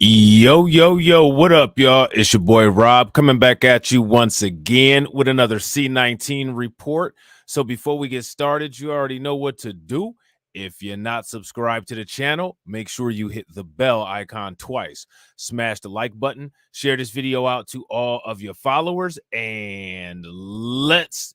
Yo, yo, yo, what up, y'all? It's your boy Rob coming back at you once again with another C19 report. So before we get started, you already know what to do. If you're not subscribed to the channel, make sure you hit the bell icon twice. Smash the like button, share this video out to all of your followers, and let's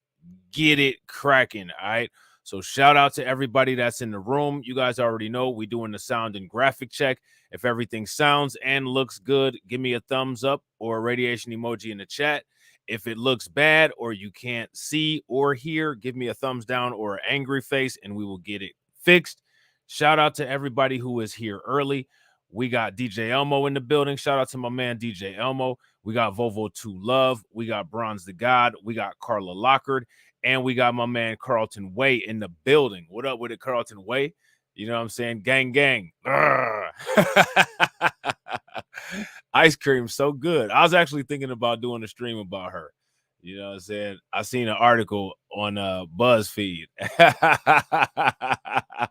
get it cracking, all right? So shout out to everybody that's in the room. You guys already know we're doing the sound and graphic check. If everything sounds and looks good, give me a thumbs up or a radiation emoji in the chat. If it looks bad or you can't see or hear, give me a thumbs down or an angry face and we will get it fixed. Shout out to everybody who is here early. We got DJ Elmo in the building. Shout out to my man DJ Elmo. We got Vovo 2 Love. We got Bronze the God. We got Carla Lockard. And we got my man Carlton Way in the building. What up with it, Carlton Way? You know what I'm saying? Gang, gang. Ice cream, so good. I was actually thinking about doing a stream about her. You know what I'm saying? I seen an article on BuzzFeed. I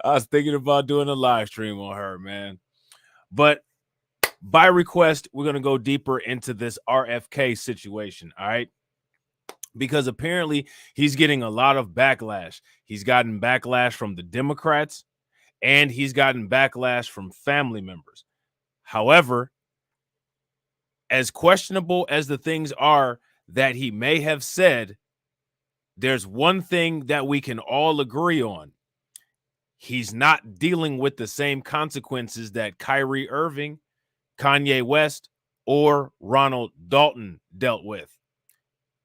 was thinking about doing a live stream on her, man. But by request, we're going to go deeper into this RFK situation, all right? Because apparently he's getting a lot of backlash. He's gotten backlash from the Democrats and he's gotten backlash from family members. However, as questionable as the things are that he may have said, there's one thing that we can all agree on. He's not dealing with the same consequences that Kyrie Irving, Kanye West, or Ronald Dalton dealt with.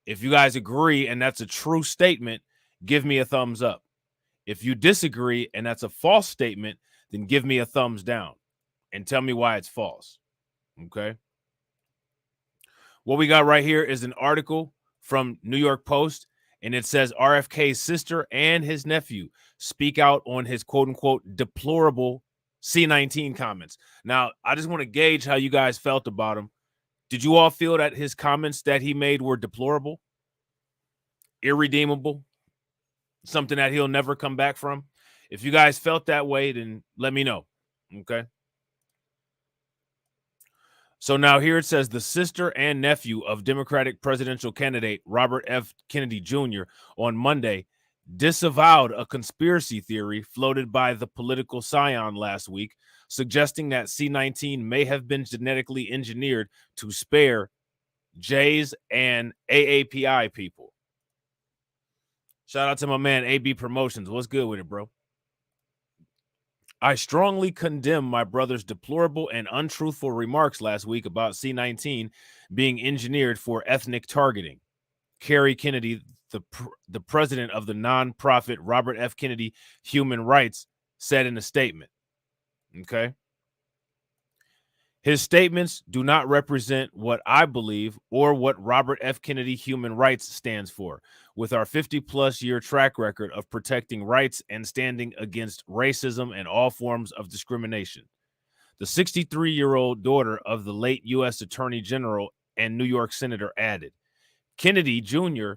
If you guys agree and that's a true statement, give me a thumbs up. If you disagree and that's a false statement, then give me a thumbs down and tell me why it's false. Okay. What we got right here is an article from New York Post, and it says RFK's sister and his nephew speak out on his quote unquote deplorable C19 comments. Now, I just want to gauge how you guys felt about him. Did you all feel that his comments that he made were deplorable, irredeemable, something that he'll never come back from? If you guys felt that way, then let me know, okay? So now here it says the sister and nephew of Democratic presidential candidate Robert F. Kennedy Jr. on Monday disavowed a conspiracy theory floated by the political scion last week, suggesting that C19 may have been genetically engineered to spare Jays and AAPI people. Shout out to my man AB Promotions. What's good with it, bro? I strongly condemn my brother's deplorable and untruthful remarks last week about C19 being engineered for ethnic targeting. Kerry Kennedy, the president of the nonprofit Robert F. Kennedy Human Rights, said in a statement. Okay. His statements do not represent what I believe or what Robert F. Kennedy Human Rights stands for, with our 50-plus year track record of protecting rights and standing against racism and all forms of discrimination. The 63-year-old daughter of the late U.S. Attorney General and New York Senator added. Kennedy Jr.,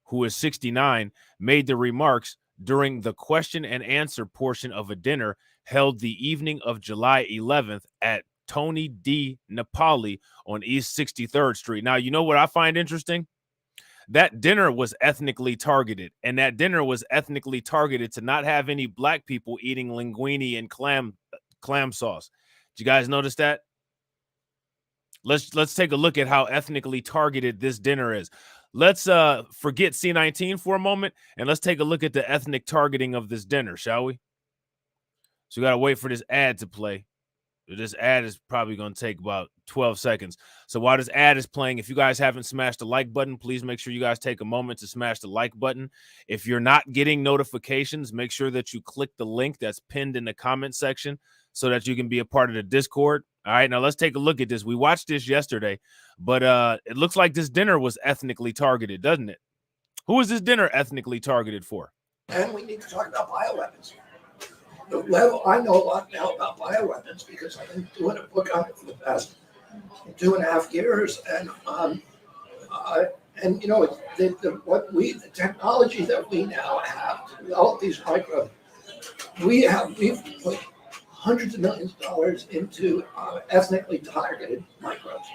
who is 69, made the remarks during the question and answer portion of a dinner held the evening of July 11th at Tony D. Napoli on East 63rd Street. Now, you know what I find interesting? That dinner was ethnically targeted, and that dinner was ethnically targeted to not have any black people eating linguine and clam sauce. Did you guys notice that? Let's take a look at how ethnically targeted this dinner is. Let's forget C19 for a moment, and let's take a look at the ethnic targeting of this dinner, shall we? So we got to wait for this ad to play. This ad is probably going to take about 12 seconds. So while this ad is playing, if you guys haven't smashed the like button, please make sure you guys take a moment to smash the like button. If you're not getting notifications, make sure that you click the link that's pinned in the comment section so that you can be a part of the Discord. All right, now let's take a look at this. We watched this yesterday, but it looks like this dinner was ethnically targeted, doesn't it? Who is this dinner ethnically targeted for? And we need to talk about bioweapons. The level, I know a lot now about bioweapons because I've been doing a book on it for the past 2.5 years, and you know the technology that we now have to develop these we've put hundreds of millions of dollars into ethnically targeted microbes.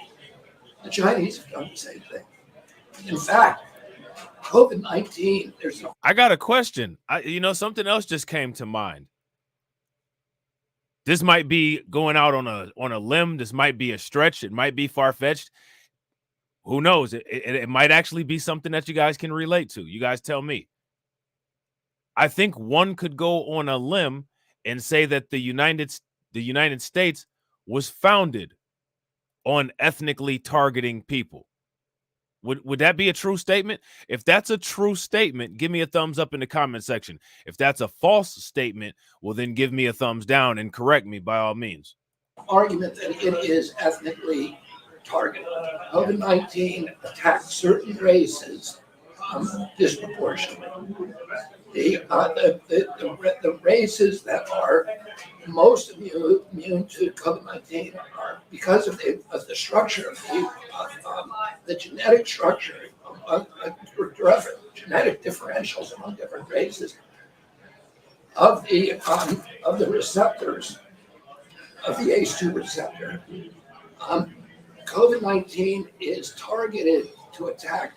The Chinese have done the same thing. In fact, COVID-19, I got a question. Something else just came to mind. This might be going out on a limb. This might be a stretch. It might be far-fetched. Who knows? It might actually be something that you guys can relate to. You guys tell me. I think one could go on a limb and say that the United States was founded on ethnically targeting people. Would that be a true statement? If that's a true statement, give me a thumbs up in the comment section. If that's a false statement, well, then give me a thumbs down and correct me by all means. Argument that it is ethnically targeted. COVID-19 attacked certain races disproportionately. The races that are most immune to COVID-19 are because of the structure of the genetic structure of genetic differentials among different races of the receptors of the ACE2 receptor. COVID-19 is targeted to attack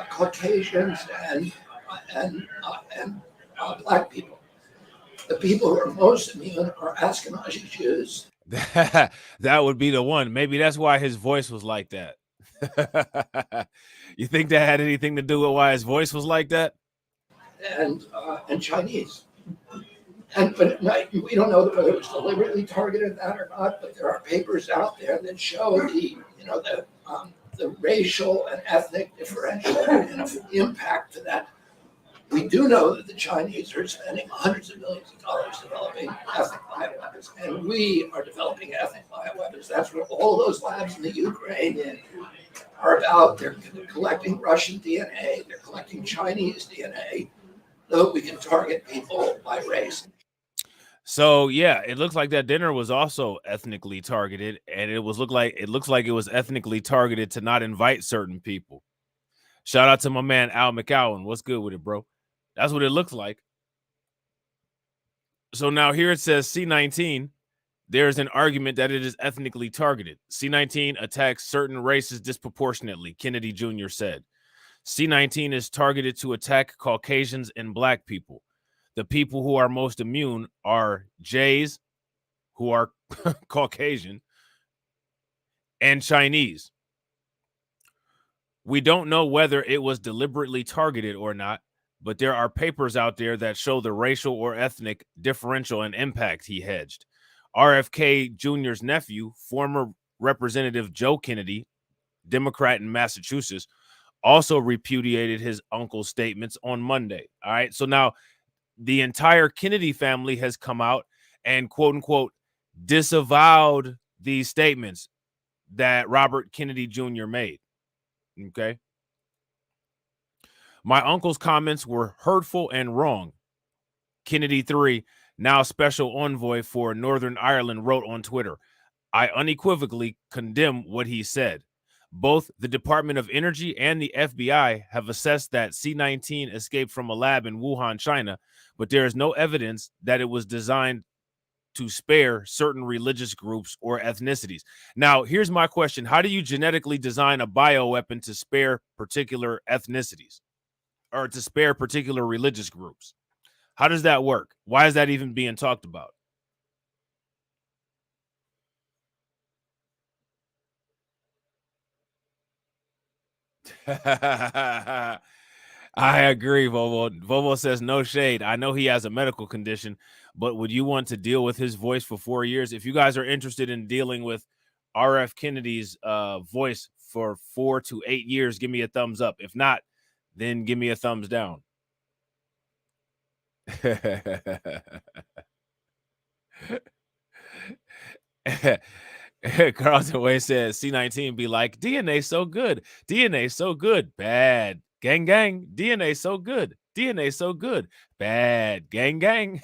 Caucasians and Black people. The people who are most immune are Ashkenazi Jews. That would be the one. Maybe that's why his voice was like that. You think that had anything to do with why his voice was like that? And Chinese. But we don't know whether it was deliberately targeted that or not. But there are papers out there that show the racial and ethnic differential impact to that. We do know that the Chinese are spending hundreds of millions of dollars developing ethnic bioweapons, and we are developing ethnic bioweapons. That's what all those labs in the Ukraine are about. They're collecting Russian DNA, they're collecting Chinese DNA, so we can target people by race. So yeah, it looks like that dinner was also ethnically targeted, and it looks like it was ethnically targeted to not invite certain people. Shout out to my man Al McCowan. What's good with it, bro? That's what it looks like. So now here it says C19. There's an argument that it is ethnically targeted. C19 attacks certain races disproportionately, Kennedy Jr. said. C19 is targeted to attack Caucasians and Black people. The people who are most immune are Jays, who are Caucasian, and Chinese. We don't know whether it was deliberately targeted or not, but there are papers out there that show the racial or ethnic differential and impact, he hedged. RFK Jr.'s nephew, former Representative Joe Kennedy, Democrat in Massachusetts, also repudiated his uncle's statements on Monday. All right, so now the entire Kennedy family has come out and quote unquote disavowed these statements that Robert Kennedy Jr. made. Okay. My uncle's comments were hurtful and wrong. Kennedy 3, now special envoy for Northern Ireland, wrote on Twitter, I unequivocally condemn what he said. Both the Department of Energy and the FBI have assessed that C19 escaped from a lab in Wuhan, China, but there is no evidence that it was designed to spare certain religious groups or ethnicities. Now, here's my question. How do you genetically design a bioweapon to spare particular ethnicities or to spare particular religious groups? How does that work? Why is that even being talked about? I agree, Vovo. Vovo says no shade. I know he has a medical condition, but would you want to deal with his voice for 4 years? If you guys are interested in dealing with RF Kennedy's voice for 4 to 8 years, give me a thumbs up. If not, then give me a thumbs down. Carlton Way says C19 be like, DNA so good. DNA so good. Bad. Gang, gang. DNA so good. DNA so good. Bad. Gang, gang.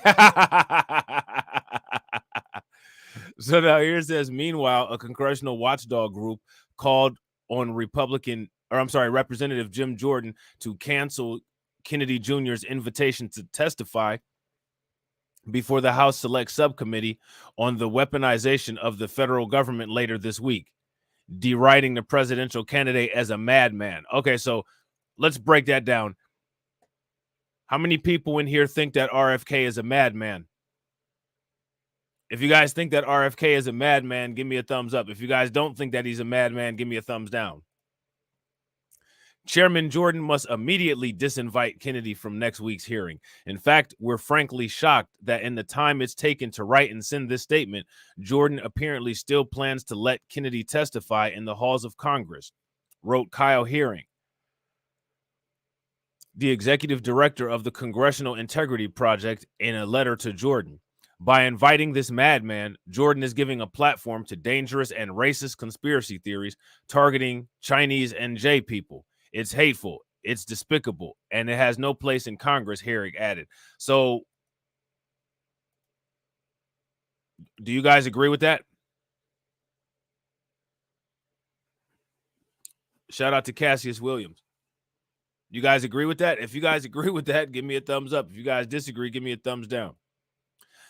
So now here it says, meanwhile, a congressional watchdog group called on Representative Jim Jordan to cancel Kennedy Jr.'s invitation to testify before the House Select Subcommittee on the weaponization of the federal government later this week, deriding the presidential candidate as a madman. Okay, so let's break that down. How many people in here think that RFK is a madman? If you guys think that RFK is a madman, give me a thumbs up. If you guys don't think that he's a madman, give me a thumbs down. Chairman Jordan must immediately disinvite Kennedy from next week's hearing. In fact, we're frankly shocked that in the time it's taken to write and send this statement, Jordan apparently still plans to let Kennedy testify in the halls of Congress, wrote Kyle Hearing, the executive director of the Congressional Integrity Project, in a letter to Jordan. By inviting this madman, Jordan is giving a platform to dangerous and racist conspiracy theories targeting Chinese and J people. It's hateful, it's despicable, and it has no place in Congress, Herrick added. So, do you guys agree with that? Shout out to Cassius Williams. You guys agree with that? If you guys agree with that, give me a thumbs up. If you guys disagree, give me a thumbs down.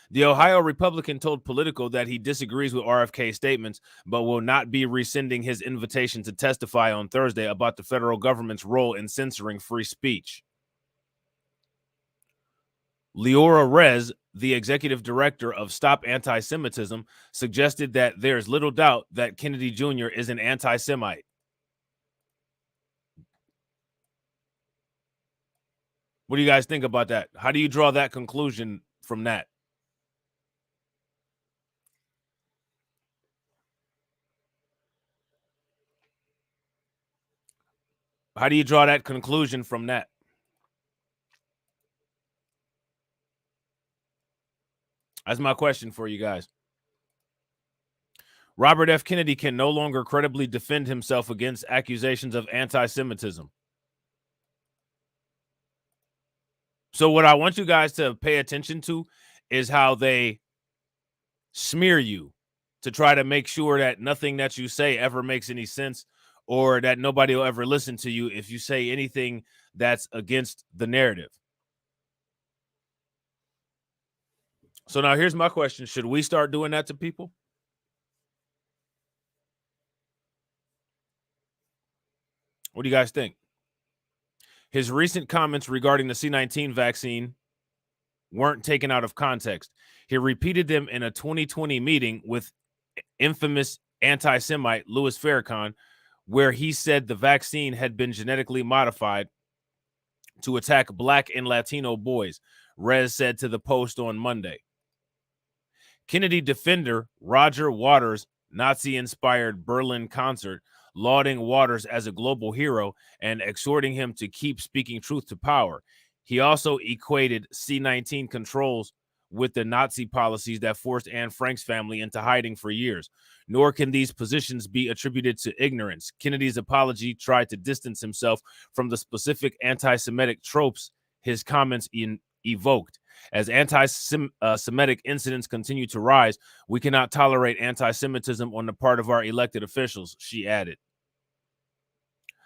The Ohio Republican told Politico that he disagrees with RFK's statements, but will not be rescinding his invitation to testify on Thursday about the federal government's role in censoring free speech. Leora Rez, the executive director of Stop Anti-Semitism, suggested that there's little doubt that Kennedy Jr. is an anti-Semite. What do you guys think about that? How do you draw that conclusion from that? How do you draw that conclusion from that? That's my question for you guys. Robert F. Kennedy can no longer credibly defend himself against accusations of anti-Semitism. So what I want you guys to pay attention to is how they smear you to try to make sure that nothing that you say ever makes any sense, or that nobody will ever listen to you if you say anything that's against the narrative. So now here's my question. Should we start doing that to people? What do you guys think? His recent comments regarding the C19 vaccine weren't taken out of context. He repeated them in a 2020 meeting with infamous anti-Semite Louis Farrakhan, where he said the vaccine had been genetically modified to attack Black and Latino boys, Rez said to the Post on Monday. Kennedy defender Roger Waters' Nazi-inspired Berlin concert, lauding Waters as a global hero and exhorting him to keep speaking truth to power. He also equated C19 controls with the Nazi policies that forced Anne Frank's family into hiding for years. Nor can these positions be attributed to ignorance. Kennedy's apology tried to distance himself from the specific anti-Semitic tropes his comments evoked. As anti-Semitic incidents continue to rise, we cannot tolerate anti-Semitism on the part of our elected officials, she added.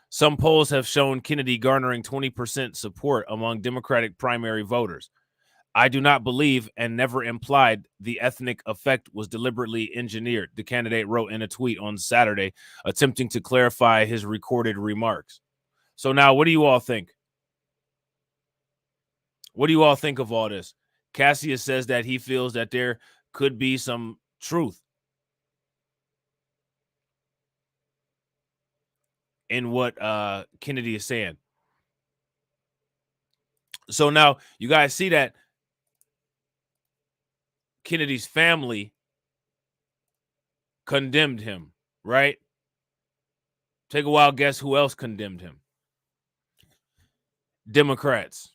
Some polls have shown Kennedy garnering 20% support among Democratic primary voters. I do not believe and never implied the ethnic effect was deliberately engineered, the candidate wrote in a tweet on Saturday, attempting to clarify his recorded remarks. So now, what do you all think? What do you all think of all this? Cassius says that he feels that there could be some truth in what Kennedy is saying. So now you guys see that Kennedy's family condemned him, right? Take a wild guess who else condemned him? Democrats.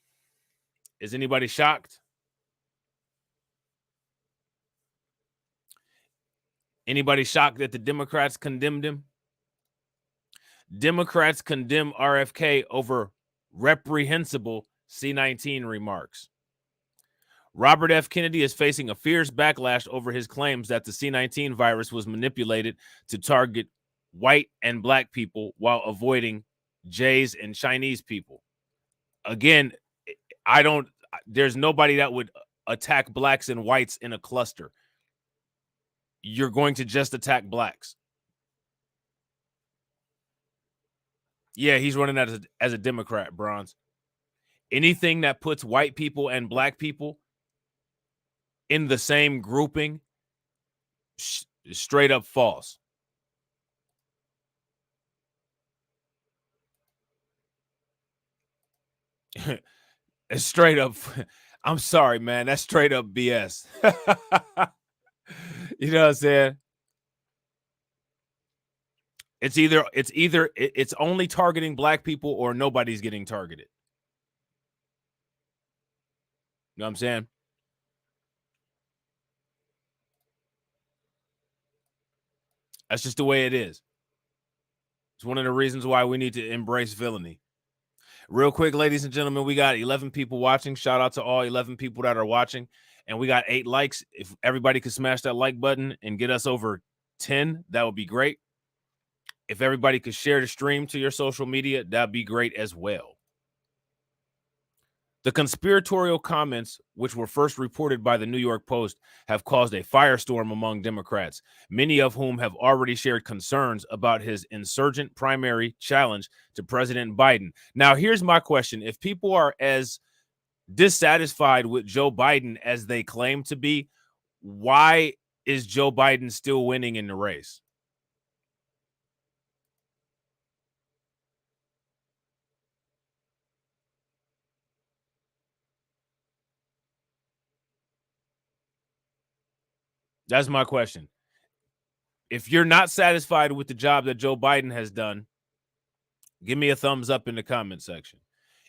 Is anybody shocked? Anybody shocked that the Democrats condemned him? Democrats condemn RFK over reprehensible C19 remarks. Robert F. Kennedy is facing a fierce backlash over his claims that the C19 virus was manipulated to target white and Black people while avoiding Jays and Chinese people. Again, there's nobody that would attack blacks and whites in a cluster. You're going to just attack blacks. Yeah, he's running as a Democrat, Bronze. Anything that puts white people and black people in the same grouping, straight up false. It's straight up. I'm sorry, man. That's straight up BS. You know what I'm saying? It's only targeting black people or nobody's getting targeted. You know what I'm saying? That's just the way it is. It's one of the reasons why we need to embrace villainy. Real quick, ladies and gentlemen, we got 11 people watching. Shout out to all 11 people that are watching. And we got 8 likes. If everybody could smash that like button and get us over 10, that would be great. If everybody could share the stream to your social media, that'd be great as well. The conspiratorial comments, which were first reported by the New York Post, have caused a firestorm among Democrats, many of whom have already shared concerns about his insurgent primary challenge to President Biden. Now, here's my question. If people are as dissatisfied with Joe Biden as they claim to be, why is Joe Biden still winning in the race? That's my question. If you're not satisfied with the job that Joe Biden has done, give me a thumbs up in the comment section.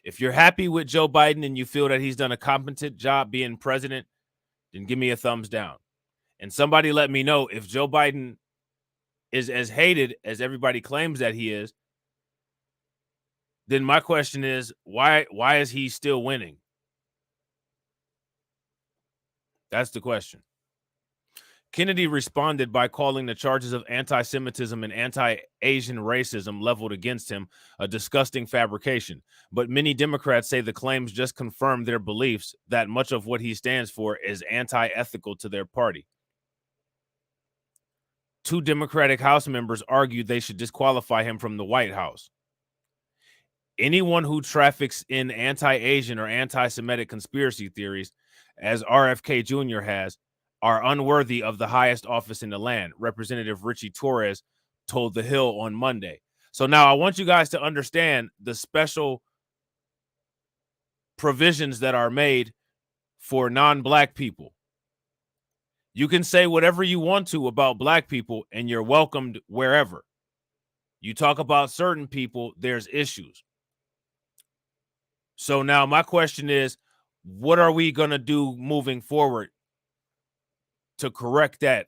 If you're happy with Joe Biden and you feel that he's done a competent job being president, then give me a thumbs down. And somebody let me know if Joe Biden is as hated as everybody claims that he is, then my question is, why is he still winning? That's the question. Kennedy responded by calling the charges of anti-Semitism and anti-Asian racism leveled against him a disgusting fabrication. But many Democrats say the claims just confirm their beliefs that much of what he stands for is anti-ethical to their party. 2 Democratic House members argued they should disqualify him from the White House. Anyone who traffics in anti-Asian or anti-Semitic conspiracy theories, as RFK Jr. has, are unworthy of the highest office in the land, Representative Richie Torres told The Hill on Monday. So now I want you guys to understand the special provisions that are made for non-black people. You can say whatever you want to about black people, and you're welcomed wherever. You talk about certain people, there's issues. So now my question is, what are we going to do moving forward to correct that?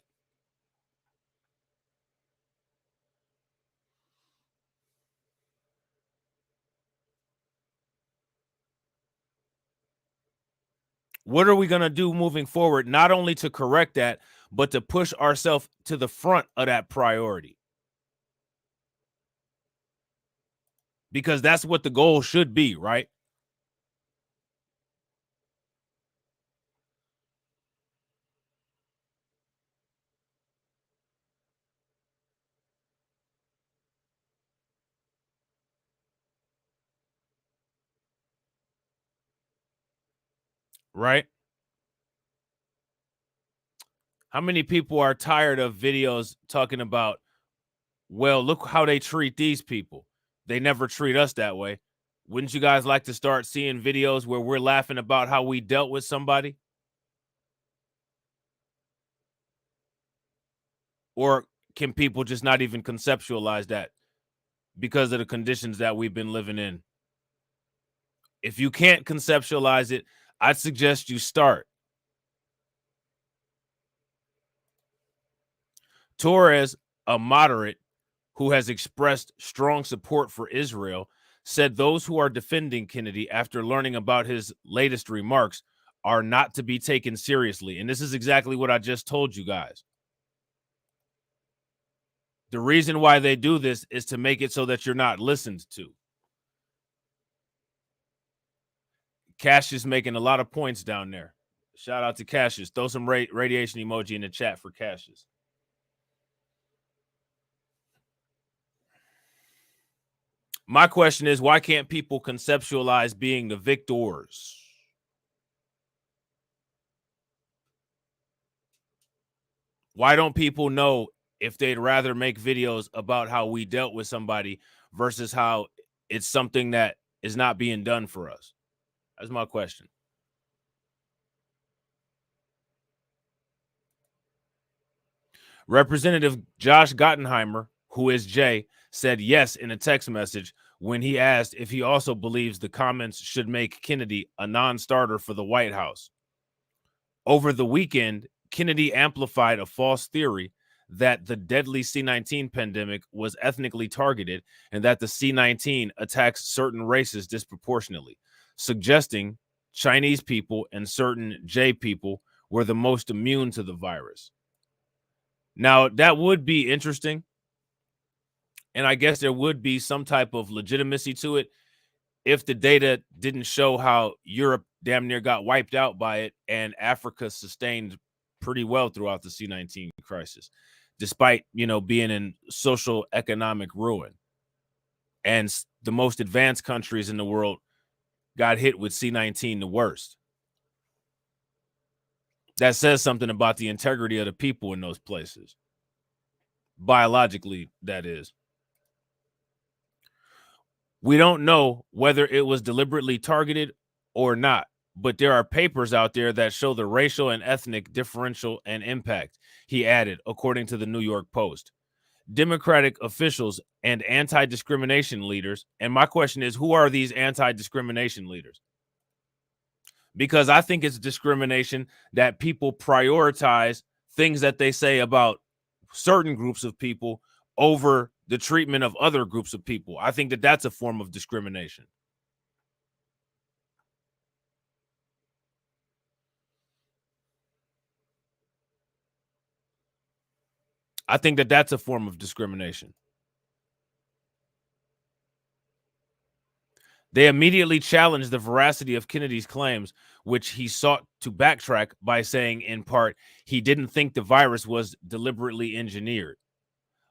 What are we going to do moving forward, not only to correct that, but to push ourselves to the front of that priority? Because that's what the goal should be, right? Right? How many people are tired of videos talking about, well, look how they treat these people. They never treat us that way. Wouldn't you guys like to start seeing videos where we're laughing about how we dealt with somebody? Or can people just not even conceptualize that because of the conditions that we've been living in? If you can't conceptualize it, I'd suggest you start. Torres, a moderate who has expressed strong support for Israel, said those who are defending Kennedy after learning about his latest remarks are not to be taken seriously. And this is exactly what I just told you guys. The reason why they do this is to make it so that you're not listened to. Cash is making a lot of points down there. Shout out to Cassius. Throw some radiation emoji in the chat for Cassius. My question is, why can't people conceptualize being the victors? Why don't people know if they'd rather make videos about how we dealt with somebody versus how it's something that is not being done for us? That's my question. Representative Josh Gottenheimer, who is Jay, said yes in a text message when he asked if he also believes the comments should make Kennedy a non-starter for the White House. Over the weekend, Kennedy amplified a false theory that the deadly C19 pandemic was ethnically targeted and that the C19 attacks certain races disproportionately, suggesting Chinese people and certain J people were the most immune to the virus. Now, that would be interesting, and I guess there would be some type of legitimacy to it if the data didn't show how Europe damn near got wiped out by it and Africa sustained pretty well throughout the C19 crisis, despite, being in social economic ruin. And the most advanced countries in the world got hit with C19 the worst. That says something about the integrity of the people in those places. Biologically, that is. We don't know whether it was deliberately targeted or not, but there are papers out there that show the racial and ethnic differential and impact, he added, according to the New York Post. Democratic officials and anti-discrimination leaders, and my question is, who are these anti-discrimination leaders? Because I think it's discrimination that people prioritize things that they say about certain groups of people over the treatment of other groups of people. I think that that's a form of discrimination. I think that that's a form of discrimination. They immediately challenged the veracity of Kennedy's claims, which he sought to backtrack by saying, in part, he didn't think the virus was deliberately engineered.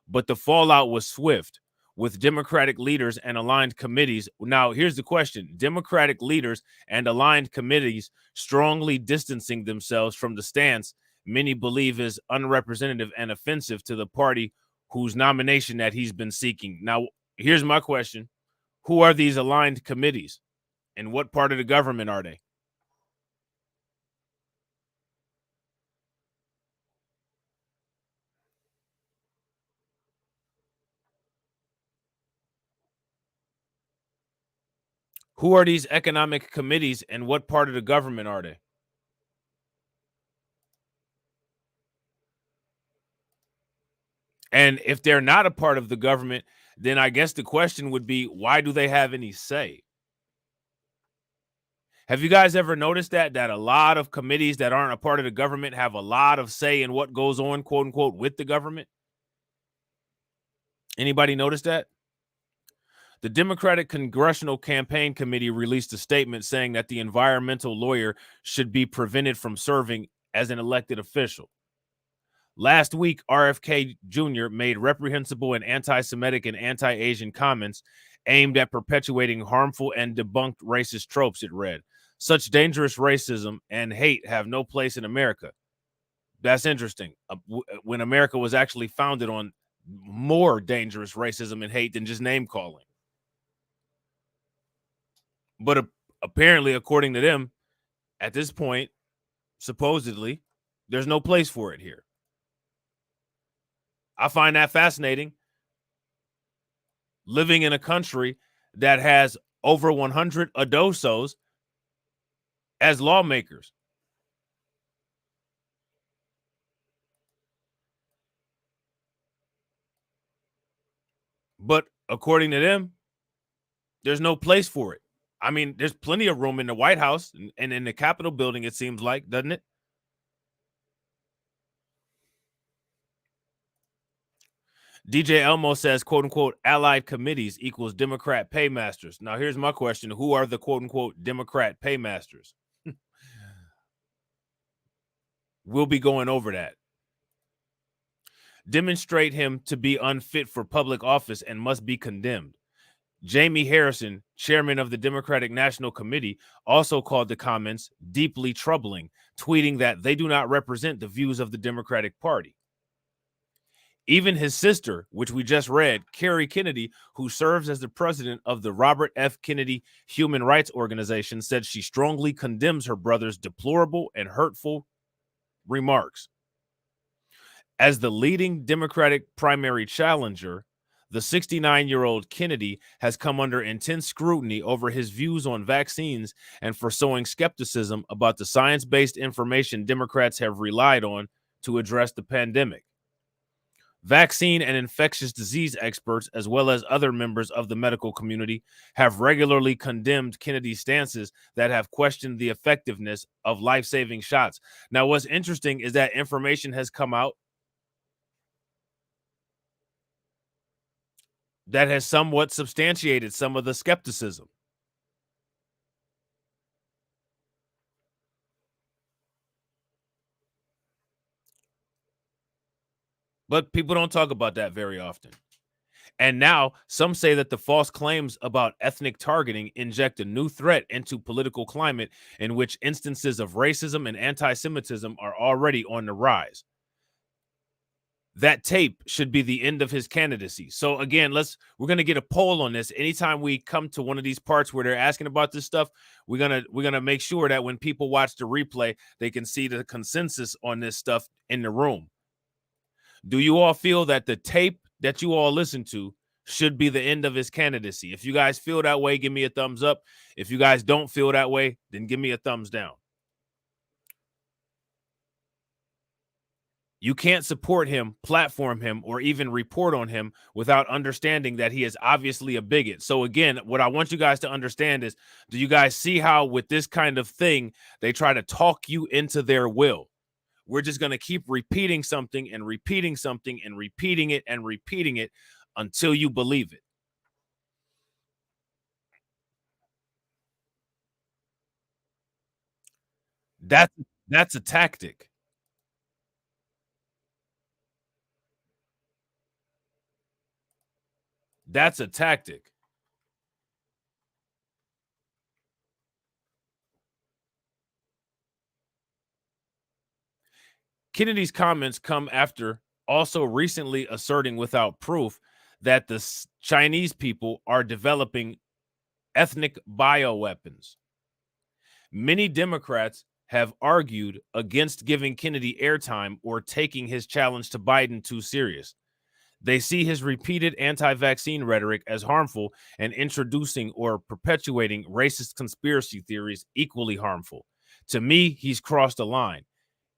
But the fallout was swift, with Democratic leaders and aligned committees. Now, here's the question. Democratic leaders and aligned committees strongly distancing themselves from the stance many believe is unrepresentative and offensive to the party whose nomination that he's been seeking. Now, here's my question. Who are these aligned committees, and what part of the government are they? Who are these economic committees, and what part of the government are they? And if they're not a part of the government, then I guess the question would be, why do they have any say? Have you guys ever noticed that a lot of committees that aren't a part of the government have a lot of say in what goes on, quote unquote, with the government? Anybody notice that? The Democratic Congressional Campaign Committee released a statement saying that the environmental lawyer should be prevented from serving as an elected official. Last week, RFK Jr. made reprehensible and anti-Semitic and anti-Asian comments aimed at perpetuating harmful and debunked racist tropes, it read. Such dangerous racism and hate have no place in America. That's interesting. When America was actually founded on more dangerous racism and hate than just name calling. But apparently, according to them, at this point, supposedly, there's no place for it here. I find that fascinating. Living in a country that has over 100 adosos as lawmakers. But according to them, there's no place for it. I mean, there's plenty of room in the White House and in the Capitol building, it seems like, doesn't it? DJ Elmo says, quote unquote, allied committees equals Democrat paymasters. Now, here's my question. Who are the quote unquote Democrat paymasters? We'll be going over that. Demonstrate him to be unfit for public office and must be condemned. Jamie Harrison, chairman of the Democratic National Committee, also called the comments deeply troubling, tweeting that they do not represent the views of the Democratic Party. Even his sister, which we just read, Carrie Kennedy, who serves as the president of the Robert F. Kennedy Human Rights Organization, said she strongly condemns her brother's deplorable and hurtful remarks. As the leading Democratic primary challenger, the 69-year-old Kennedy has come under intense scrutiny over his views on vaccines and for sowing skepticism about the science-based information Democrats have relied on to address the pandemic. Vaccine and infectious disease experts, as well as other members of the medical community, have regularly condemned Kennedy's stances that have questioned the effectiveness of life-saving shots. Now, what's interesting is that information has come out that has somewhat substantiated some of the skepticism. But people don't talk about that very often. And now some say that the false claims about ethnic targeting inject a new threat into political climate in which instances of racism and anti-Semitism are already on the rise. That tape should be the end of his candidacy. So again, we're gonna get a poll on this. Anytime we come to one of these parts where they're asking about this stuff, we're gonna make sure that when people watch the replay, they can see the consensus on this stuff in the room. Do you all feel that the tape that you all listen to should be the end of his candidacy? If you guys feel that way, give me a thumbs up. If you guys don't feel that way, then give me a thumbs down. You can't support him, platform him, or even report on him without understanding that he is obviously a bigot. So again, what I want you guys to understand is, do you guys see how with this kind of thing, they try to talk you into their will? We're just going to keep repeating something and repeating something and repeating it and repeating it until you believe it. That's a tactic. That's a tactic. Kennedy's comments come after also recently asserting without proof that the Chinese people are developing ethnic bioweapons. Many Democrats have argued against giving Kennedy airtime or taking his challenge to Biden too serious. They see his repeated anti-vaccine rhetoric as harmful and introducing or perpetuating racist conspiracy theories equally harmful. To me, he's crossed a line.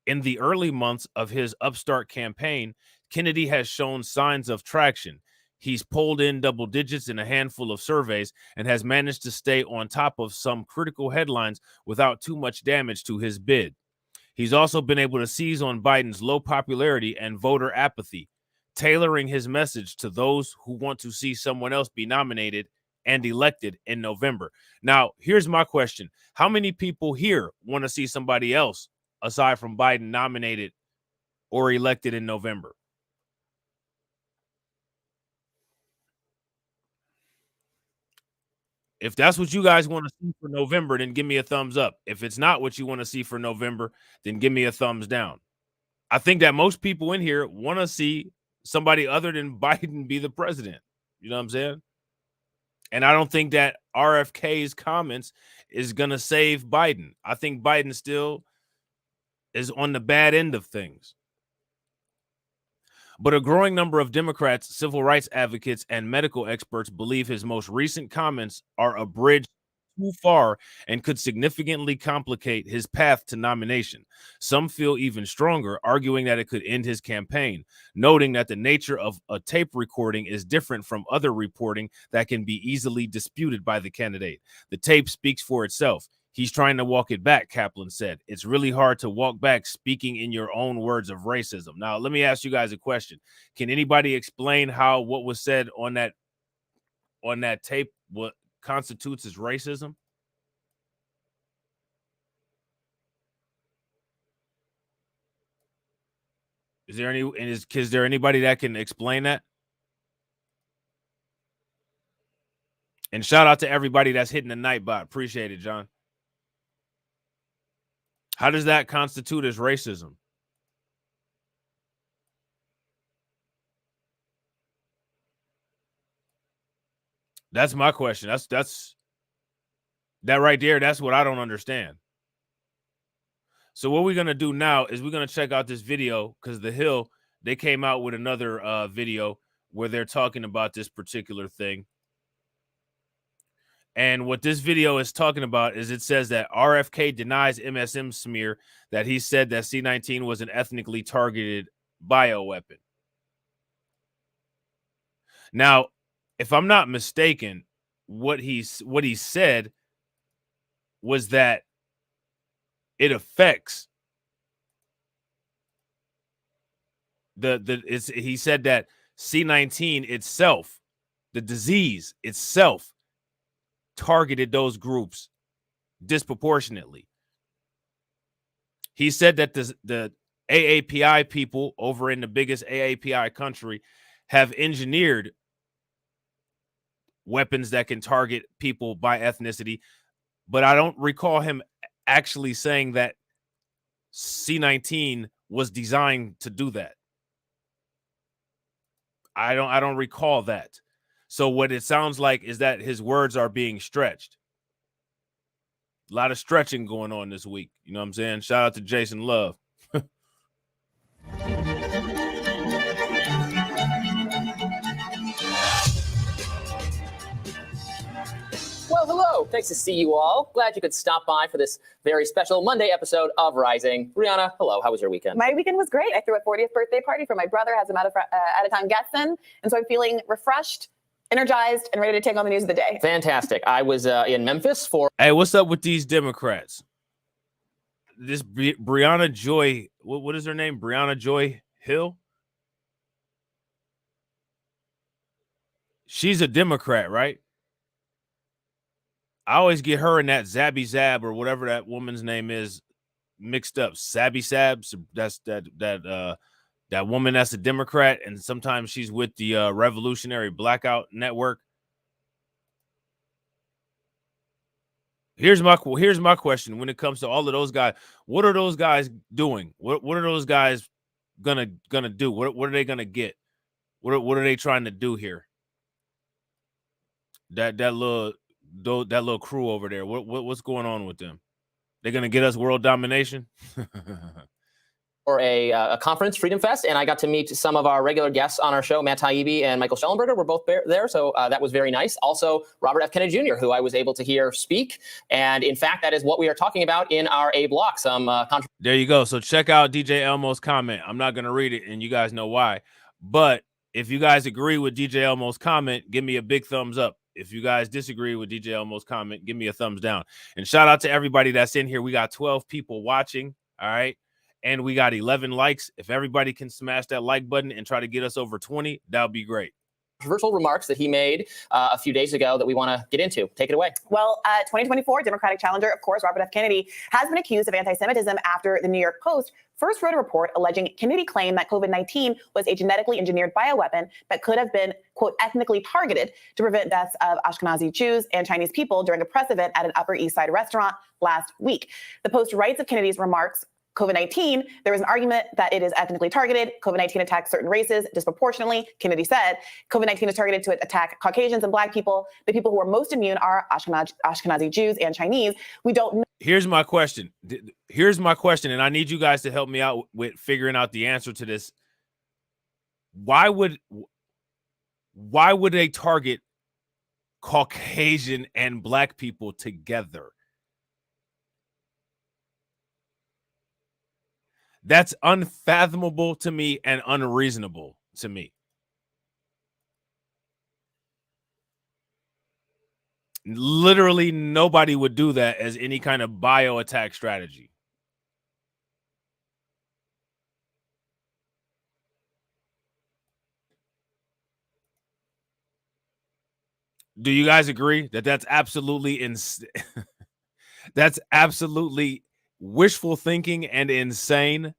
In the early months of his upstart campaign, Kennedy has shown signs of traction. He's pulled in double digits in a handful of surveys and has managed to stay on top of some critical headlines without too much damage to his bid. He's also been able to seize on Biden's low popularity and voter apathy, tailoring his message to those who want to see someone else be nominated and elected in November. Now, here's my question. How many people here want to see somebody else aside from Biden nominated or elected in November? If that's what you guys want to see for November, then give me a thumbs up. If it's not what you want to see for November, then give me a thumbs down. I think that most people in here want to see somebody other than Biden be the president. You know what I'm saying? And I don't think that RFK's comments is going to save Biden. I think Biden still is on the bad end of things. But a growing number of Democrats, civil rights advocates, and medical experts believe his most recent comments are a bridge too far and could significantly complicate his path to nomination. Some feel even stronger, arguing that it could end his campaign, noting that the nature of a tape recording is different from other reporting that can be easily disputed by the candidate. The tape speaks for itself. He's trying to walk it back, Kaplan said. It's really hard to walk back speaking in your own words of racism. Now, let me ask you guys a question. Can anybody explain how what was said on that tape what constitutes as racism? Is there anybody that can explain that? And shout out to everybody that's hitting the Nightbot. Appreciate it, John. How does that constitute as racism? That's my question. That's that right there. That's what I don't understand. So what we're going to do now is we're going to check out this video because The Hill, they came out with another video where they're talking about this particular thing. And what this video is talking about is it says that RFK denies MSM smear that he said that C19 was an ethnically targeted bioweapon. Now, if I'm not mistaken, what he said was that it affects he said that C19 itself, the disease itself, targeted those groups disproportionately. He said that the AAPI people over in the biggest AAPI country have engineered weapons that can target people by ethnicity, but I don't recall him actually saying that C19 was designed to do that. I don't recall that. So what it sounds like is that his words are being stretched. A lot of stretching going on this week. You know what I'm saying? Shout out to Jason Love. Well, hello. Nice to see you all. Glad you could stop by for this very special Monday episode of Rising. Brianna, hello. How was your weekend? My weekend was great. I threw a 40th birthday party for my brother, has some out-of-town guests in, and so I'm feeling refreshed, energized, and ready to take on the news of the day. Fantastic. I was in Memphis for... Hey, what's up with these Democrats? This Brianna Joy, what is her name? Brianna Joy Hill? She's a Democrat, right? I always get her and that Zabby Zab or whatever that woman's name is mixed up. Sabby Sab, that's that woman that's a Democrat, and sometimes she's with the Revolutionary Blackout Network. Here's my question when it comes to all of those guys. What are those guys doing? What are those guys gonna do? What are they gonna get? What are they trying to do here? That little crew over there. What's going on with them? They're gonna get us world domination. For a conference, Freedom Fest, and I got to meet some of our regular guests on our show. Matt Taibbi and Michael Schellenberger were both there, so that was very nice. Also, Robert F. Kennedy Jr., who I was able to hear speak, and in fact, that is what we are talking about in our A block. There you go. So check out DJ Elmo's comment. I'm not gonna read it, and you guys know why. But if you guys agree with DJ Elmo's comment, give me a big thumbs up. If you guys disagree with DJ Elmo's comment, give me a thumbs down. And shout out to everybody that's in here. We got 12 people watching. All right. And we got 11 likes. If everybody can smash that like button and try to get us over 20, that would be great. Controversial remarks that he made a few days ago that we want to get into. Take it away. Well, 2024 Democratic challenger, of course, Robert F. Kennedy, has been accused of anti-Semitism after the New York Post first wrote a report alleging Kennedy claimed that COVID-19 was a genetically engineered bioweapon that could have been, quote, ethnically targeted to prevent deaths of Ashkenazi Jews and Chinese people during a press event at an Upper East Side restaurant last week. The Post writes of Kennedy's remarks, COVID-19, there was an argument that it is ethnically targeted. COVID-19 attacks certain races disproportionately. Kennedy said COVID-19 is targeted to attack Caucasians and Black people. The people who are most immune are Ashkenazi Jews and Chinese. We don't know. Here's my question. And I need you guys to help me out with figuring out the answer to this. Why would they target Caucasian and Black people together? That's unfathomable to me and unreasonable to me. Literally nobody would do that as any kind of bio attack strategy. Do you guys agree that that's absolutely that's absolutely wishful thinking and insane?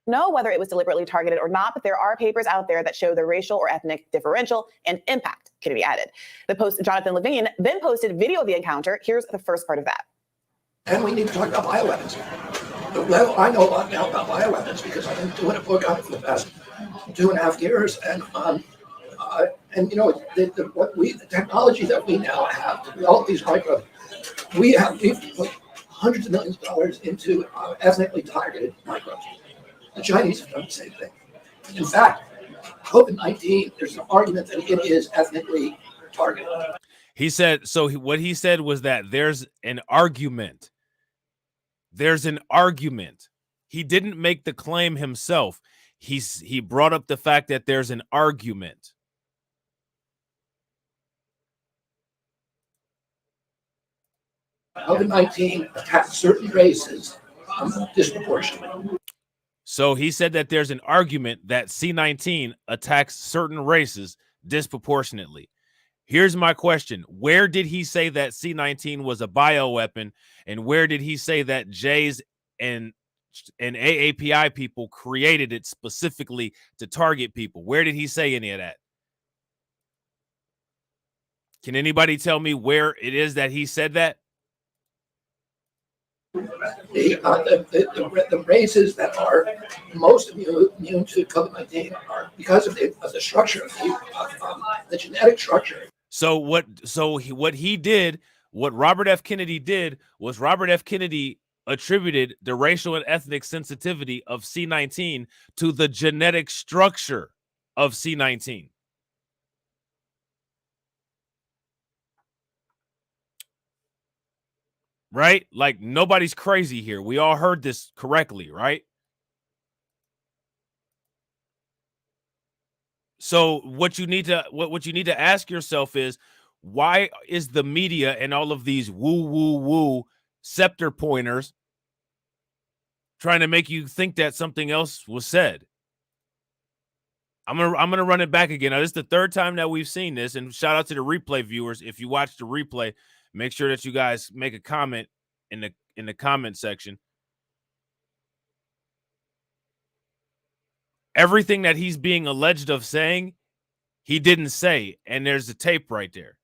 know whether it was deliberately targeted or not, but there are papers out there that show the racial or ethnic differential and impact, Kennedy added. The Post Jonathan Levine then posted video of the encounter. Here's the first part of that. And we need to talk about bioweapons. Well, I know a lot now about bioweapons because I've been doing a book on it for the past 2.5 years, and you know, the technology that we now have to develop these microbes, we've put hundreds of millions of dollars into ethnically targeted microbes. The Chinese have done the same thing. In fact, COVID-19, there's an argument that it is ethnically targeted. He said, what he said was that there's an argument. There's an argument. He didn't make the claim himself. He brought up the fact that there's an argument. COVID-19 attacks certain races disproportionately. So he said that there's an argument that C19 attacks certain races disproportionately. Here's my question. Where did he say that C19 was a bioweapon? And where did he say that Jays and AAPI people created it specifically to target people? Where did he say any of that? Can anybody tell me where it is that he said that? The races that are most immune to COVID-19 are because of the structure of the genetic structure. So what Robert F. Kennedy did was Robert F. Kennedy attributed the racial and ethnic sensitivity of C19 to the genetic structure of C19. Right? Like, nobody's crazy here. We all heard this correctly, right? So what you need to ask yourself is, why is the media and all of these woo scepter pointers trying to make you think that something else was said? I'm gonna run it back again. Now, this is the third time that we've seen this, and shout out to the replay viewers. If you watch the replay, make sure that you guys make a comment in the comment section. Everything that he's being alleged of saying, he didn't say, and there's the tape right there.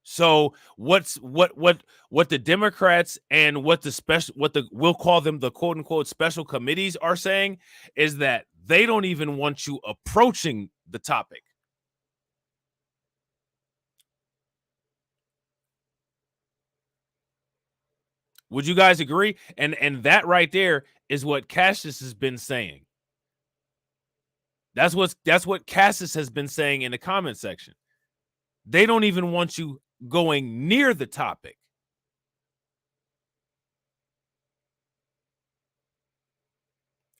So what the Democrats and we'll call them the quote unquote special committees are saying is that they don't even want you approaching the topic. Would you guys agree? And that right there is what Cassius has been saying. That's what Cassius has been saying in the comment section. They don't even want you going near the topic.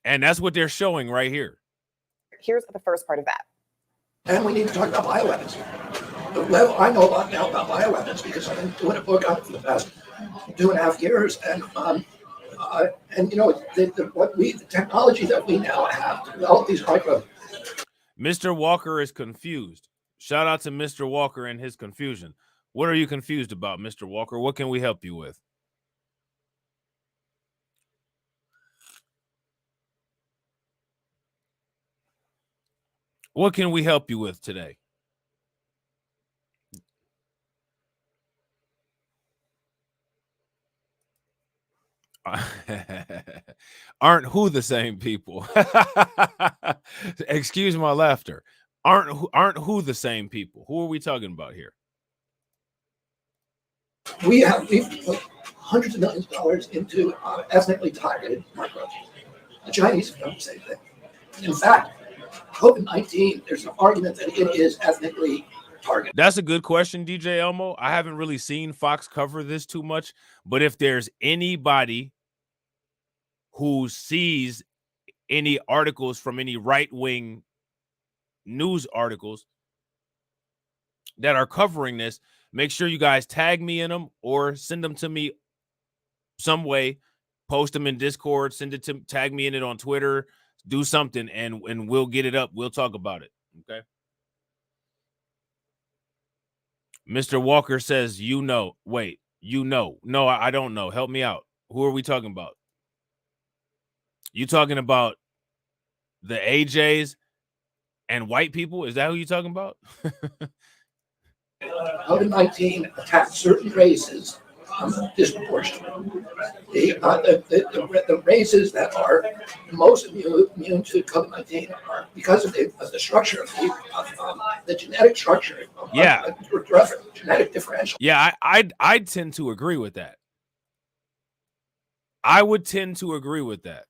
And that's what they're showing right here. Here's the first part of that. And we need to talk about bioweapons. Well, I know a lot now about bioweapons because I've been doing a book on it for the past 2.5 years, and you know, the technology that we now have to develop these microbes. Mr. Walker is confused. Shout out to Mr. Walker and his confusion. What are you confused about, Mr. Walker? What can we help you with? What can we help you with today? Aren't who the same people? Excuse my laughter. Aren't who the same people? Who are we talking about here? We've put hundreds of millions of dollars into ethnically targeted microbes. The Chinese have done the same thing. In fact, COVID-19, there's an argument that it is ethnically targeted. That's a good question, DJ Elmo. I haven't really seen Fox cover this too much, but if there's anybody who sees any articles from any right-wing news articles that are covering this, make sure you guys tag me in them or send them to me some way. Post them in Discord, tag me in it on Twitter, do something, and we'll get it up. We'll talk about it. Okay. Mr. Walker says, wait, no, I don't know. Help me out. Who are we talking about? You talking about the AJs and white people? Is that who you talking about? COVID-19 attacked certain races disproportionately. The races that are most immune to COVID-19 are because of the structure of the genetic structure. Yeah. Genetic differential. Yeah, I'd tend to agree with that. I would tend to agree with that.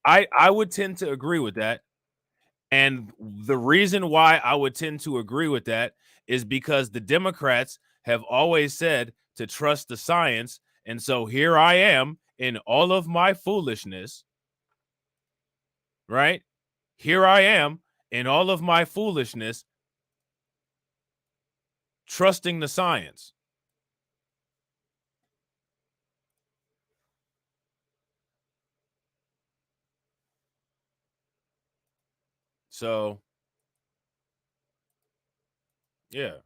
I would tend to agree with that. And the reason why I would tend to agree with that is because the Democrats have always said to trust the science. And so here I am in all of my foolishness, right? Here I am in all of my foolishness, trusting the science. So, yeah.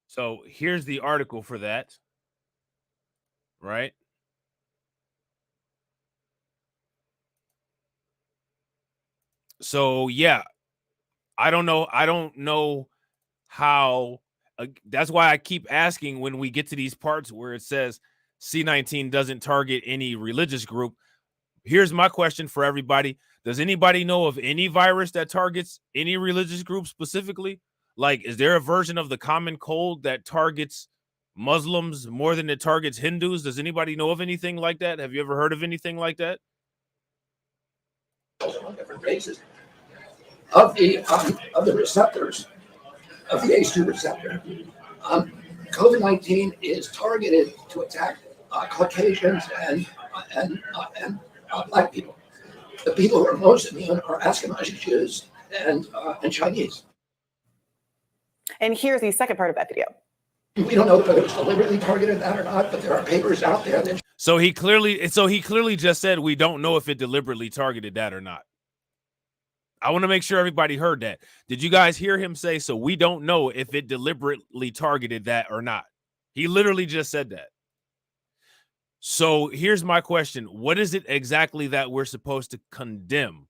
So here's the article for that, right? So yeah, I don't know how. That's why I keep asking when we get to these parts where it says C19 doesn't target any religious group. Here's my question for everybody. Does anybody know of any virus that targets any religious group specifically? Like, is there a version of the common cold that targets Muslims more than it targets Hindus? Does anybody know of anything like that? Have you ever heard of anything like that? Different races of the receptors of the ACE2 receptor. COVID-19 is targeted to attack Caucasians and Black people. The people who are most immune are Ashkenazi Jews and Chinese. And here's the second part of that video. We don't know whether it was deliberately targeted that or not, but there are papers out there that. So he clearly just said we don't know if it deliberately targeted that or not. I want to make sure everybody heard that. Did you guys hear him say, so we don't know if it deliberately targeted that or not? He literally just said that. So here's my question. What is it exactly that we're supposed to condemn?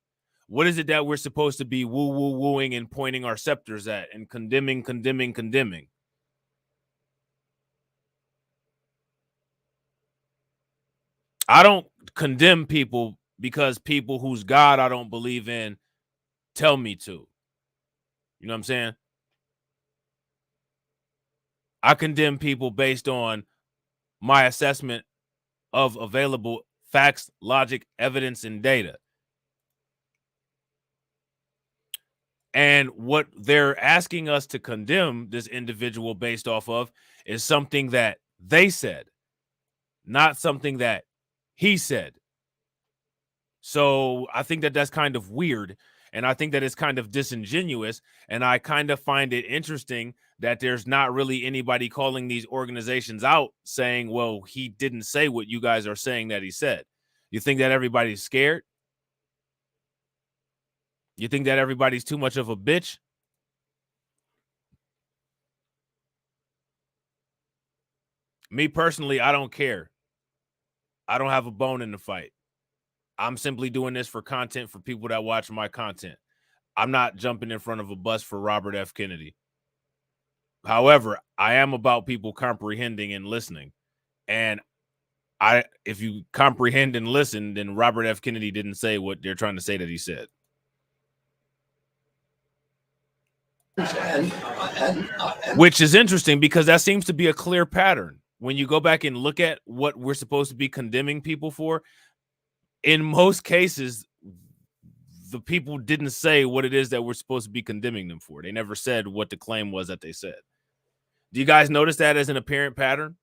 What is it that we're supposed to be wooing and pointing our scepters at and condemning? I don't condemn people because people whose God I don't believe in tell me to. You know what I'm saying? I condemn people based on my assessment of available facts, logic, evidence, and data. And what they're asking us to condemn this individual based off of is something that they said, not something that he said. So I think that that's kind of weird. And I think that it's kind of disingenuous. And I kind of find it interesting that there's not really anybody calling these organizations out saying, well, he didn't say what you guys are saying that he said. You think that everybody's scared? You think that everybody's too much of a bitch? Me personally, I don't care. I don't have a bone in the fight. I'm simply doing this for content for people that watch my content. I'm not jumping in front of a bus for Robert F. Kennedy. However, I am about people comprehending and listening. And if you comprehend and listen, then Robert F. Kennedy didn't say what they're trying to say that he said. Which is interesting because that seems to be a clear pattern. When you go back and look at what we're supposed to be condemning people for, in most cases, the people didn't say what it is that we're supposed to be condemning them for. They never said what the claim was that they said. Do you guys notice that as an apparent pattern?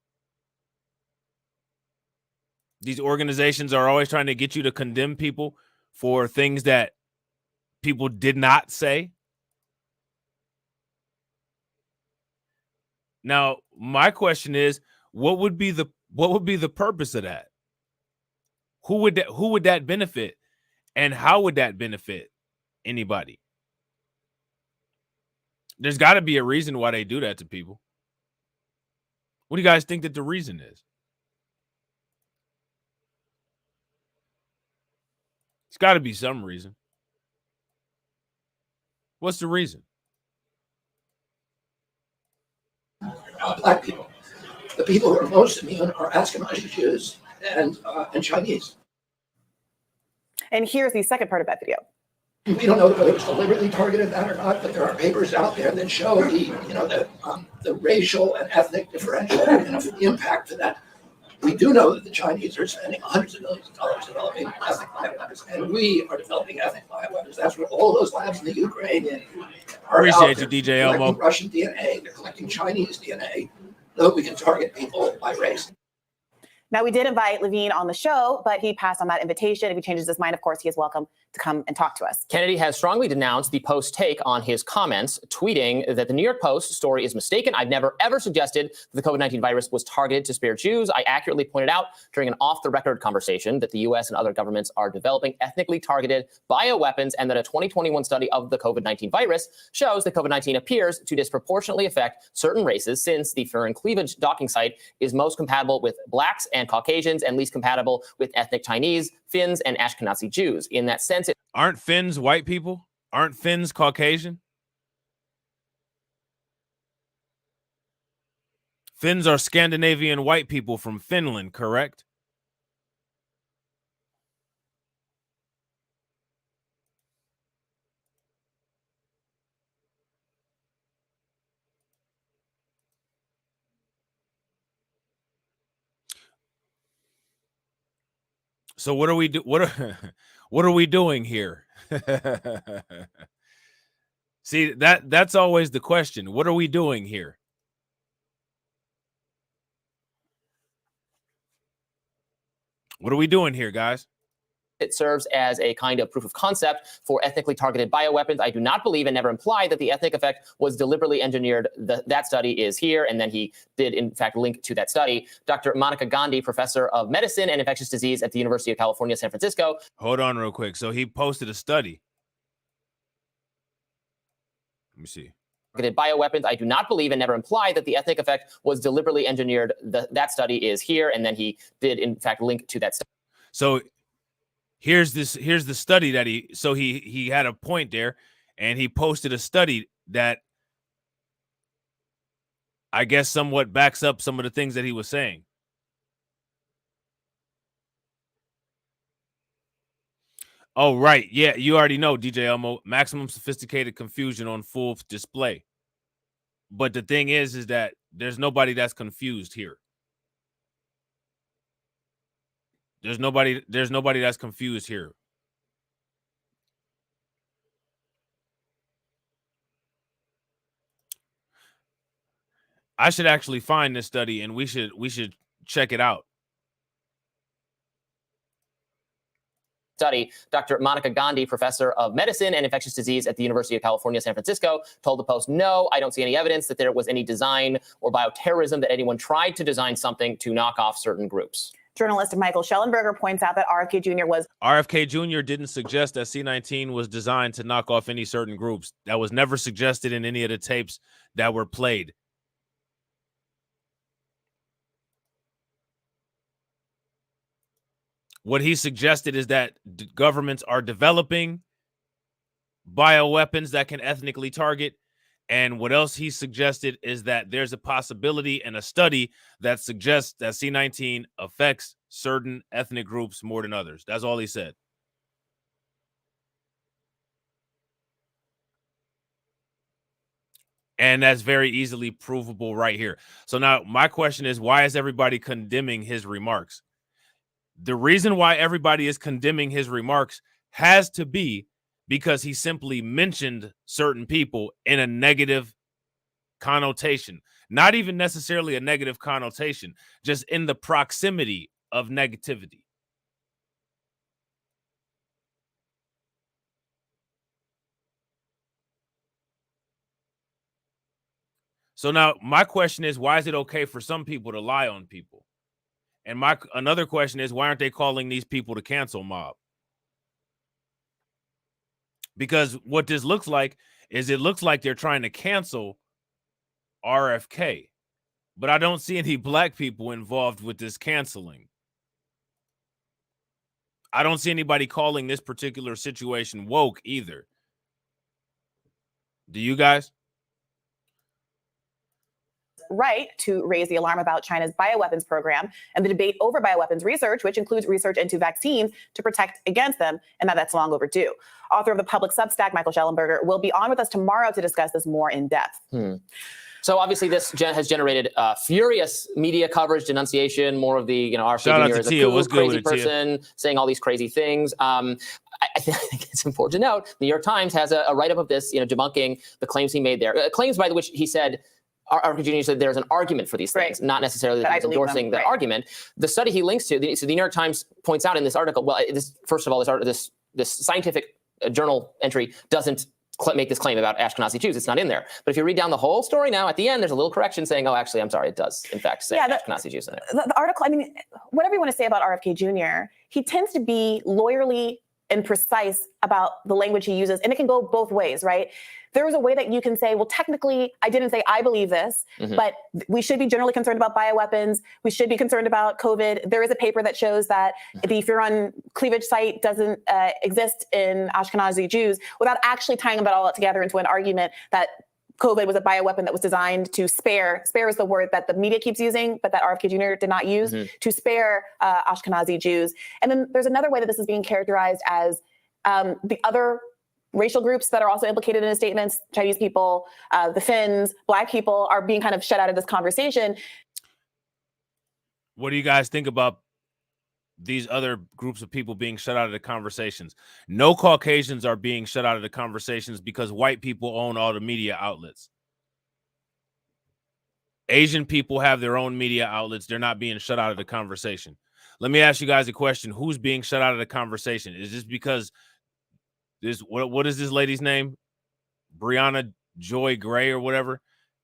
These organizations are always trying to get you to condemn people for things that people did not say. Now, my question is, what would be the purpose of that? Who would that benefit? And how would that benefit anybody? There's got to be a reason why they do that to people. What do you guys think that the reason is? It's got to be some reason. What's the reason? Black people. The people who are most immune are Ashkenazi Jews and Chinese. And here's the second part of that video. We don't know whether it was deliberately targeted that or not, but there are papers out there that show the racial and ethnic differential impact of that. We do know that the Chinese are spending hundreds of millions of dollars developing ethnic bioweapons, and we are developing ethnic bioweapons. That's what all those labs in the Ukraine are. Appreciate you, DJ Elmo. Collecting Russian DNA, they're collecting Chinese DNA, so that we can target people by race. Now, we did invite Levine on the show, but he passed on that invitation. If he changes his mind, of course, he is welcome to come and talk to us. Kennedy has strongly denounced the Post's take on his comments, tweeting that the New York Post story is mistaken. I've never, ever suggested that the COVID-19 virus was targeted to spare Jews. I accurately pointed out during an off-the-record conversation that the U.S. and other governments are developing ethnically targeted bioweapons, and that a 2021 study of the COVID-19 virus shows that COVID-19 appears to disproportionately affect certain races, since the furin cleavage docking site is most compatible with blacks and Caucasians and least compatible with ethnic Chinese, Finns, and Ashkenazi Jews. In that sense, aren't Finns white people? Aren't Finns Caucasian? Finns are Scandinavian white people from Finland, correct? So what are we what are we doing here? See, that's always the question. What are we doing here? What are we doing here, guys? it serves as a kind of proof of concept for ethnically targeted bioweapons. I do not believe and never imply that the ethnic effect was deliberately engineered. That study is here, and then he did, in fact, link to that study. Dr. Monica Gandhi, professor of medicine and infectious disease at the University of California, San Francisco. Hold on real quick. So he posted a study. Let me see. Bioweapons. I do not believe and never imply that the ethnic effect was deliberately engineered. That study is here, and then he did, in fact, link to that study. So here's the study that he had a point there, and he posted a study that I guess somewhat backs up some of the things that he was saying. Oh, right. Yeah, you already know, DJ Elmo, maximum sophisticated confusion on full display. But the thing is that there's nobody that's confused here. There's nobody that's confused here. I should actually find this study, and we should check it out. Study, Dr. Monica Gandhi, professor of medicine and infectious disease at the University of California, San Francisco, told the Post, no, I don't see any evidence that there was any design or bioterrorism, that anyone tried to design something to knock off certain groups. Journalist Michael Schellenberger points out that RFK Jr. RFK Jr. didn't suggest that C19 was designed to knock off any certain groups. That was never suggested in any of the tapes that were played. What he suggested is that governments are developing bioweapons that can ethnically target. And what else he suggested is that there's a possibility and a study that suggests that C19 affects certain ethnic groups more than others. That's all he said. And that's very easily provable right here. So now my question is, why is everybody condemning his remarks? The reason why everybody is condemning his remarks has to be because he simply mentioned certain people in a negative connotation. Not even necessarily a negative connotation, just in the proximity of negativity. So now my question is, why is it okay for some people to lie on people? And another question is, why aren't they calling these people the cancel mob? Because what this looks like is it looks like they're trying to cancel RFK. But I don't see any black people involved with this canceling. I don't see anybody calling this particular situation woke either. Do you guys? Right to raise the alarm about China's bioweapons program and the debate over bioweapons research, which includes research into vaccines to protect against them, and that's long overdue. Author of the public Substack, Michael Schellenberger, will be on with us tomorrow to discuss this more in depth. So obviously this has generated furious media coverage, denunciation, more of the, RFK Jr. is a cool, crazy person saying all these crazy things. I think it's important to note, the New York Times has a write-up of this, debunking the claims he made there. Claims by which he said, RFK Jr. said there's an argument for these things, not necessarily that he's endorsing the argument. The study he links to, so the New York Times points out in this article, well, first of all, this scientific journal entry doesn't make this claim about Ashkenazi Jews. It's not in there. But if you read down the whole story now, at the end, there's a little correction saying, oh, actually, I'm sorry, it does, in fact, say Ashkenazi Jews in there. The article, whatever you want to say about RFK Jr., he tends to be lawyerly and precise about the language he uses, and it can go both ways, right? There is a way that you can say, well, technically, I didn't say I believe this, but we should be generally concerned about bioweapons. We should be concerned about COVID. There is a paper that shows that the furon cleavage site doesn't exist in Ashkenazi Jews, without actually tying that all together into an argument that COVID was a bioweapon that was designed to spare is the word that the media keeps using, but that RFK Jr. did not use, to spare Ashkenazi Jews. And then there's another way that this is being characterized as the other racial groups that are also implicated in his statements, Chinese people, the Finns, black people, are being kind of shut out of this conversation. What do you guys think about these other groups of people being shut out of the conversations? No Caucasians are being shut out of the conversations because white people own all the media outlets. Asian people have their own media outlets. They're not being shut out of the conversation. Let me ask you guys a question. Who's being shut out of the conversation? Is this because what is this lady's name? Brianna Joy Gray or whatever?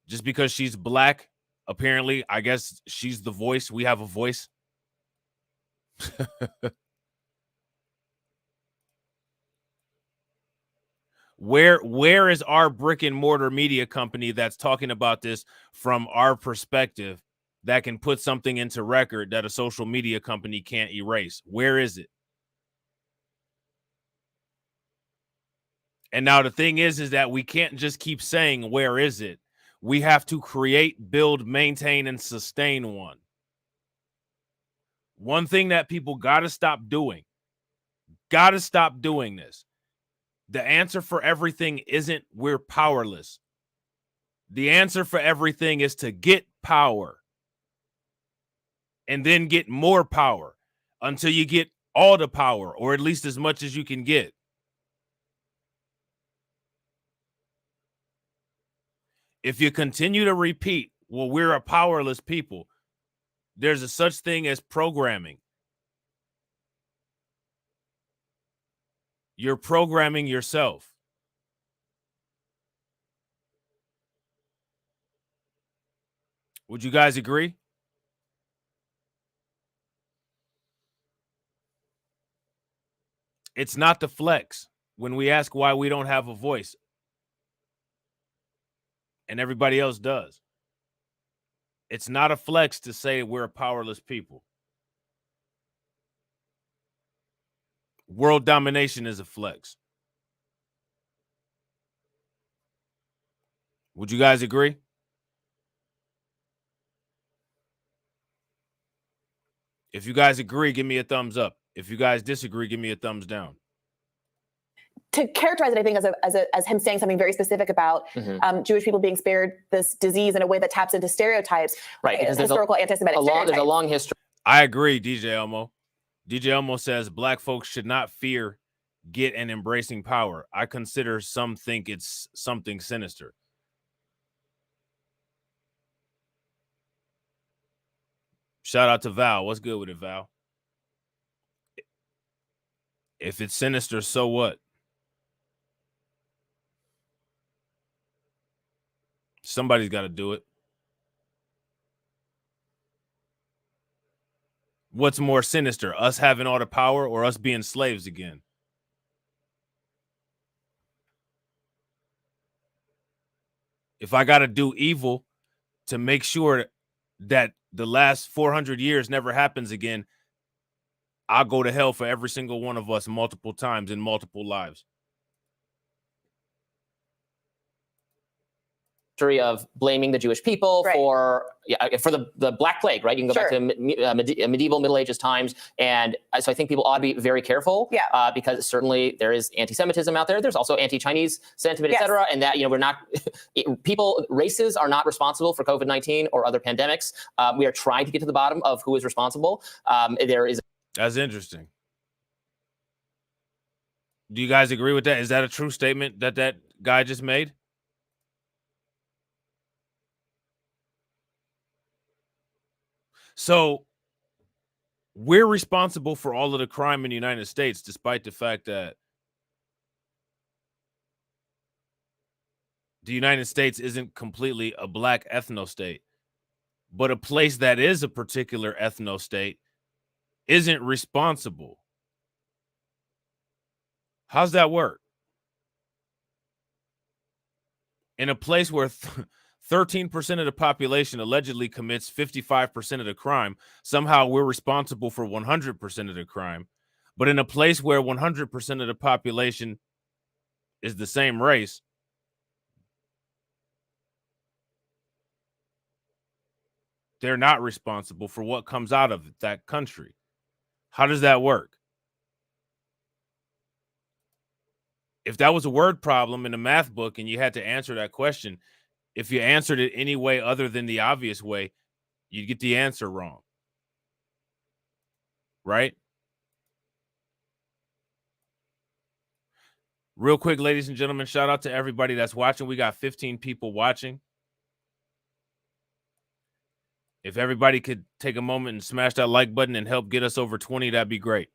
Just because she's black, apparently, I guess she's the voice. We have a voice. Where is our brick and mortar media company that's talking about this from our perspective that can put something into record that a social media company can't erase? Where is it? And now the thing is that we can't just keep saying, where is it? We have to create, build, maintain, and sustain one. One thing that people got to stop doing this. The answer for everything isn't we're powerless. The answer for everything is to get power and then get more power until you get all the power, or at least as much as you can get. If you continue to repeat, well, we're a powerless people, there's a such thing as programming. You're programming yourself. Would you guys agree? It's not the flex when we ask why we don't have a voice and everybody else does. It's not a flex to say we're a powerless people. World domination is a flex. Would you guys agree? If you guys agree, give me a thumbs up. If you guys disagree, give me a thumbs down. To characterize it, I think, as him saying something very specific about Jewish people being spared this disease in a way that taps into stereotypes, right? Because historical anti-Semitic stereotypes. There's a long history. I agree, DJ Elmo. DJ Elmo says black folks should not fear, get, and embracing power. I consider some think it's something sinister. Shout out to Val. What's good with it, Val? If it's sinister, so what? Somebody's got to do it. What's more sinister, us having all the power or us being slaves again? If I got to do evil to make sure that the last 400 years never happens again, I'll go to hell for every single one of us multiple times in multiple lives. Of blaming the Jewish people for the Black Plague, right? You can go back to medieval Middle Ages times, and so I think people ought to be very careful, because certainly there is anti-Semitism out there. There's also anti-Chinese sentiment, et cetera, and that we're not races are not responsible for COVID-19 or other pandemics. We are trying to get to the bottom of who is responsible. That's interesting. Do you guys agree with that? Is that a true statement that that guy just made? So we're responsible for all of the crime in the United States, despite the fact that the United States isn't completely a black ethno-state, but a place that is a particular ethno-state isn't responsible. How's that work? In a place where 13% of the population allegedly commits 55% of the crime, somehow we're responsible for 100% of the crime. But in a place where 100% of the population is the same race, they're not responsible for what comes out of that country. How does that work? If that was a word problem in a math book and you had to answer that question, if you answered it any way other than the obvious way, you'd get the answer wrong. Right? Real quick, ladies and gentlemen, shout out to everybody that's watching. We got 15 people watching. If everybody could take a moment and smash that like button and help get us over 20, that'd be great.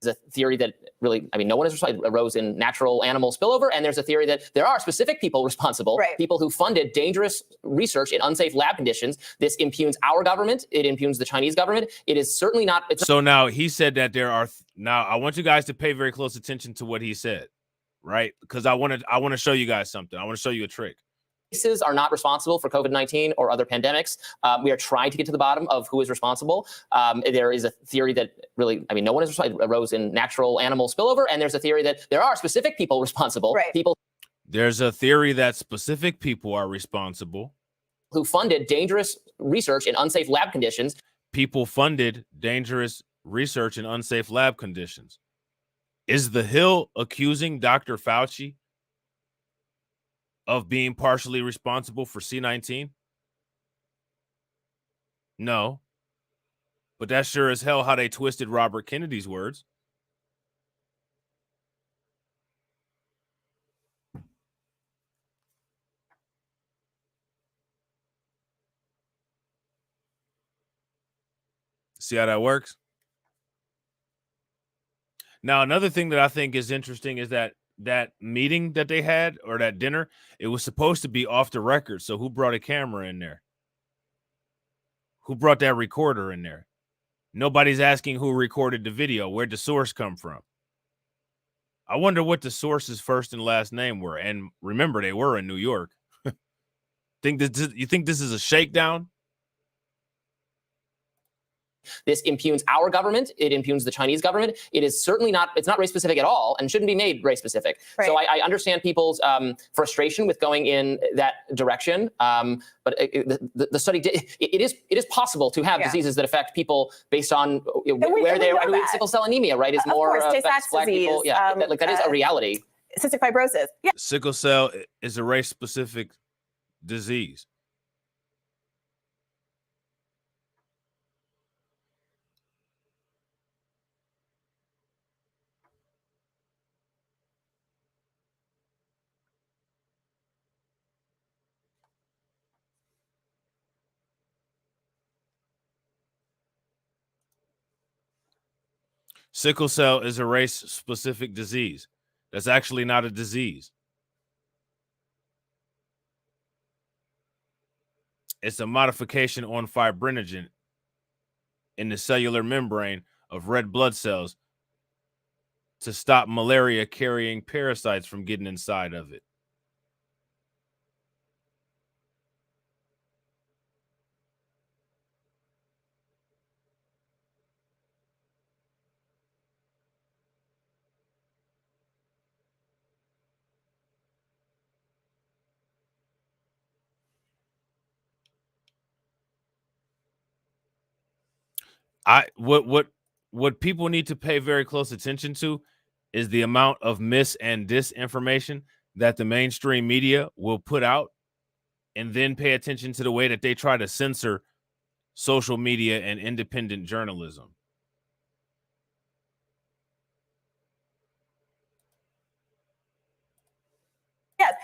There's a theory that really, no one is responsible. It arose in natural animal spillover, and there's a theory that there are specific people responsible, people who funded dangerous research in unsafe lab conditions. This impugns our government. It impugns the Chinese government. It is certainly not. So now he said that there are. Now I want you guys to pay very close attention to what he said, right? Because I want to show you guys something. I want to show you a trick. Races are not responsible for COVID-19 or other pandemics. We are trying to get to the bottom of who is responsible. There is a theory that really, no one is responsible. It arose in natural animal spillover, and there's a theory that there are specific people responsible. There's a theory that specific people are responsible who funded dangerous research in unsafe lab conditions. People funded dangerous research in unsafe lab conditions. Is the Hill accusing Dr. Fauci of being partially responsible for C19? No. But that's sure as hell how they twisted Robert Kennedy's words. See how that works? Now, another thing that I think is interesting is that meeting that they had, or that dinner, it was supposed to be off the record. So who brought a camera in there? Who brought that recorder in there? Nobody's asking who recorded the video. Where'd the source come from? I wonder what the source's first and last name were. And remember, they were in New York. You think this is a shakedown? This impugns our government. It impugns the Chinese government. It is certainly not, it's not race specific at all, and shouldn't be made race specific. So I understand people's frustration with going in that direction. But the study did, it is possible to have diseases that affect people based on where they are. Sickle cell anemia, right, is more affects Black people. Yeah, that is a reality. Cystic fibrosis. Yeah. Sickle cell is a race specific disease. Sickle cell is a race-specific disease. That's actually not a disease. It's a modification on fibrinogen in the cellular membrane of red blood cells to stop malaria carrying parasites from getting inside of it. What people need to pay very close attention to is the amount of mis and disinformation that the mainstream media will put out, and then pay attention to the way that they try to censor social media and independent journalism. Yes,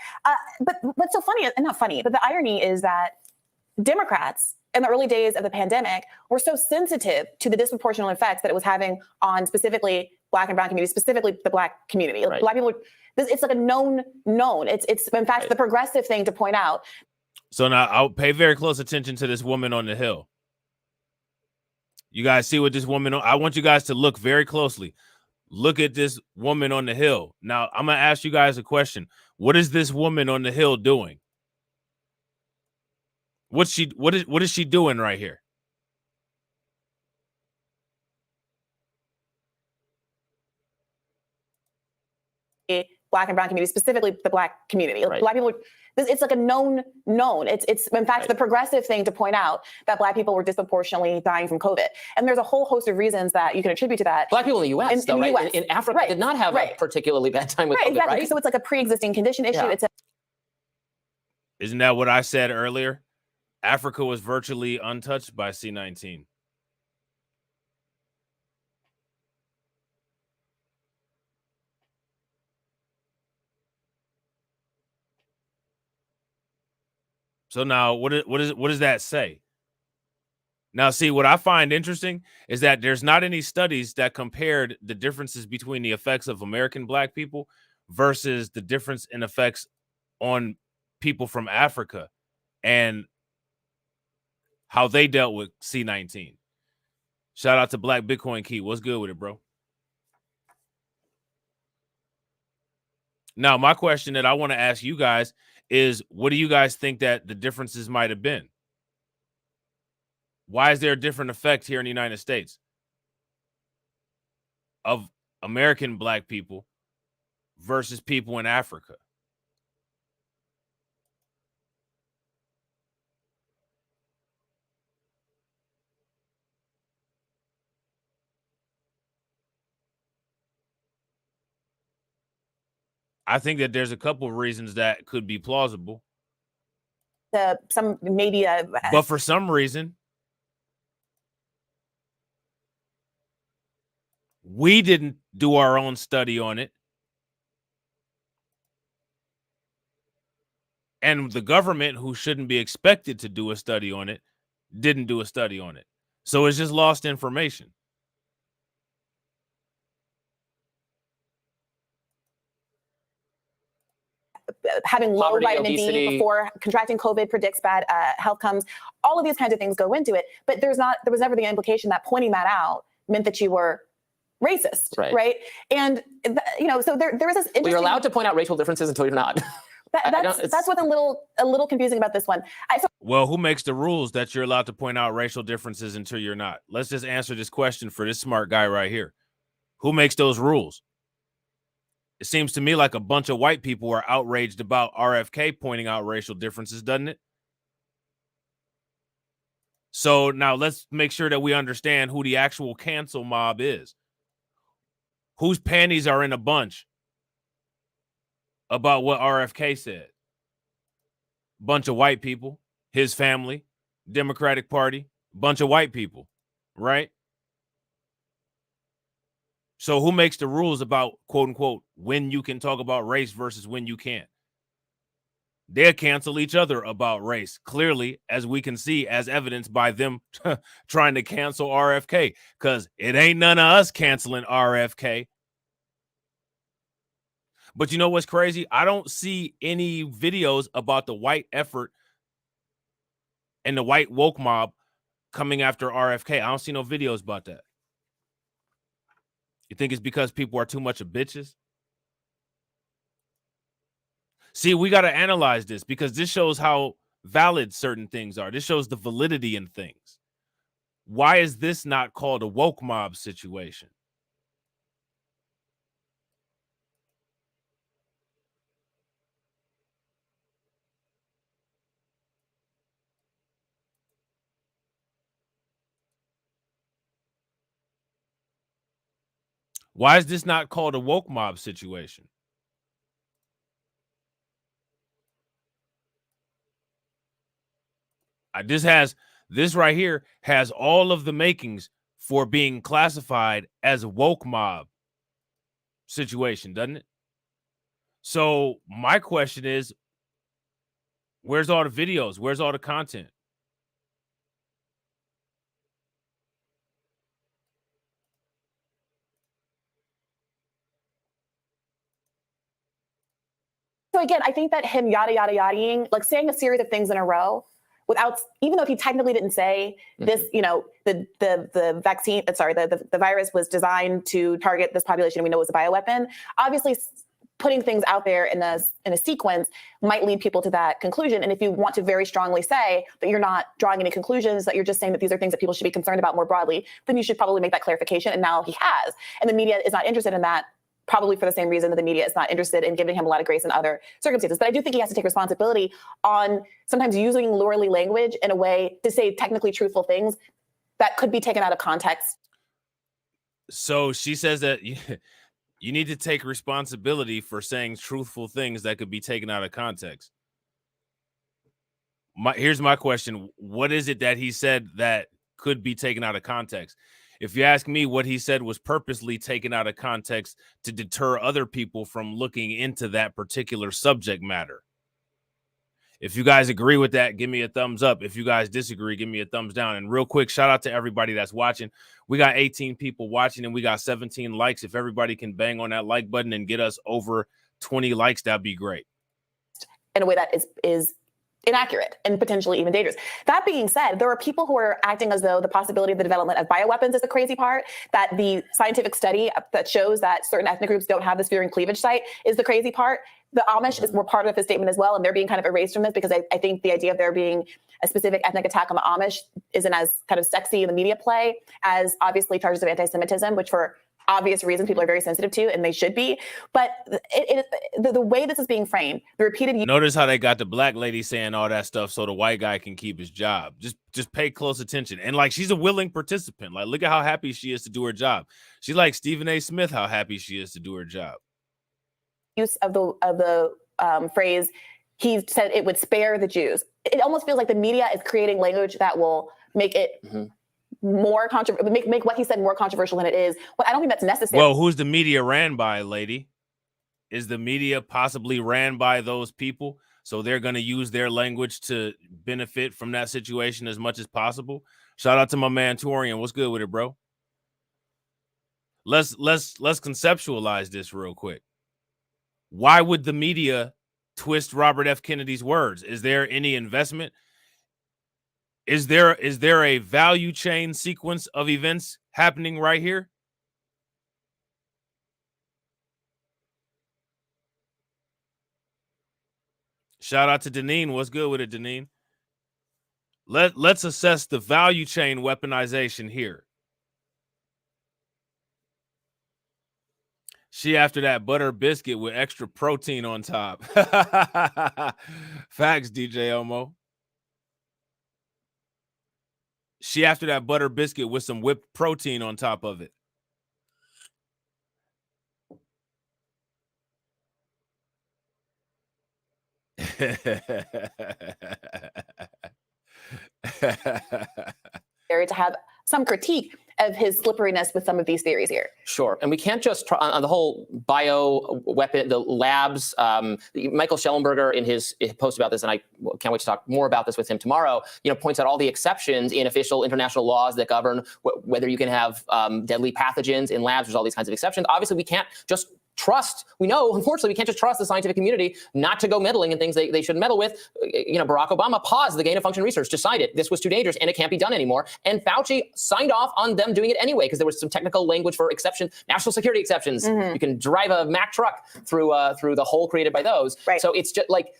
but what's so funny, and not funny, but the irony is that Democrats in the early days of the pandemic were so sensitive to the disproportionate effects that it was having on specifically Black and brown communities, specifically the Black community. Right. Black people, it's like a known. It's in fact the progressive thing to point out. So now I'll pay very close attention to this woman on the Hill. You guys see what this woman, I want you guys to look very closely. Look at this woman on the Hill. Now, I'm going to ask you guys a question. What is this woman on the Hill doing? What is she doing right here? Black and brown communities, specifically the Black community. Right. Black people, it's like a known. It's in fact the progressive thing to point out that Black people were disproportionately dying from COVID. And there's a whole host of reasons that you can attribute to that. Black people in the U.S., though, right? US. In Africa, did not have a particularly bad time with COVID, exactly. right? So it's like a pre-existing condition issue. Yeah. Isn't that what I said earlier? Africa was virtually untouched by C19. So now what does that say? Now, see, what I find interesting is that there's not any studies that compared the differences between the effects of American Black people versus the difference in effects on people from Africa and how they dealt with C19. Shout out to Black Bitcoin Key. What's good with it, bro? Now, my question that I want to ask you guys is, what do you guys think that the differences might have been? Why is there a different effect here in the United States of American Black people versus people in Africa? I think that there's a couple of reasons that could be plausible. But for some reason, we didn't do our own study on it. And the government, who shouldn't be expected to do a study on it, didn't do a study on it. So it's just lost information. Having low Poverty, vitamin obesity. D before contracting COVID predicts bad health comes. All of these kinds of things go into it. But there was never the implication that pointing that out meant that you were racist, right? And so there is this interesting. Well, you're allowed to point out racial differences until you're not. That's what's a little confusing about this one. Well, who makes the rules that you're allowed to point out racial differences until you're not? Let's just answer this question for this smart guy right here. Who makes those rules? It seems to me like a bunch of white people are outraged about RFK pointing out racial differences, doesn't it? So now let's make sure that we understand who the actual cancel mob is. Whose panties are in a bunch about what RFK said? Bunch of white people, his family, Democratic Party, bunch of white people, right? So who makes the rules about, quote unquote, when you can talk about race versus when you can't? They'll cancel each other about race, clearly, as we can see, as evidenced by them trying to cancel RFK, because it ain't none of us canceling RFK. But you know what's crazy? I don't see any videos about the white effort and the white woke mob coming after RFK. I don't see no videos about that. You think it's because people are too much of bitches? See, we got to analyze this because this shows how valid certain things are. This shows the validity in things. Why is this not called a woke mob situation? Why is this not called a woke mob situation? This right here has all of the makings for being classified as a woke mob situation, doesn't it? So my question is, where's all the videos? Where's all the content? So again, I think that him yada yada yadaing, like saying a series of things in a row, without, even though he technically didn't say this, you know, the vaccine, the virus was designed to target this population. We know it was a bioweapon. Obviously, putting things out there in a sequence might lead people to that conclusion. And if you want to very strongly say that you're not drawing any conclusions, that you're just saying that these are things that people should be concerned about more broadly, then you should probably make that clarification. And now he has. And the media is not interested in that, probably for the same reason that the media is not interested in giving him a lot of grace in other circumstances. But I do think he has to take responsibility on sometimes using lorely language in a way to say technically truthful things that could be taken out of context. So she says that you need to take responsibility for saying truthful things that could be taken out of context. Here's my question. What is it that he said that could be taken out of context? If you ask me, what he said was purposely taken out of context to deter other people from looking into that particular subject matter. If you guys agree with that, give me a thumbs up. If you guys disagree, give me a thumbs down. And real quick, shout out to everybody that's watching. We got 18 people watching and we got 17 likes. If everybody can bang on that like button and get us over 20 likes, that'd be great. In a way that is inaccurate and potentially even dangerous. That being said, there are people who are acting as though the possibility of the development of bioweapons is the crazy part, that the scientific study that shows that certain ethnic groups don't have this fear and cleavage site is the crazy part. The Amish were part of his statement as well, and they're being kind of erased from this because I think the idea of there being a specific ethnic attack on the Amish isn't as kind of sexy in the media play as obviously charges of anti-Semitism, which for obvious reasons people are very sensitive to, and they should be. But the way this is being framed, the repeated... Notice how they got the black lady saying all that stuff so the white guy can keep his job. Just pay close attention. And like, she's a willing participant. Like, look at how happy she is to do her job. She's like Stephen A. Smith, how happy she is to do her job. Use of the phrase, he said it would spare the Jews. It almost feels like the media is creating language that will make it... more controversial, make what he said more controversial than it is. Well, I don't think that's necessary. Well, who's the media ran by, lady? Is the media possibly ran by those people? So they're going to use their language to benefit from that situation as much as possible. Shout out to my man Torian. What's good with it, bro? Let's conceptualize this real quick. Why would the media twist Robert F. Kennedy's words? Is there any investment? Is there a value chain sequence of events happening right here? Shout out to Deneen. What's good with it, Deneen? Let's assess the value chain weaponization here. She after that butter biscuit with extra protein on top. Facts, DJ Omo. She after that butter biscuit with some whipped protein on top of it. To have some critique of his slipperiness with some of these theories here. Sure. And we can't just try on the whole bio weapon, the labs. Michael Schellenberger in his post about this, and I can't wait to talk more about this with him tomorrow, points out all the exceptions in official international laws that govern whether you can have deadly pathogens in labs. There's all these kinds of exceptions. Obviously, we can't just trust. We know, unfortunately, we can't just trust the scientific community not to go meddling in things they shouldn't meddle with. Barack Obama paused the gain-of-function research, decided this was too dangerous and it can't be done anymore. And Fauci signed off on them doing it anyway because there was some technical language for exception, national security exceptions. You can drive a Mack truck through the hole created by those. Right. So it's just like,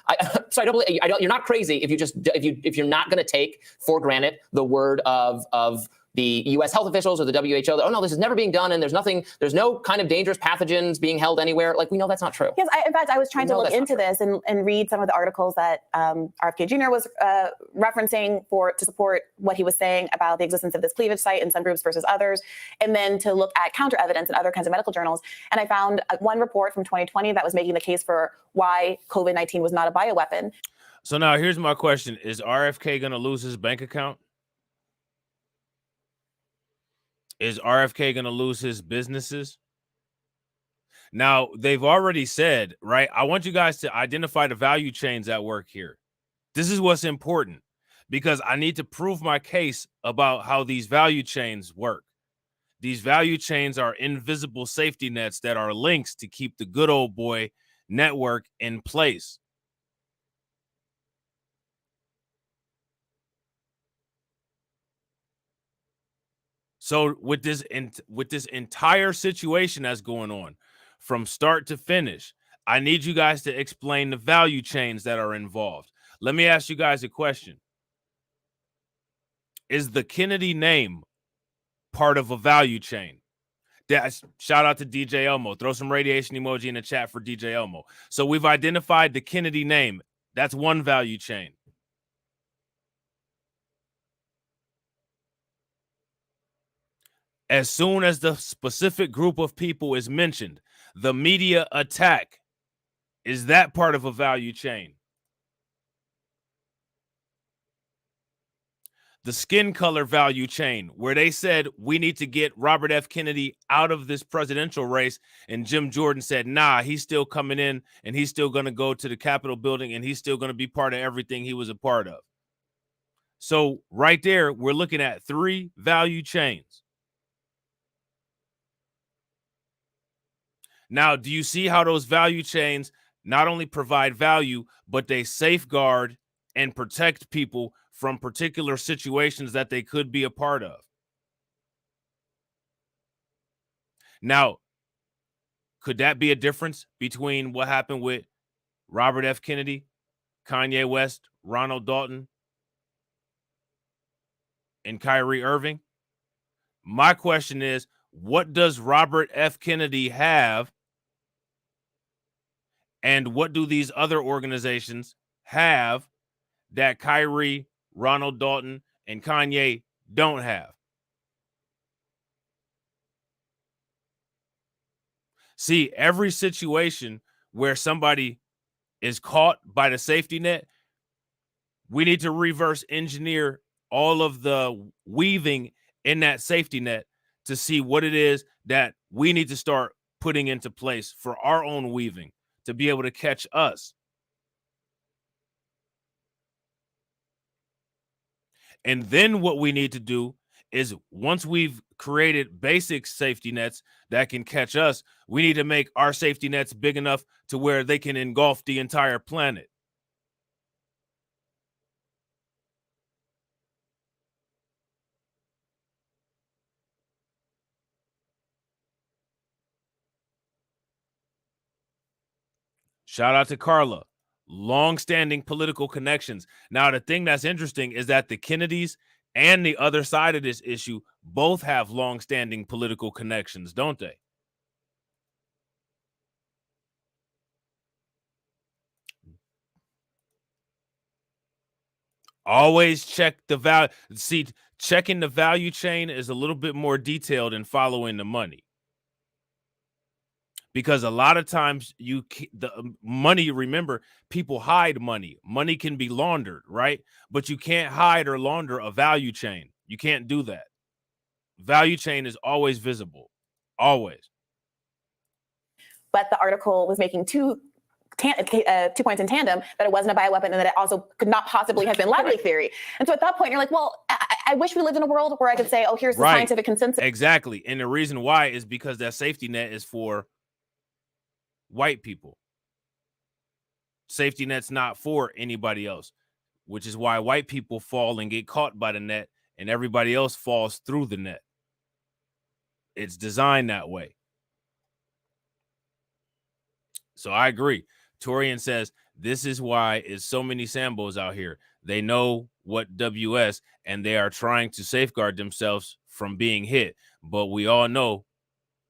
you're not crazy if you're not going to take for granted the word of the U.S. health officials or the WHO. Oh no, this is never being done, and there's no kind of dangerous pathogens being held anywhere. Like, we know that's not true. Yes, in fact, I was trying to look into this and read some of the articles that RFK Jr. was referencing to support what he was saying about the existence of this cleavage site in some groups versus others, and then to look at counter evidence in other kinds of medical journals. And I found one report from 2020 that was making the case for why COVID-19 was not a bioweapon. So now here's my question: is RFK going to lose his bank account? Is RFK going to lose his businesses? Now, they've already said, right? I want you guys to identify the value chains at work here. This is what's important because I need to prove my case about how these value chains work. These value chains are invisible safety nets that are links to keep the good old boy network in place. So with this entire situation that's going on from start to finish, I need you guys to explain the value chains that are involved. Let me ask you guys a question. Is the Kennedy name part of a value chain? Shout out to DJ Elmo. Throw some radiation emoji in the chat for DJ Elmo. So we've identified the Kennedy name. That's one value chain. As soon as the specific group of people is mentioned, the media attack, is that part of a value chain? The skin color value chain, where they said we need to get Robert F. Kennedy out of this presidential race, and Jim Jordan said, nah, he's still coming in and he's still going to go to the Capitol building and he's still going to be part of everything he was a part of. So right there, we're looking at 3 value chains. Now, do you see how those value chains not only provide value, but they safeguard and protect people from particular situations that they could be a part of? Now, could that be a difference between what happened with Robert F. Kennedy, Kanye West, Ronald Dalton, and Kyrie Irving? My question is, what does Robert F. Kennedy have? And what do these other organizations have that Kyrie, Ronald Dalton, and Kanye don't have? See, every situation where somebody is caught by the safety net, we need to reverse engineer all of the weaving in that safety net to see what it is that we need to start putting into place for our own weaving to be able to catch us. And then what we need to do is, once we've created basic safety nets that can catch us, we need to make our safety nets big enough to where they can engulf the entire planet. Shout out to Carla. Long-standing political connections. Now, the thing that's interesting is that the Kennedys and the other side of this issue both have long-standing political connections, don't they? Always check the value. See, checking the value chain is a little bit more detailed than following the money. Because a lot of times the money, remember, people hide money. Money can be laundered, right? But you can't hide or launder a value chain. You can't do that. Value chain is always visible, always. But the article was making two points in tandem, that it wasn't a bioweapon and that it also could not possibly have been lab leak theory. And so at that point, you're like, well, I wish we lived in a world where I could say, oh, here's the scientific consensus. Exactly. And the reason why is because that safety net is for white people. Safety net's not for anybody else, which is why white people fall and get caught by the net and everybody else falls through the net. It's designed that way. So I agree. Torian says, this is why it's so many Sambos out here. They know what WS and they are trying to safeguard themselves from being hit. But we all know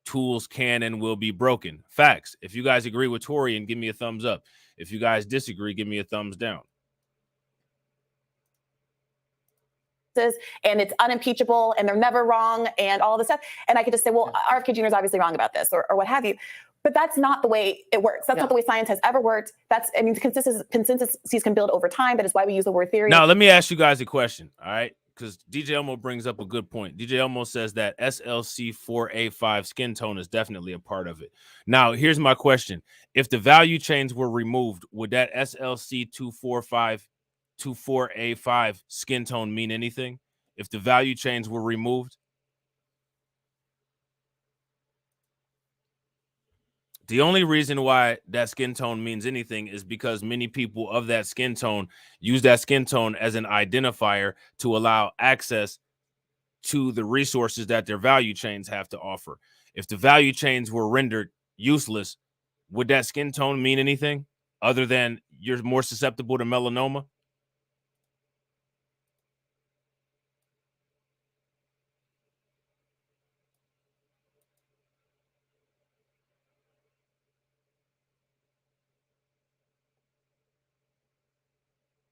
tools can and will be broken. Facts. If you guys agree with Torian, give me a thumbs up. If you guys disagree, give me a thumbs down. And it's unimpeachable and they're never wrong and all this stuff. And I could just say, well, RFK Jr. is obviously wrong about this or what have you. But that's not the way it works. That's not the way science has ever worked. Consensuses can build over time. That is why we use the word theory. Now, let me ask you guys a question, all right? Because DJ Elmo brings up a good point. DJ Elmo says that SLC4A5 skin tone is definitely a part of it. Now, here's my question. If the value chains were removed, would that SLC24A5 skin tone mean anything? If the value chains were removed? The only reason why that skin tone means anything is because many people of that skin tone use that skin tone as an identifier to allow access to the resources that their value chains have to offer. If the value chains were rendered useless, would that skin tone mean anything other than you're more susceptible to melanoma?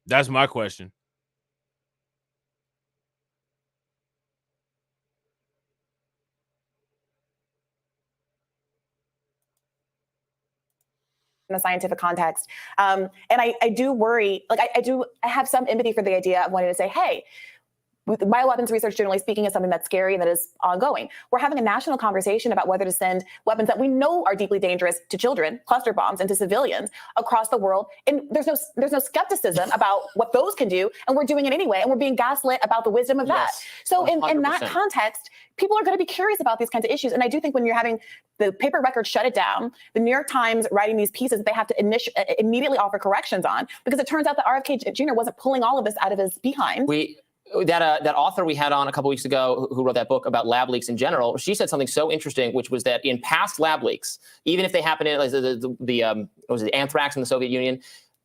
That's my question. In a scientific context. And I do worry, like I have some empathy for the idea of wanting to say, hey, bioweapons research, generally speaking, is something that's scary and that is ongoing. We're having a national conversation about whether to send weapons that we know are deeply dangerous to children, cluster bombs, and to civilians across the world. And there's no skepticism about what those can do, and we're doing it anyway, and we're being gaslit about the wisdom of that. So in that context, people are going to be curious about these kinds of issues. And I do think when you're having the paper record shut it down, the New York Times writing these pieces that they have to immediately offer corrections on, because it turns out that RFK Jr. wasn't pulling all of this out of his behind. That author we had on a couple weeks ago who wrote that book about lab leaks in general, she said something so interesting, which was that in past lab leaks, even if they happen in the anthrax in the Soviet Union,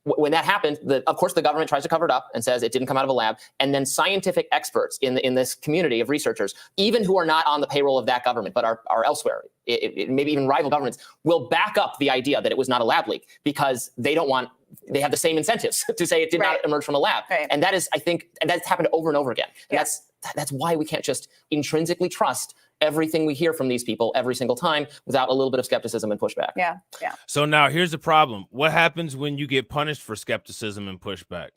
when that happened, of course, the government tries to cover it up and says it didn't come out of a lab. And then scientific experts in this community of researchers, even who are not on the payroll of that government, but are elsewhere, maybe even rival governments, will back up the idea that it was not a lab leak because they have the same incentives to say it did not emerge from a lab. And that is, I think, and that's happened over and over again. And that's why we can't just intrinsically trust everything we hear from these people every single time without a little bit of skepticism and pushback. Yeah. So now here's the problem. What happens when you get punished for skepticism and pushback?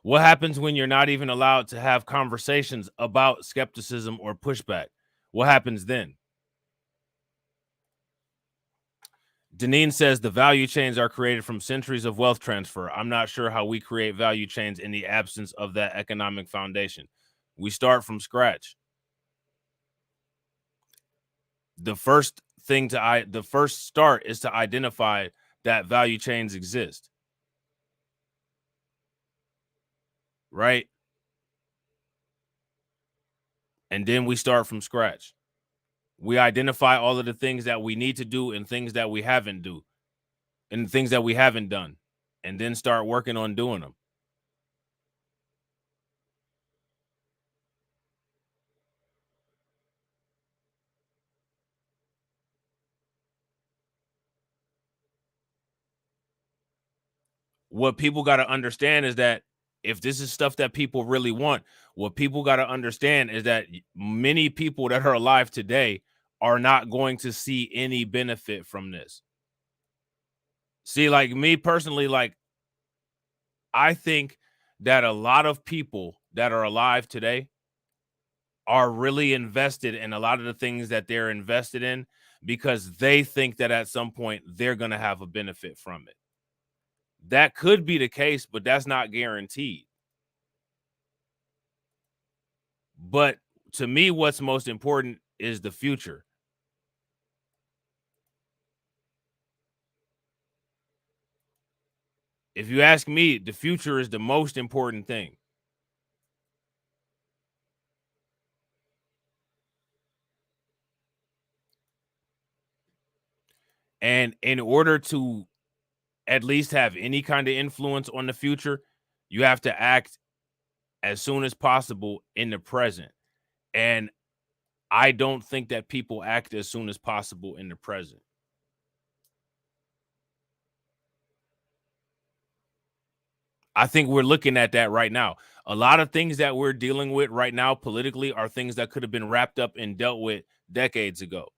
What happens when you're not even allowed to have conversations about skepticism or pushback? What happens then? Deneen says the value chains are created from centuries of wealth transfer. I'm not sure how we create value chains in the absence of that economic foundation. We start from scratch. The first start is to identify that value chains exist. Right? And then we start from scratch. We identify all of the things that we need to do and things that we haven't done, and then start working on doing them. What people got to understand is that if this is stuff that people really want, what people got to understand is that many people that are alive today are not going to see any benefit from this. See, like me personally, like I think that a lot of people that are alive today are really invested in a lot of the things that they're invested in because they think that at some point they're going to have a benefit from it. That could be the case, but that's not guaranteed. But to me, what's most important is the future. If you ask me, the future is the most important thing. And in order to at least have any kind of influence on the future, you have to act as soon as possible in the present. And I don't think that people act as soon as possible in the present. I think we're looking at that right now. A lot of things that we're dealing with right now politically are things that could have been wrapped up and dealt with decades ago.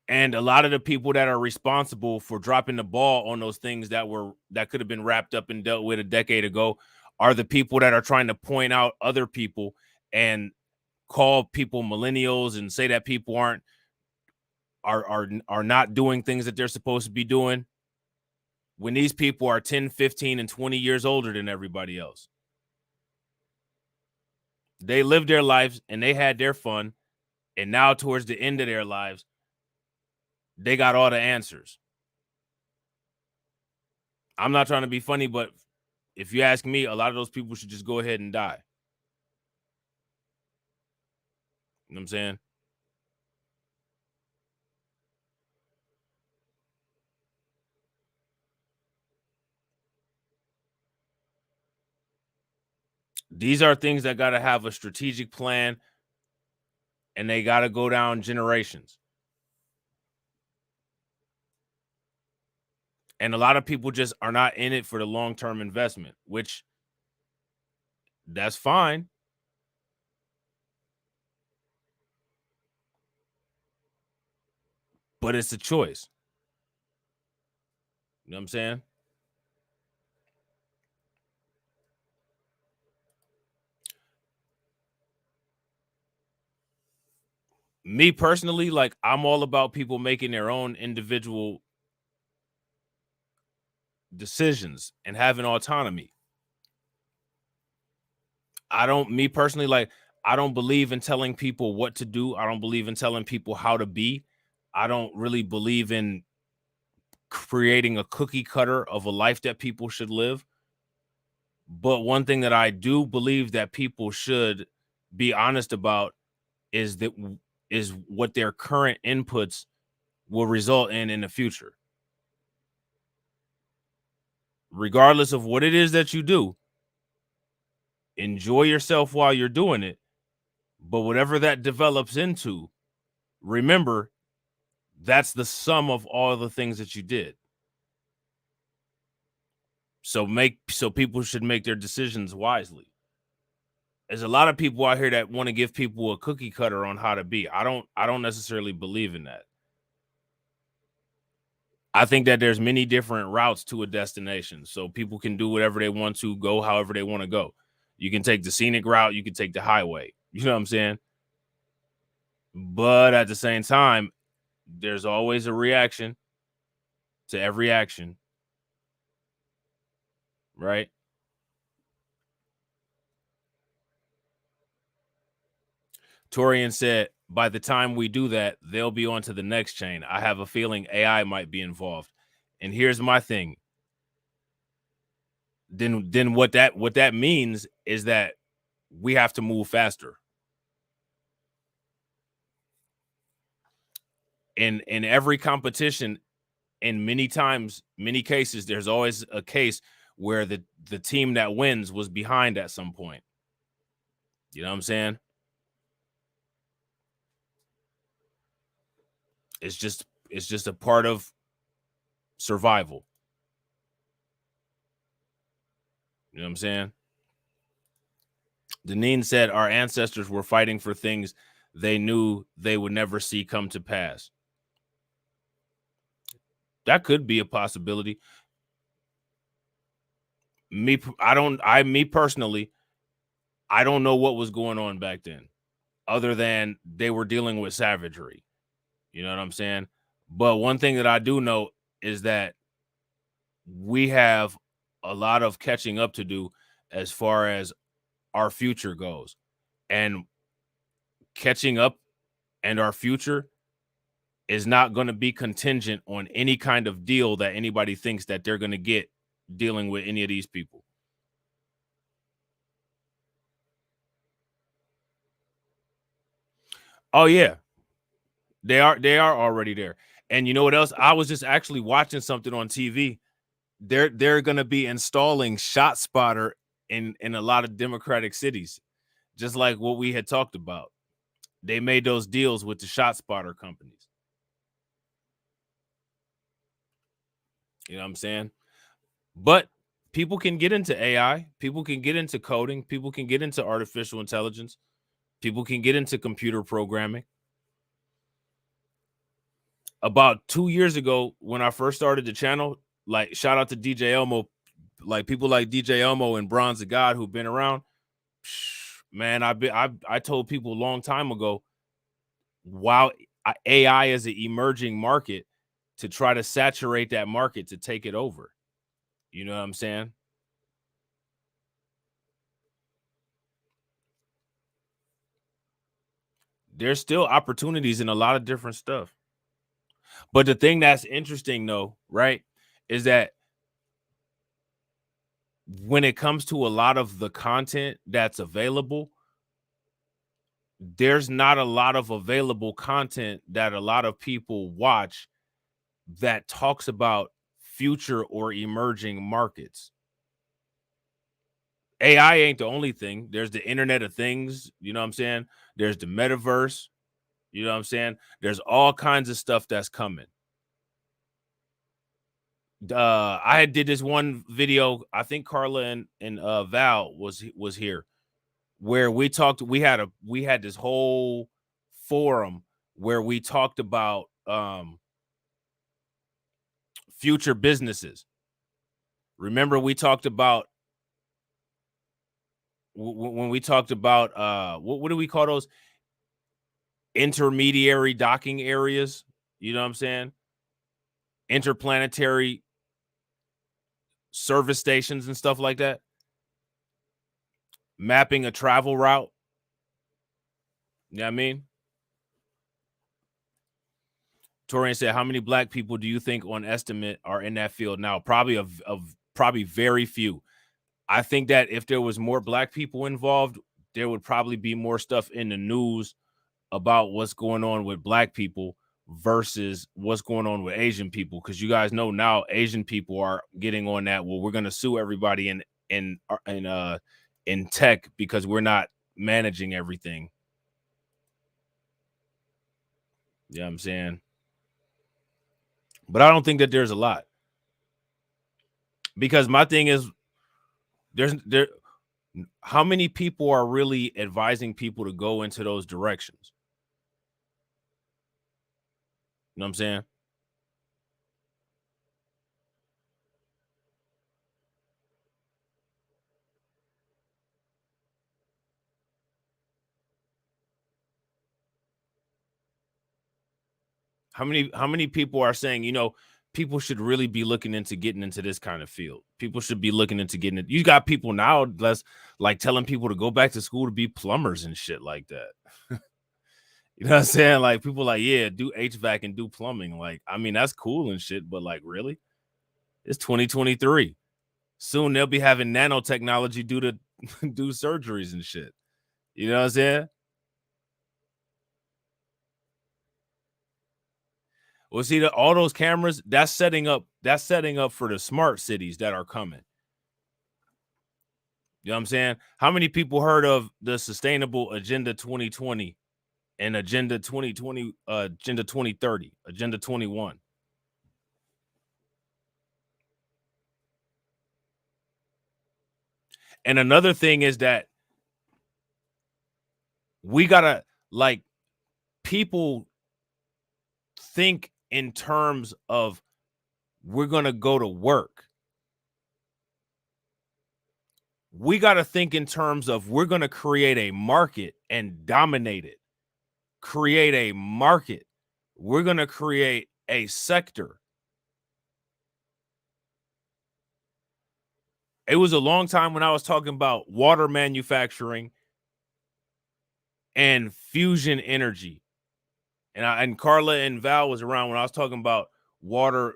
And a lot of the people that are responsible for dropping the ball on those things that could have been wrapped up and dealt with a decade ago are the people that are trying to point out other people and call people millennials and say that people are not doing things that they're supposed to be doing, when these people are 10, 15, and 20 years older than everybody else. They lived their lives and they had their fun, and now towards the end of their lives, they got all the answers. I'm not trying to be funny, but if you ask me, a lot of those people should just go ahead and die. You know what I'm saying? These are things that got to have a strategic plan, and they got to go down generations. And a lot of people just are not in it for the long-term investment, which that's fine. But it's a choice. You know what I'm saying? Me personally, like, I'm all about people making their own individual decisions and having autonomy. I don't believe in telling people what to do. I don't believe in telling people how to be. I don't really believe in creating a cookie cutter of a life that people should live. But one thing that I do believe that people should be honest about is what their current inputs will result in the future. Regardless of what it is that you do, enjoy yourself while you're doing it. But whatever that develops into, remember, that's the sum of all the things that you did. So people should make their decisions wisely. There's a lot of people out here that want to give people a cookie cutter on how to be. I don't necessarily believe in that. I think that there's many different routes to a destination, so people can do whatever they want to, go however they want to go. You can take the scenic route, you can take the highway. You know what I'm saying? But at the same time, there's always a reaction to every action, right? Torian said, by the time we do that, they'll be on to the next chain. I have a feeling AI might be involved. And here's my thing. Then what that means is that we have to move faster. In every competition, in many cases, there's always a case where the team that wins was behind at some point. You know what I'm saying? It's just a part of survival. You know what I'm saying? Deneen said our ancestors were fighting for things they knew they would never see come to pass. That could be a possibility. Me personally, I don't know what was going on back then, other than they were dealing with savagery. You know what I'm saying? But one thing that I do know is that we have a lot of catching up to do, as far as our future goes. And catching up and our future is not going to be contingent on any kind of deal that anybody thinks that they're going to get dealing with any of these people. Oh yeah, they are already there. And you know what else? I was just actually watching something on TV. They're going to be installing ShotSpotter in a lot of Democratic cities, just like what we had talked about. They made those deals with the ShotSpotter companies. You know what I'm saying? But people can get into AI. People can get into coding. People can get into artificial intelligence. People can get into computer programming. About 2 years ago, when I first started the channel, like shout out to DJ Elmo, like people like DJ Elmo and Bronze of God who've been around. Man, I told people a long time ago, while AI is an emerging market, to try to saturate that market to take it over. You know what I'm saying? There's still opportunities in a lot of different stuff. But the thing that's interesting, though, right, is that when it comes to a lot of the content that's available, there's not a lot of available content that a lot of people watch that talks about future or emerging markets. AI ain't the only thing. There's the Internet of Things, you know what I'm saying? There's the metaverse, you know what I'm saying? There's all kinds of stuff that's coming. I did this one video, I think Carla and Val was here, where we talked, we had this whole forum where we talked about future businesses. Remember we talked about when we talked about what do we call those? Intermediary docking areas, you know what I'm saying? Interplanetary service stations and stuff like that. Mapping a travel route. You know what I mean? Torian said, how many black people do you think on estimate are in that field now? Probably probably very few. I think that if there was more black people involved, there would probably be more stuff in the news about what's going on with black people versus what's going on with Asian people. Because you guys know now Asian people are getting on that. Well, we're going to sue everybody in tech because we're not managing everything. You know what I'm saying? But I don't think that there's a lot. Because my thing is, how many people are really advising people to go into those directions? You know what I'm saying? How many people are saying, you know, people should really be looking into getting into this kind of field? People should be looking into getting it. You got people now that's like telling people to go back to school to be plumbers and shit like that. You know what I'm saying? Like people like, yeah, do HVAC and do plumbing. Like, I mean, that's cool and shit, but like, really? It's 2023. Soon they'll be having nanotechnology do surgeries and shit. You know what I'm saying? Well, see, all those cameras, that's setting up for the smart cities that are coming. You know what I'm saying? How many people heard of the Sustainable Agenda 2020 and Agenda 2020, Agenda 2030, Agenda 21? And another thing is that we gotta, like, people think in terms of we're gonna go to work. We gotta think in terms of we're gonna create a market and dominate it. Create a market. We're gonna create a sector. It was a long time when I was talking about water manufacturing and fusion energy. And Carla and Val was around when I was talking about water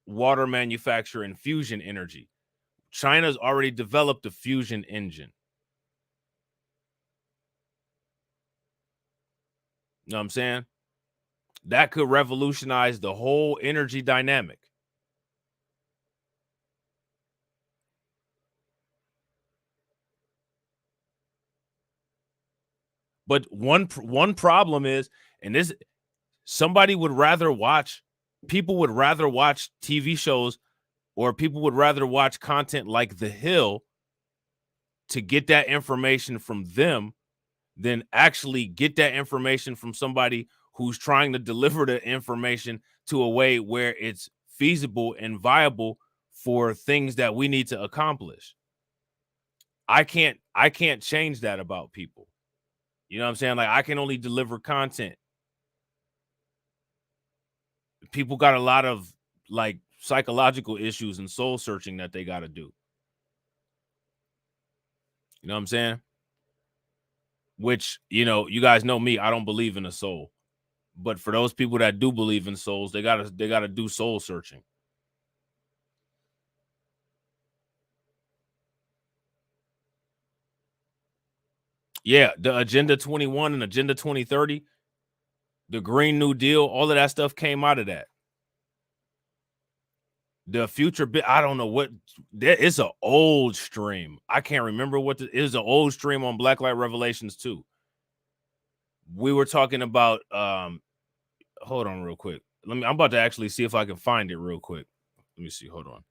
manufacture and fusion energy. China's already developed a fusion engine. You know what I'm saying? That could revolutionize the whole energy dynamic. But one problem is, and this, people would rather watch TV shows, or people would rather watch content like The Hill to get that information from them than actually get that information from somebody who's trying to deliver the information to a way where it's feasible and viable for things that we need to accomplish. I can't change that about people. You know what I'm saying? Like, I can only deliver content. People got a lot of like psychological issues and soul searching that they got to do. You know what I'm saying? Which, you know, you guys know me, I don't believe in a soul. But for those people that do believe in souls, they gotta do soul searching. Yeah, the Agenda 21 and Agenda 2030, the Green New Deal, all of that stuff came out of that. The future bit, I don't know what, it's an old stream. I can't remember what it is, an old stream on Black Light Revelations 2. We were talking about hold on real quick. I'm about to actually see if I can find it real quick. Let me see. Hold on.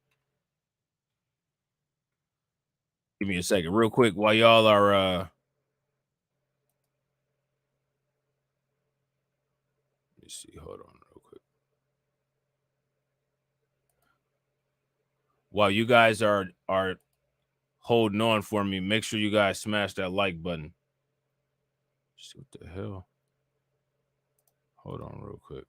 Give me a second, real quick, while y'all are let me see. Hold on real quick. While you guys are holding on for me, make sure you guys smash that like button. See what the hell? Hold on real quick.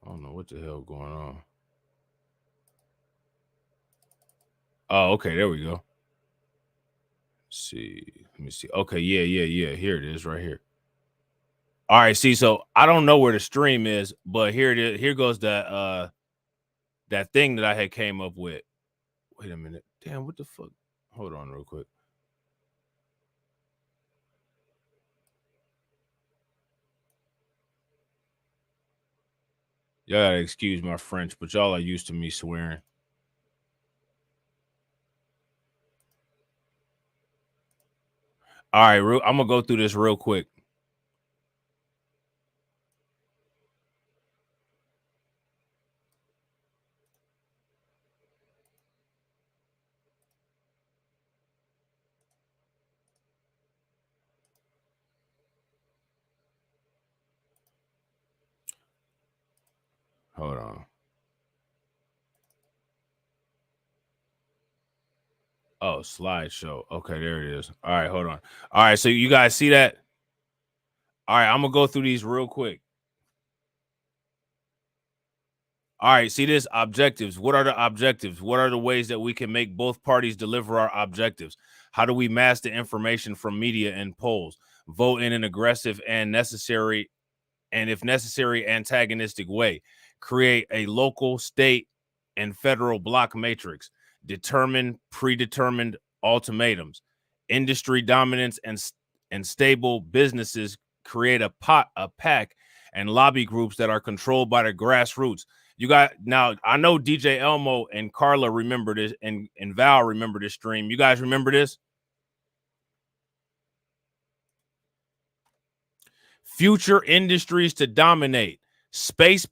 I don't know what the hell going on. Oh, okay, there we go. Let's see. Let me see. Okay, yeah. Here it is right here. All right, see, so I don't know where the stream is, but here it is. Here goes that thing that I had came up with. Wait a minute. Damn, what the fuck? Hold on real quick. Y'all gotta excuse my French, but y'all are used to me swearing. All right, I'm gonna go through this real quick. Hold on. Oh, slideshow. Okay, there it is. All right, hold on. All right, so you guys see that? All right, I'm gonna go through these real quick. All right, see this? Objectives. What are the objectives? What are the ways that we can make both parties deliver our objectives? How do we mask the information from media and polls? Vote in an aggressive and necessary, and if necessary, antagonistic way. Create a local, state, and federal block matrix. Determine predetermined ultimatums. Industry dominance and stable businesses create a pack and lobby groups that are controlled by the grassroots. You got, now I know DJ Elmo and Carla remember this, and Val remember this stream. You guys remember this? Future industries to dominate: space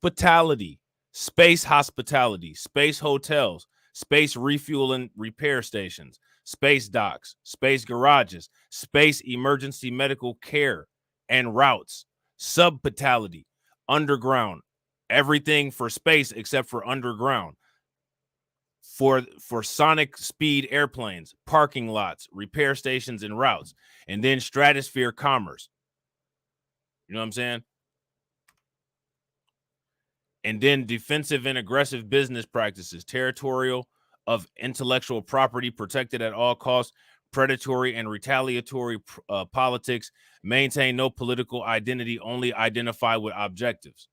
hospitality, space hotels, space refuel and repair stations, space docks, space garages, space emergency medical care and routes, subhospitality, underground, everything for space except for underground, for sonic speed airplanes, parking lots, repair stations and routes, and then stratosphere commerce. You know what I'm saying? And then defensive and aggressive business practices, territorial of intellectual property protected at all costs, predatory and retaliatory politics, maintain no political identity, only identify with objectives.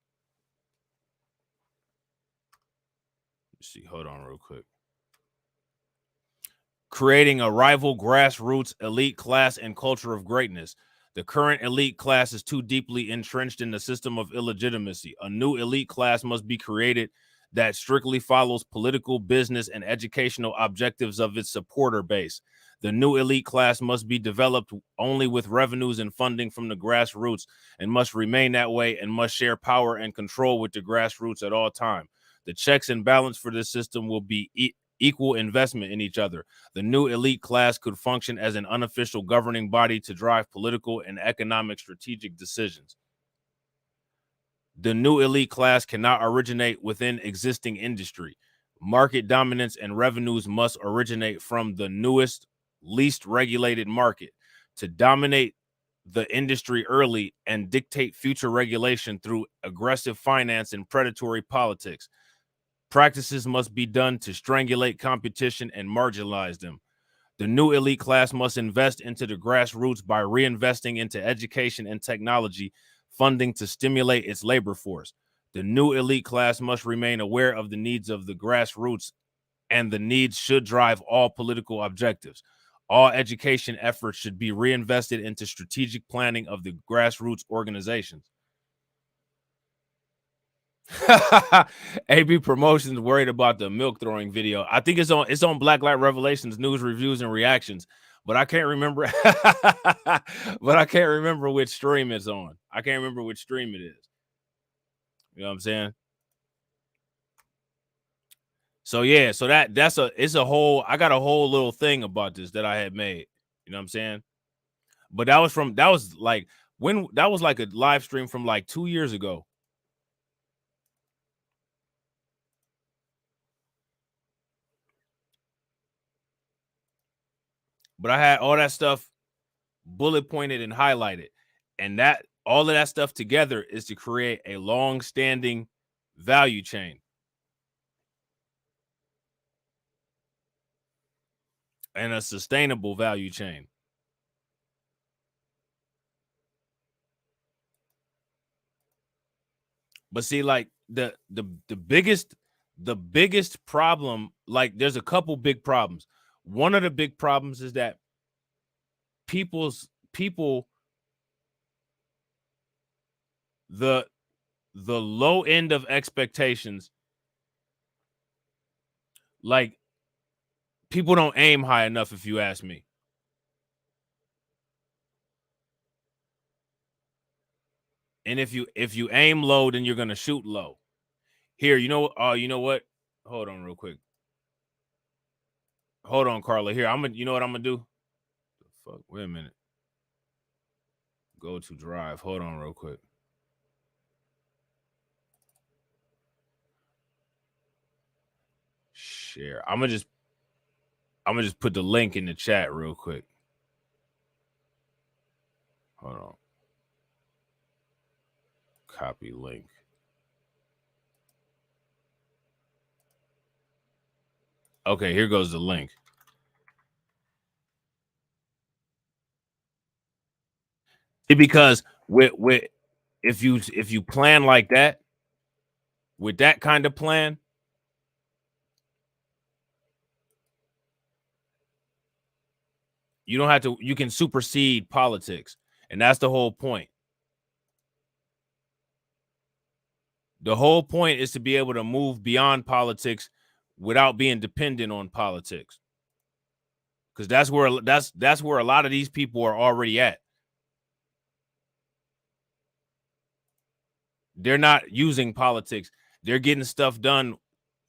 Let's see, hold on real quick. Creating a rival grassroots elite class and culture of greatness. The current elite class is too deeply entrenched in the system of illegitimacy. A new elite class must be created that strictly follows political, business, and educational objectives of its supporter base. The new elite class must be developed only with revenues and funding from the grassroots and must remain that way and must share power and control with the grassroots at all times. The checks and balance for this system will be equal investment in each other. The new elite class could function as an unofficial governing body to drive political and economic strategic decisions. The new elite class cannot originate within existing industry. Market dominance and revenues must originate from the newest, least regulated market. To dominate the industry early and dictate future regulation through aggressive finance and predatory politics. Practices must be done to strangulate competition and marginalize them. The new elite class must invest into the grassroots by reinvesting into education and technology, funding to stimulate its labor force. The new elite class must remain aware of the needs of the grassroots, and the needs should drive all political objectives. All education efforts should be reinvested into strategic planning of the grassroots organizations. AB Promotions worried about the milk throwing video. I think it's on Black Light Revelations news reviews and reactions, but I can't remember. But I can't remember which stream it's on. I can't remember which stream it is. You know what I'm saying? So yeah, so it's a whole. I got a whole little thing about this that I had made. You know what I'm saying? But that was like a live stream from like 2 years ago. But I had all that stuff bullet pointed and highlighted. And that all of that stuff together is to create a long-standing value chain. And a sustainable value chain. But see, like the biggest problem, like there's a couple big problems. One of the big problems is that people the low end of expectations, like people don't aim high enough, if you ask me. And if you aim low, then you're gonna shoot low. Here, you know what? Hold on real quick. Hold on, Carla. Here, you know what I'm gonna do? Fuck, wait a minute. Go to drive. Hold on real quick. Share. I'm gonna just put the link in the chat real quick. Hold on. Copy link. Okay, here goes the link. Because with if you plan like that, with that kind of plan, you don't have to, you can supersede politics. And that's the whole point. The whole point is to be able to move beyond politics without being dependent on politics. Because that's where a lot of these people are already at. They're not using politics. They're getting stuff done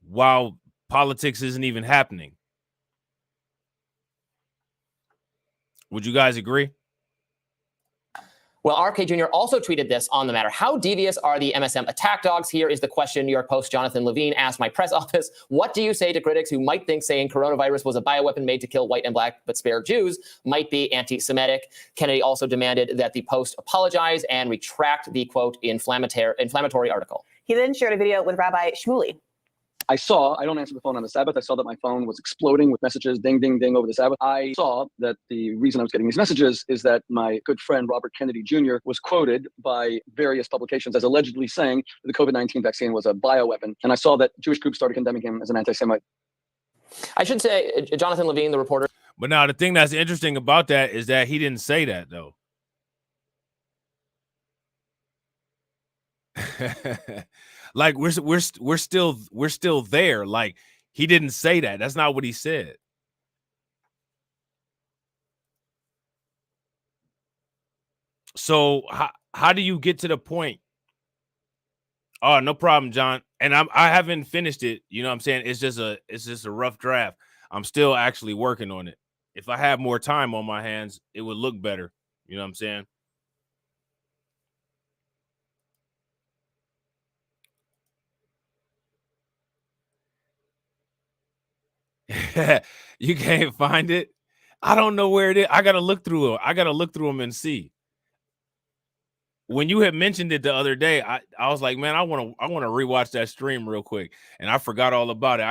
while politics isn't even happening. Would you guys agree? Well, RFK Jr. also tweeted this on the matter. How devious are the MSM attack dogs? Here is the question New York Post Jonathan Levine asked my press office. What do you say to critics who might think saying coronavirus was a bioweapon made to kill white and black but spare Jews might be anti-Semitic? Kennedy also demanded that the Post apologize and retract the, quote, inflammatory article. He then shared a video with Rabbi Shmuley. I don't answer the phone on the Sabbath. I saw that my phone was exploding with messages, ding, ding, ding over the Sabbath. I saw that the reason I was getting these messages is that my good friend, Robert Kennedy Jr., was quoted by various publications as allegedly saying that the COVID-19 vaccine was a bioweapon. And I saw that Jewish groups started condemning him as an anti-Semite. I should say, Jonathan Levine, the reporter. But now the thing that's interesting about that is that he didn't say that, though. Like we're still there. Like he didn't say that. That's not what he said. So how do you get to the point? Oh, no problem, John. And I haven't finished it. You know what I'm saying? It's just a rough draft. I'm still actually working on it. If I had more time on my hands, it would look better. You know what I'm saying? You can't find it. I don't know where it is. I gotta look through it. I gotta look through them and see. When you had mentioned it the other day, I was like, man, I want to rewatch that stream real quick, and I forgot all about it.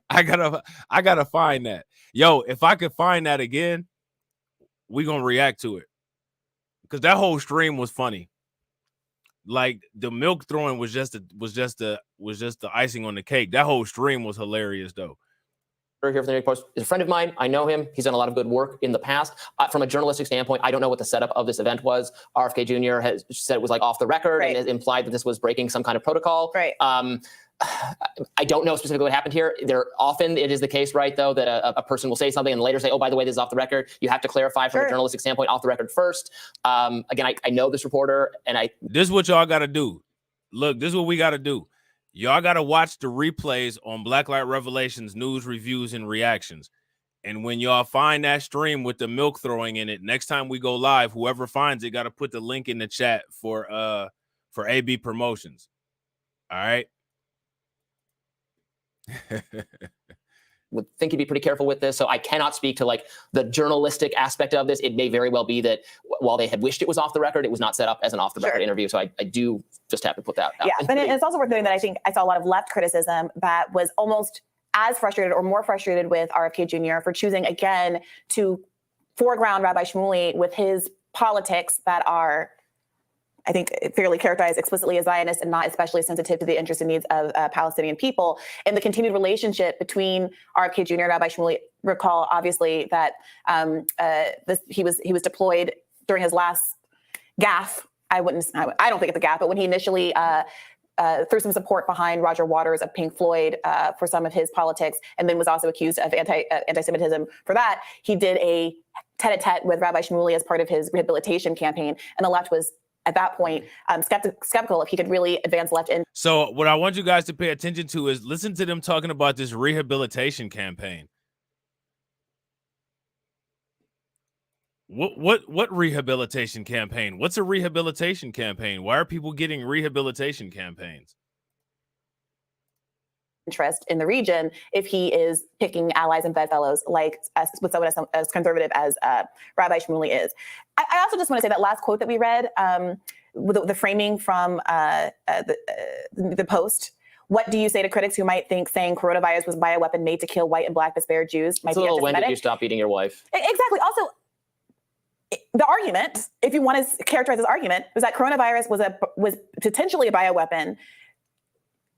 I gotta find that. Yo, if I could find that again, we gonna react to it because that whole stream was funny. Like the milk throwing was just the icing on the cake. That whole stream was hilarious, though. Here from the New York Post is a friend of mine. I know him. He's done a lot of good work in the past. From a journalistic standpoint, I don't know what the setup of this event was. RFK Jr. has said it was like off the record and has implied that this was breaking some kind of protocol. Right. I don't know specifically what happened here. Often it is the case, right, though, that a person will say something and later say, oh, by the way, this is off the record. You have to clarify from a journalistic standpoint off the record first. Again, I know this reporter and this is what y'all got to do. Look, this is what we got to do. Y'all got to watch the replays on Blacklight Revelations news reviews and reactions. And when y'all find that stream with the milk throwing in it, next time we go live, whoever finds it got to put the link in the chat for AB Promotions. All right. would think you'd be pretty careful with this. So I cannot speak to like the journalistic aspect of this. It may very well be that while they had wished it was off the record, it was not set up as an off the record interview. So I do just have to put that out. Yeah, but it's also worth noting that I think I saw a lot of left criticism that was almost as frustrated or more frustrated with RFK Jr. for choosing again to foreground Rabbi Shmuley with his politics that are, I think, fairly characterized explicitly as Zionist and not especially sensitive to the interests and needs of Palestinian people. And the continued relationship between RFK Jr. and Rabbi Shmuley, recall obviously that he was deployed during his last gaffe. I don't think it's a gaffe, but when he initially threw some support behind Roger Waters of Pink Floyd for some of his politics, and then was also accused of anti-Semitism for that. He did a tete-a-tete with Rabbi Shmuley as part of his rehabilitation campaign, and the left was at that point skeptical if he could really advance left in. So what I want you guys to pay attention to is listen to them talking about this rehabilitation campaign. What rehabilitation campaign? What's a rehabilitation campaign? Why are people getting rehabilitation campaigns? Interest in the region if he is picking allies and bedfellows like with someone as conservative as Rabbi Shmuley is. I also just want to say that last quote that we read, the framing from the Post. What do you say to critics who might think saying coronavirus was a bioweapon made to kill white and black disparate Jews might be anti-Semitic? When did you stop beating your wife? Exactly. Also, the argument, if you want to characterize this argument, was that coronavirus was potentially a bioweapon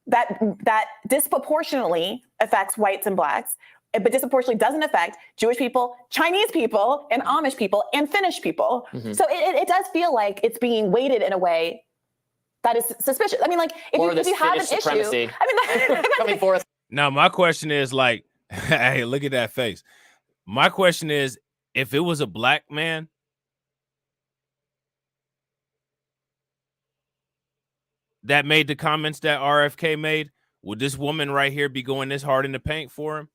that disproportionately affects whites and blacks, but disproportionately doesn't affect Jewish people, Chinese people, and Amish people, and Finnish people. Mm-hmm. So it does feel like it's being weighted in a way that is suspicious. I mean, like, if you have an supremacy. issue, I mean, coming forth. Now, my question is like, hey, look at that face. My question is, if it was a black man, that made the comments that RFK made, would this woman right here be going this hard in the paint for him?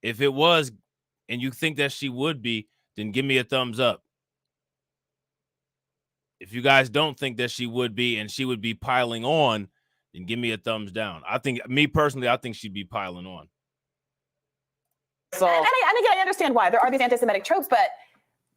If it was, and you think that she would be, then give me a thumbs up. If you guys don't think that she would be and she would be piling on, then give me a thumbs down. I think, me personally, I think she'd be piling on. So, and again, I understand why. There are these anti-Semitic tropes, but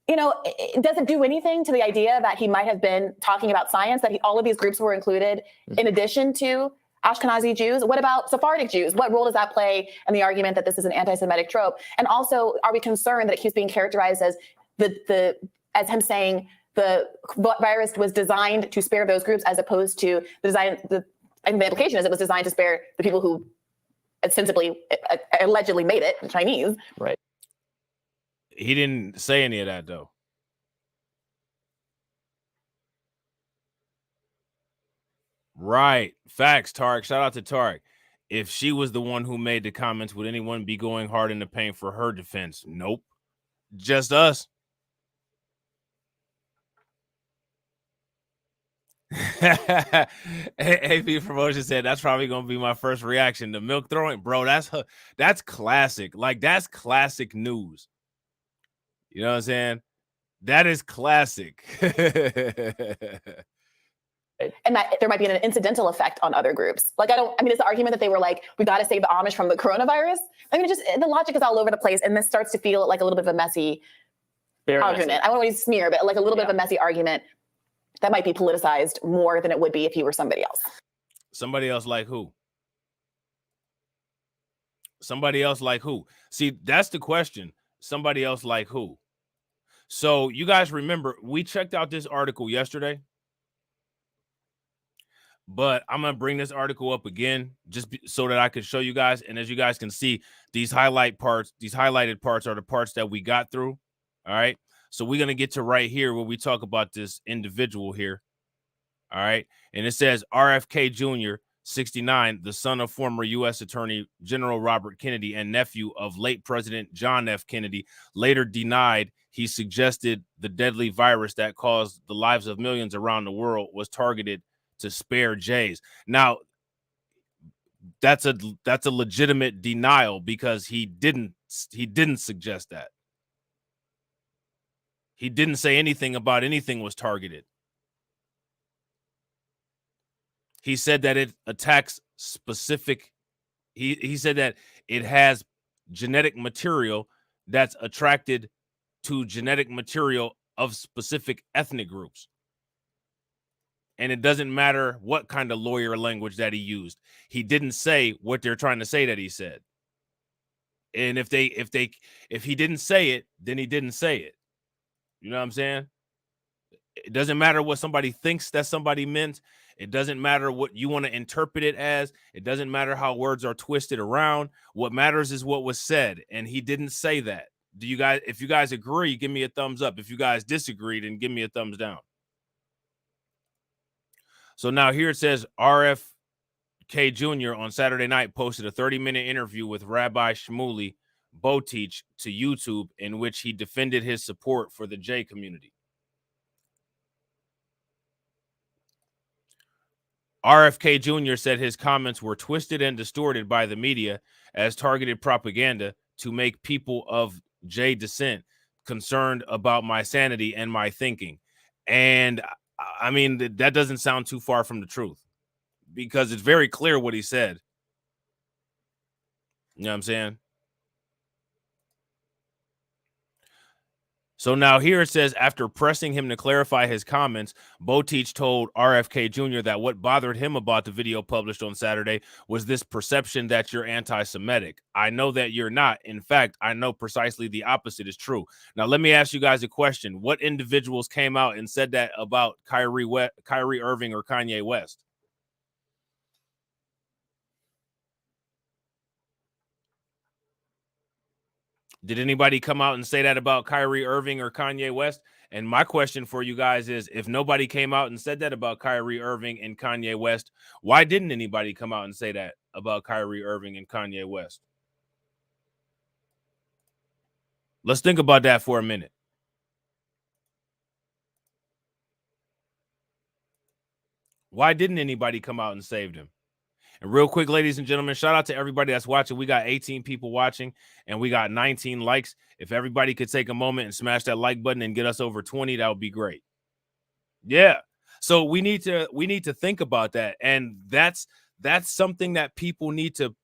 you know, it doesn't do anything to the idea that he might have been talking about science, that all of these groups were included in addition to Ashkenazi Jews. What about Sephardic Jews? What role does that play in the argument that this is an anti-Semitic trope? And also, are we concerned that it keeps being characterized as as him saying the virus was designed to spare those groups, as opposed to the implication is it was designed to spare the people who ostensibly, allegedly made it, Chinese. Right. He didn't say any of that, though. Right. Facts, Tarek. Shout out to Tarek. If she was the one who made the comments, would anyone be going hard in the paint for her defense? Nope. Just us. AP Promotion said that's probably gonna be my first reaction. The milk throwing, bro. That's classic. Like, that's classic news. You know what I'm saying? That is classic. And that there might be an incidental effect on other groups. Like, I mean, it's the argument that they were like, we got to save the Amish from the coronavirus. I mean, the logic is all over the place. And this starts to feel like a little bit of a messy argument. Messy. I won't always smear, but like a little bit of a messy argument that might be politicized more than it would be if you were somebody else. Somebody else like who? Somebody else like who? See, that's the question. Somebody else like who? So you guys remember, we checked out this article yesterday, but I'm going to bring this article up again just so that I can show you guys. And as you guys can see, these highlighted parts are the parts that we got through. All right. So we're going to get to right here where we talk about this individual here. All right. And it says RFK Jr., 69, the son of former U.S. Attorney General Robert Kennedy and nephew of late President John F. Kennedy, later denied he suggested the deadly virus that caused the lives of millions around the world was targeted to spare Jays. Now, that's a legitimate denial because he didn't suggest that. He didn't say anything about anything was targeted. He said that it attacks specific. He said that it has genetic material that's attracted to genetic material of specific ethnic groups. And it doesn't matter what kind of lawyer language that he used. He didn't say what they're trying to say that he said. And if he didn't say it, then he didn't say it. You know what I'm saying? It doesn't matter what somebody thinks that somebody meant. It doesn't matter what you want to interpret it as. It doesn't matter how words are twisted around. What matters is what was said. And he didn't say that. If you guys agree, give me a thumbs up. If you guys disagree, then give me a thumbs down. So now here it says RFK Jr. on Saturday night posted a 30-minute interview with Rabbi Shmuley Boteach to YouTube in which he defended his support for the J community. RFK Jr. said his comments were twisted and distorted by the media as targeted propaganda to make people of J descent concerned about my sanity and my thinking. And I mean, that doesn't sound too far from the truth because it's very clear what he said. You know what I'm saying? So now here it says, after pressing him to clarify his comments, Boteach told RFK Jr. that what bothered him about the video published on Saturday was this perception that you're anti-Semitic. I know that you're not. In fact, I know precisely the opposite is true. Now, let me ask you guys a question. What individuals came out and said that about Kyrie Irving or Kanye West? Did anybody come out and say that about Kyrie Irving or Kanye West? And my question for you guys is, if nobody came out and said that about Kyrie Irving and Kanye West, why didn't anybody come out and say that about Kyrie Irving and Kanye West? Let's think about that for a minute. Why didn't anybody come out and save them? And real quick, ladies and gentlemen, shout out to everybody that's watching. We got 18 people watching and we got 19 likes. If everybody could take a moment and smash that like button and get us over 20, that would be great. Yeah. So we need to think about that. And that's something that people need to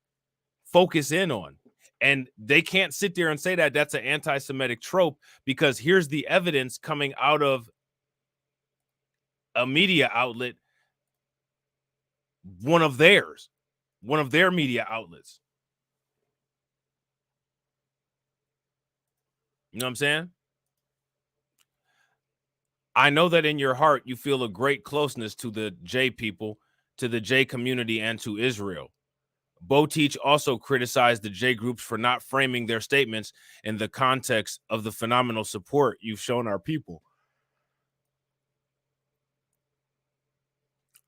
focus in on. And they can't sit there and say that that's an anti-Semitic trope, because here's the evidence coming out of a media outlet, one of their media outlets. You know what I'm saying? I know that in your heart you feel a great closeness to the J people, to the J community, and to Israel. Botich also criticized the J groups for not framing their statements in the context of the phenomenal support you've shown our people.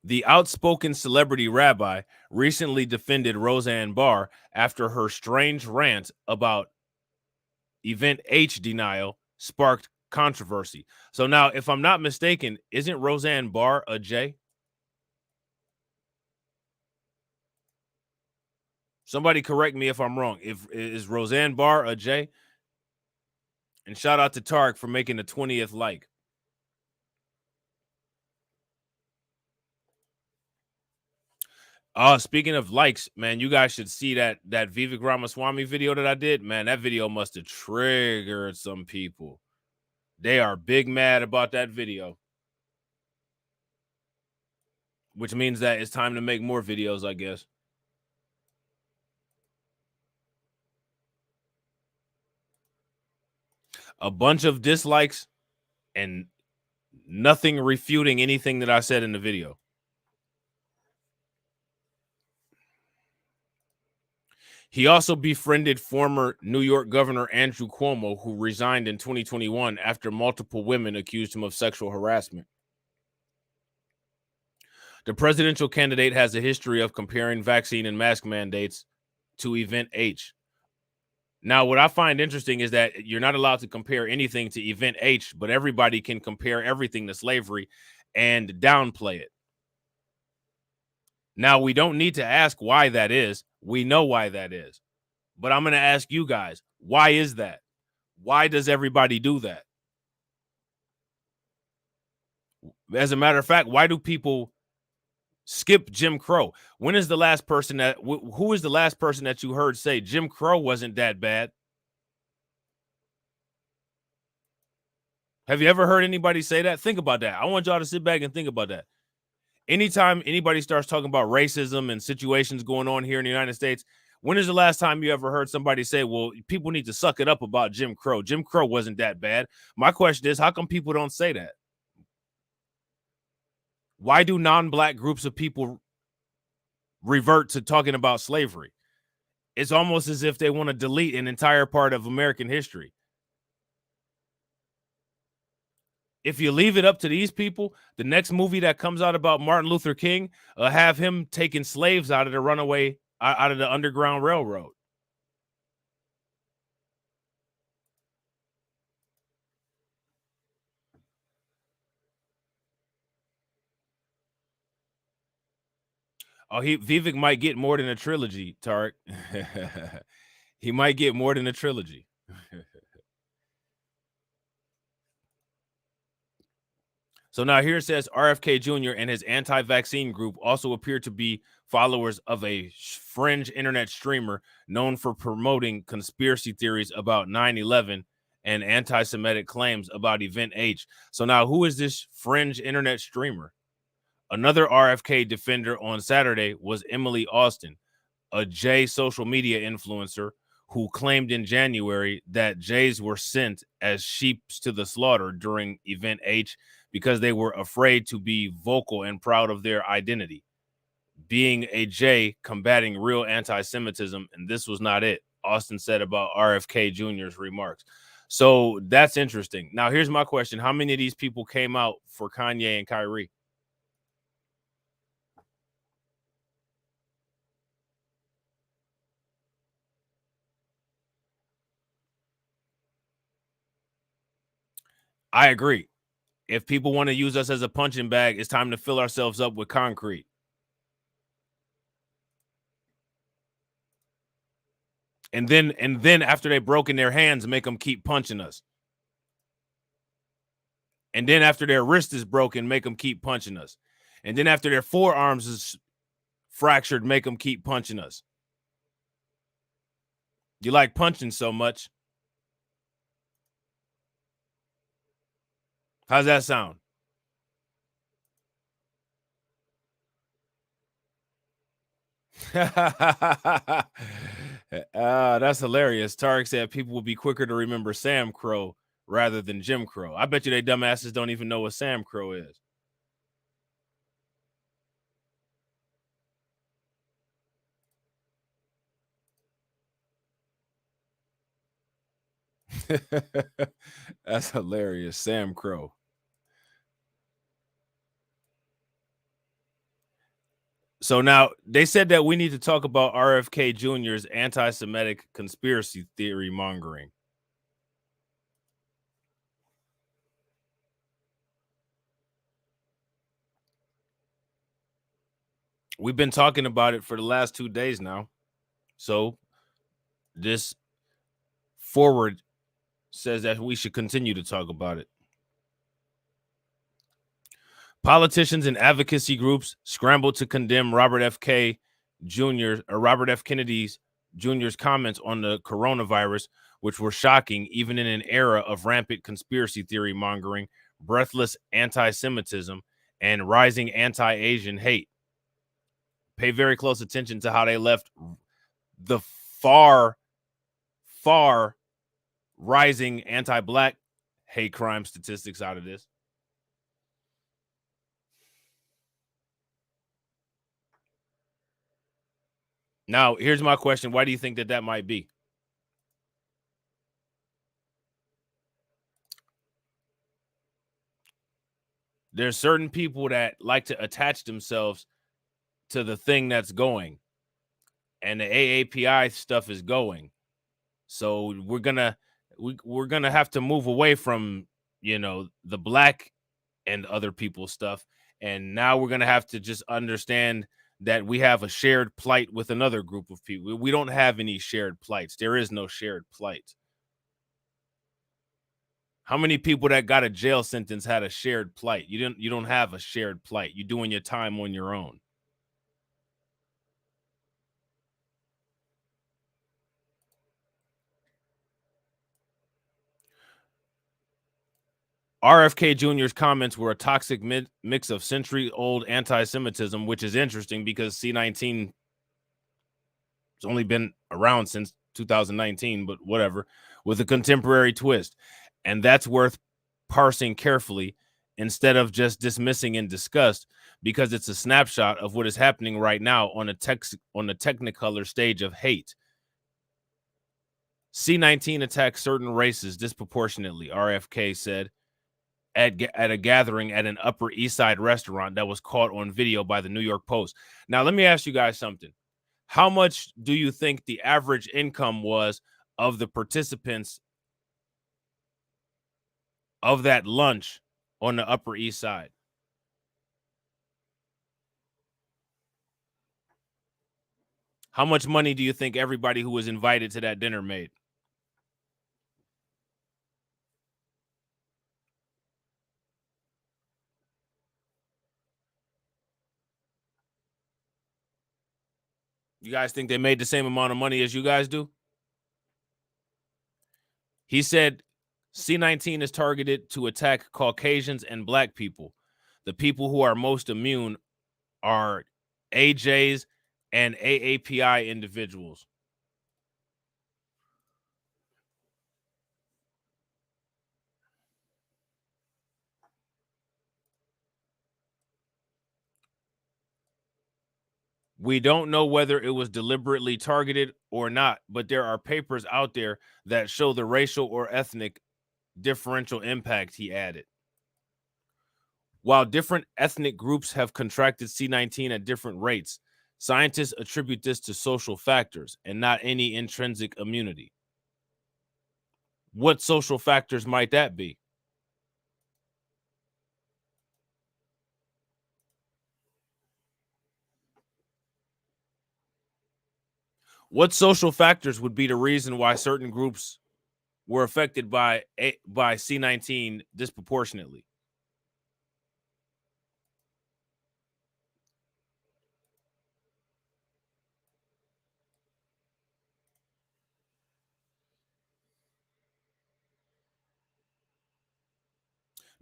The outspoken celebrity rabbi recently defended Roseanne Barr after her strange rant about Event H denial sparked controversy. So now, if I'm not mistaken, isn't Roseanne Barr a J? Somebody correct me if I'm wrong. Is Roseanne Barr a J? And shout out to Tarek for making the 20th like. Speaking of likes, man, you guys should see that Vivek Ramaswamy video that I did. Man, that video must have triggered some people. They are big mad about that video. Which means that it's time to make more videos, I guess. A bunch of dislikes and nothing refuting anything that I said in the video. He also befriended former New York Governor Andrew Cuomo, who resigned in 2021 after multiple women accused him of sexual harassment. The presidential candidate has a history of comparing vaccine and mask mandates to Event H. Now, what I find interesting is that you're not allowed to compare anything to Event H, but everybody can compare everything to slavery and downplay it. Now, we don't need to ask why that is. We know why that is. But I'm going to ask you guys, why is that? Why does everybody do that? As a matter of fact, why do people skip Jim Crow? When is the last person who is the last person that you heard say Jim Crow wasn't that bad? Have you ever heard anybody say that? Think about that. I want y'all to sit back and think about that. Anytime anybody starts talking about racism and situations going on here in the United States, when is the last time you ever heard somebody say, well, people need to suck it up about Jim Crow? Jim Crow wasn't that bad. My question is, how come people don't say that? Why do non-black groups of people revert to talking about slavery? It's almost as if they want to delete an entire part of American history. If you leave it up to these people, the next movie that comes out about Martin Luther King, have him taking slaves out of the Underground Railroad. Oh, Vivek might get more than a trilogy, Tarek. He might get more than a trilogy. So now here it says RFK Jr. and his anti-vaccine group also appear to be followers of a fringe internet streamer known for promoting conspiracy theories about 9/11 and anti-Semitic claims about Event H. So now who is this fringe internet streamer? Another RFK defender on Saturday was Emily Austin, a J social media influencer who claimed in January that Jays were sent as sheep to the slaughter during Event H because they were afraid to be vocal and proud of their identity. Being a J combating real anti-Semitism, and this was not it, Austin said about RFK Jr.'s remarks. So that's interesting. Now, here's my question. How many of these people came out for Kanye and Kyrie? I agree. If people want to use us as a punching bag, it's time to fill ourselves up with concrete. And then after they've broken their hands, make them keep punching us. And then after their wrist is broken, make them keep punching us. And then after their forearms is fractured, make them keep punching us. You like punching so much. How's that sound? That's hilarious. Tarek said people will be quicker to remember Sam Crow rather than Jim Crow. I bet you they dumbasses don't even know what Sam Crow is. That's hilarious. Sam Crow. So now they said that we need to talk about RFK Jr.'s anti-Semitic conspiracy theory mongering. We've been talking about it for the last 2 days now. So this forward says that we should continue to talk about it. Politicians and advocacy groups scrambled to condemn Robert F. Kennedy Jr.'s comments on the coronavirus, which were shocking even in an era of rampant conspiracy theory mongering, breathless anti-Semitism, and rising anti-Asian hate. Pay very close attention to how they left the far rising anti-Black hate crime statistics out of this. Now, here's my question. Why do you think that might be? There's certain people that like to attach themselves to the thing that's going, and the AAPI stuff is going. So we're gonna have to move away from, the Black and other people's stuff, and now we're gonna have to just understand that we have a shared plight with another group of people. We don't have any shared plights. There is no shared plight. How many people that got a jail sentence had a shared plight? You don't have a shared plight. You're doing your time on your own. RFK Jr.'s comments were a toxic mix of century-old anti-Semitism, which is interesting because C19 has only been around since 2019, but whatever, with a contemporary twist. And that's worth parsing carefully instead of just dismissing in disgust, because it's a snapshot of what is happening right now on the Technicolor stage of hate. C19 attacks certain races disproportionately, RFK said at a gathering at an Upper East Side restaurant that was caught on video by the New York Post. Now, let me ask you guys something. How much do you think the average income was of the participants of that lunch on the Upper East Side? How much money do you think everybody who was invited to that dinner made? You guys think they made the same amount of money as you guys do? He said C19 is targeted to attack Caucasians and Black people. The people who are most immune are AJs and AAPI individuals. We don't know whether it was deliberately targeted or not, but there are papers out there that show the racial or ethnic differential impact, he added. While different ethnic groups have contracted C19 at different rates, scientists attribute this to social factors and not any intrinsic immunity. What social factors might that be? What social factors would be the reason why certain groups were affected by C19 disproportionately?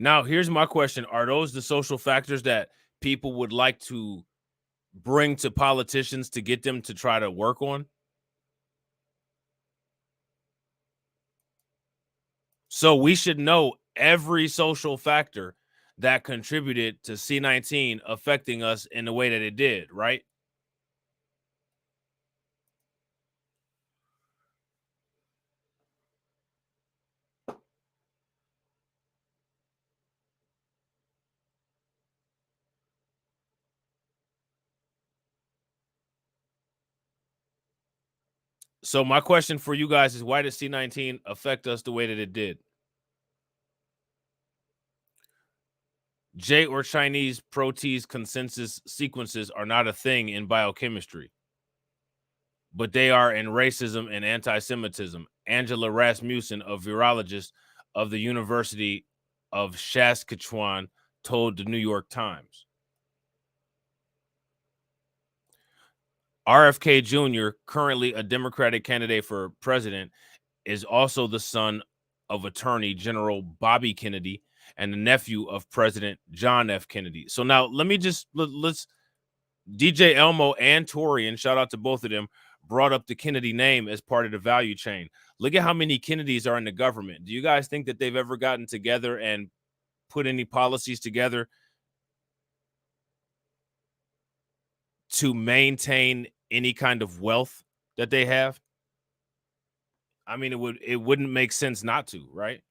Now, here's my question. Are those the social factors that people would like to bring to politicians to get them to try to work on? So we should know every social factor that contributed to C19 affecting us in the way that it did, right? So my question for you guys is, why did C19 affect us the way that it did? J or Chinese protease consensus sequences are not a thing in biochemistry, but they are in racism and anti-Semitism. Angela Rasmussen, a virologist of the University of Saskatchewan, told the New York Times. RFK Jr., currently a Democratic candidate for president, is also the son of Attorney General Bobby Kennedy and the nephew of President John F. Kennedy. So now let's DJ Elmo and Torian, shout out to both of them, brought up the Kennedy name as part of the value chain. Look at how many Kennedys are in the government. Do you guys think that they've ever gotten together and put any policies together to maintain any kind of wealth that they have? I mean, it wouldn't make sense not to, right?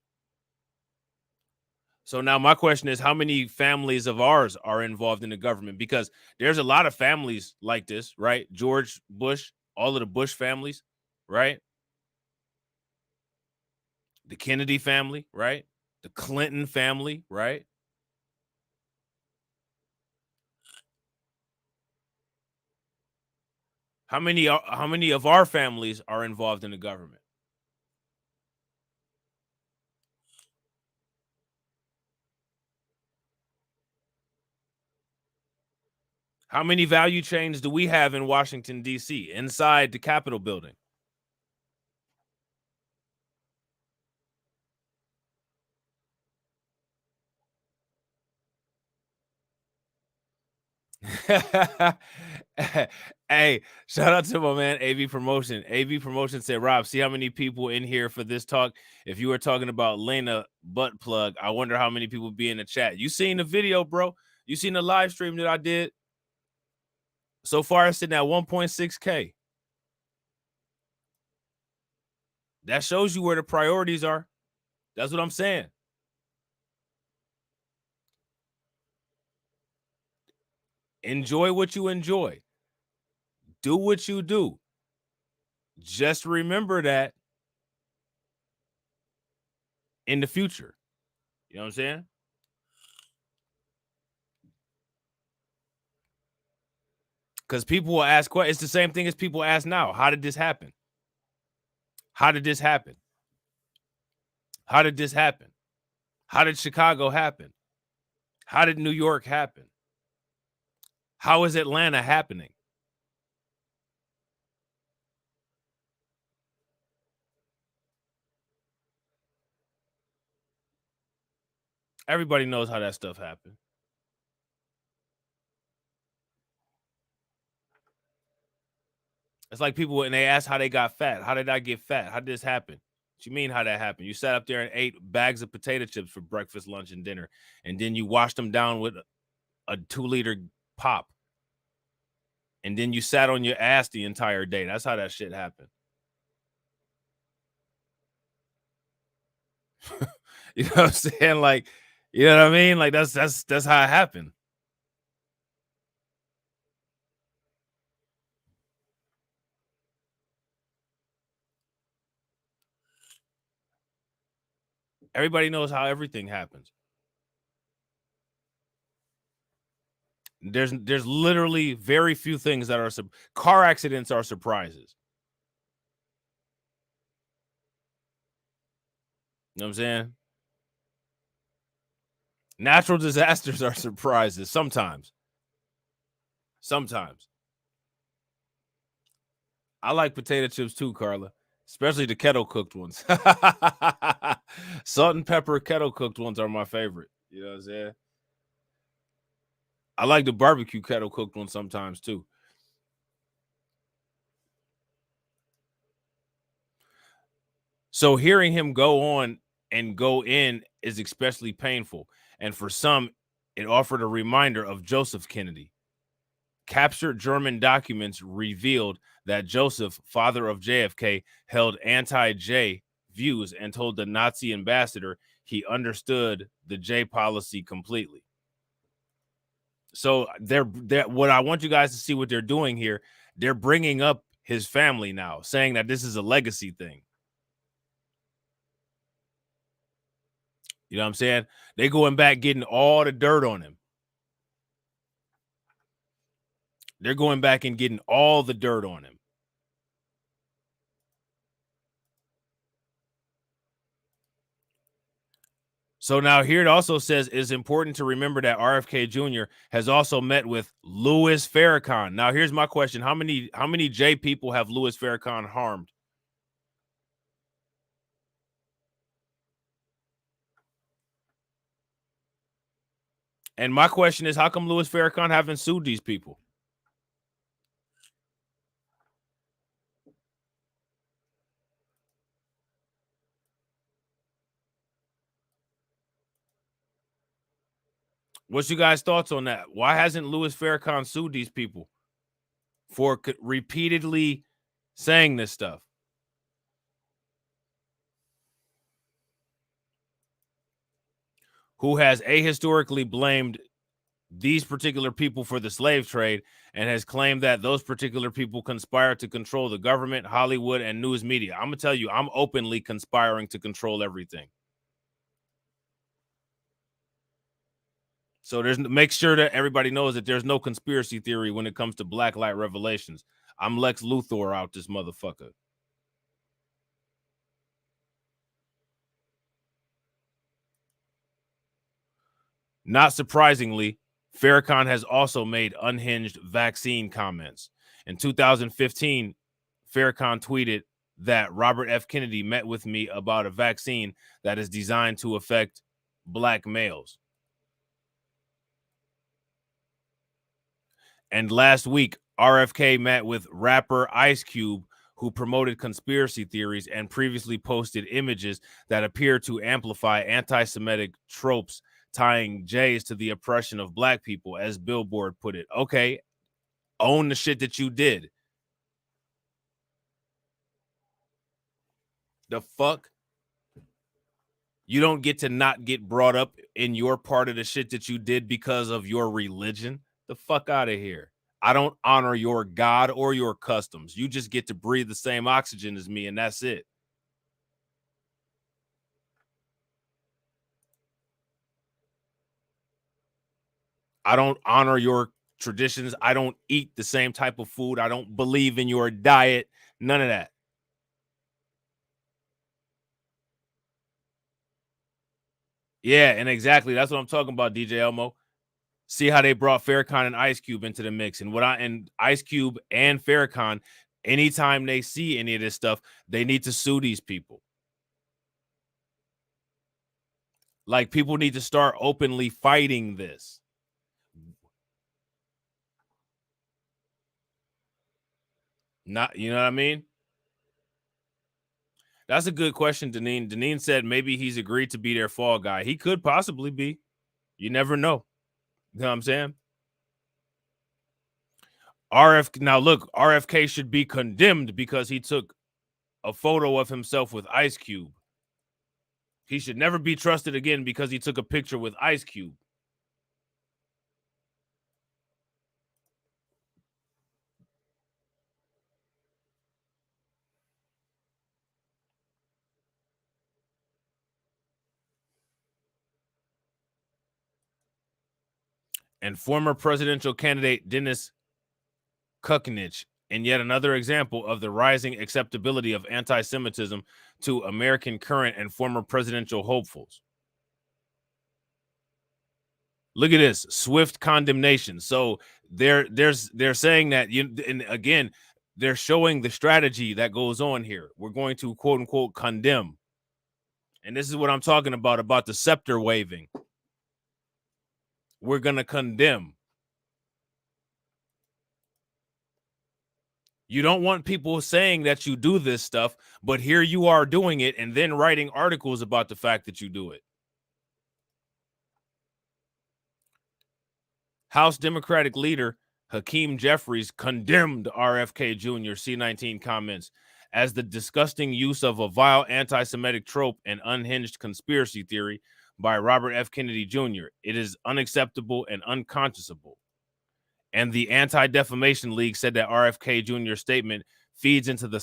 So now my question is, how many families of ours are involved in the government? Because there's a lot of families like this, right? George Bush, all of the Bush families, right? The Kennedy family, right? The Clinton family, right? How many of our families are involved in the government? How many value chains do we have in Washington, D.C., inside the Capitol building? Hey, shout out to my man AV Promotion. AV Promotion said, Rob, see how many people in here for this talk? If you were talking about Lena butt plug, I wonder how many people be in the chat. You seen the video, bro? You seen the live stream that I did? So far, it's sitting at 1.6K. That shows you where the priorities are. That's what I'm saying. Enjoy what you enjoy. Do what you do. Just remember that in the future. You know what I'm saying? Because people will ask questions. It's the same thing as people ask now. How did this happen? How did this happen? How did this happen? How did Chicago happen? How did New York happen? How is Atlanta happening? Everybody knows how that stuff happened. It's like people when they ask how they got fat. How did I get fat? How did this happen? What you mean how that happened? You sat up there and ate bags of potato chips for breakfast, lunch, and dinner, and then you washed them down with a 2-liter pop. And then you sat on your ass the entire day. That's how that shit happened. You know what I'm saying? Like, you know what I mean? Like that's how it happened. Everybody knows how everything happens. There's literally very few things that are car accidents are surprises. You know what I'm saying? Natural disasters are surprises sometimes. Sometimes. I like potato chips too, Carla, especially the kettle cooked ones. Salt and pepper kettle cooked ones are my favorite. You know what I'm saying? I like the barbecue kettle cooked one sometimes too. So hearing him go on and go in is especially painful. And for some, it offered a reminder of Joseph Kennedy. Captured German documents revealed that Joseph, father of JFK, held anti-J views and told the Nazi ambassador he understood the J policy completely. So they're what I want you guys to see what they're doing here. They're bringing up his family now, saying that this is a legacy thing. You know what I'm saying? They going back getting all the dirt on him. They're going back and getting all the dirt on him. So now here it also says it's important to remember that RFK Jr. has also met with Louis Farrakhan. Now here's my question. How many J people have Louis Farrakhan harmed? And my question is, how come Louis Farrakhan haven't sued these people? What's you guys' thoughts on that? Why hasn't Louis Farrakhan sued these people for repeatedly saying this stuff? Who has ahistorically blamed these particular people for the slave trade and has claimed that those particular people conspire to control the government, Hollywood, and news media. I'm going to tell you, I'm openly conspiring to control everything. So make sure that everybody knows that there's no conspiracy theory when it comes to Black Light Revelations. I'm Lex Luthor out this motherfucker. Not surprisingly, Farrakhan has also made unhinged vaccine comments. In 2015, Farrakhan tweeted that Robert F. Kennedy met with me about a vaccine that is designed to affect Black males. And last week, RFK met with rapper Ice Cube, who promoted conspiracy theories and previously posted images that appear to amplify anti-Semitic tropes tying Jays to the oppression of Black people, as Billboard put it. Okay, own the shit that you did. The fuck? You don't get to not get brought up in your part of the shit that you did because of your religion? The fuck out of here. I don't honor your God or your customs. You just get to breathe the same oxygen as me, and that's it. I don't honor your traditions. I don't eat the same type of food. I don't believe in your diet. None of that. Yeah, and exactly. That's what I'm talking about, DJ Elmo. See how they brought Farrakhan and Ice Cube into the mix. And Ice Cube and Farrakhan, anytime they see any of this stuff, they need to sue these people. Like, people need to start openly fighting this. Not, you know what I mean? That's a good question, Deneen. Deneen said maybe he's agreed to be their fall guy. He could possibly be. You never know. You know what I'm saying? Now look, RFK should be condemned because he took a photo of himself with Ice Cube. He should never be trusted again because he took a picture with Ice Cube. And former presidential candidate Dennis Kucinich, in yet another example of the rising acceptability of anti-Semitism to American current and former presidential hopefuls. Look at this swift condemnation. So they're saying that and again, they're showing the strategy that goes on here. We're going to quote unquote condemn. And this is what I'm talking about the scepter waving. we're going to condemn. You don't want people saying that you do this stuff, but here you are doing it and then writing articles about the fact that you do it. House Democratic leader Hakeem Jeffries condemned RFK Jr. C19 comments as the disgusting use of a vile anti-Semitic trope and unhinged conspiracy theory by Robert F. Kennedy Jr. It is unacceptable and unconscionable. And the Anti-Defamation League said that RFK Jr.'s statement feeds into the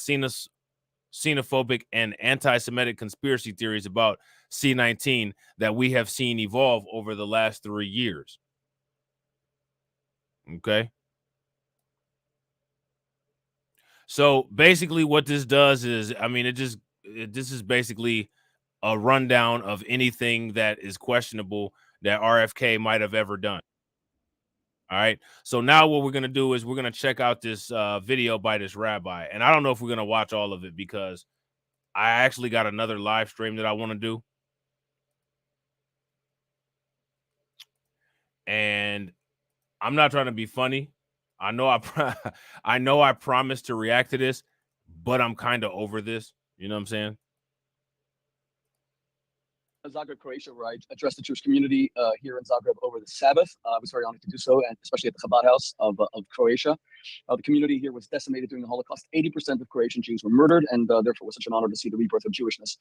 xenophobic and anti-Semitic conspiracy theories about C19 that we have seen evolve over the last 3 years. Okay. So basically what this does is, I mean, this is basically a rundown of anything that is questionable that RFK might have ever done. All right. So now what we're going to do is we're going to check out this video by this rabbi. And I don't know if we're going to watch all of it because I actually got another live stream that I want to do. And I'm not trying to be funny. I know I promised to react to this, but I'm kind of over this. You know what I'm saying? Zagreb, Croatia, where I addressed the Jewish community here in Zagreb over the Sabbath. I was very honored to do so, and especially at the Chabad House of Croatia. The community here was decimated during the Holocaust. 80% of Croatian Jews were murdered, and therefore it was such an honor to see the rebirth of Jewishness.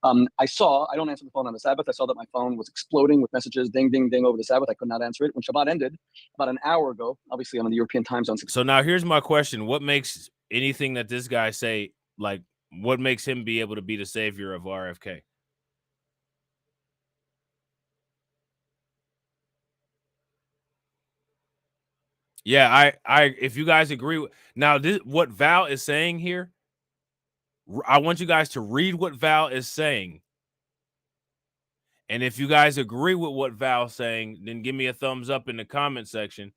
I don't answer the phone on the Sabbath. I saw that my phone was exploding with messages, ding, ding, ding over the Sabbath. I could not answer it. When Shabbat ended, about an hour ago, obviously I'm in the European time zone. So now here's my question. What makes anything that this guy say, like, what makes him be able to be the savior of RFK? Yeah, if you guys agree with now, what Val is saying here, I want you guys to read what Val is saying. And if you guys agree with what Val's saying, then give me a thumbs up in the comment section.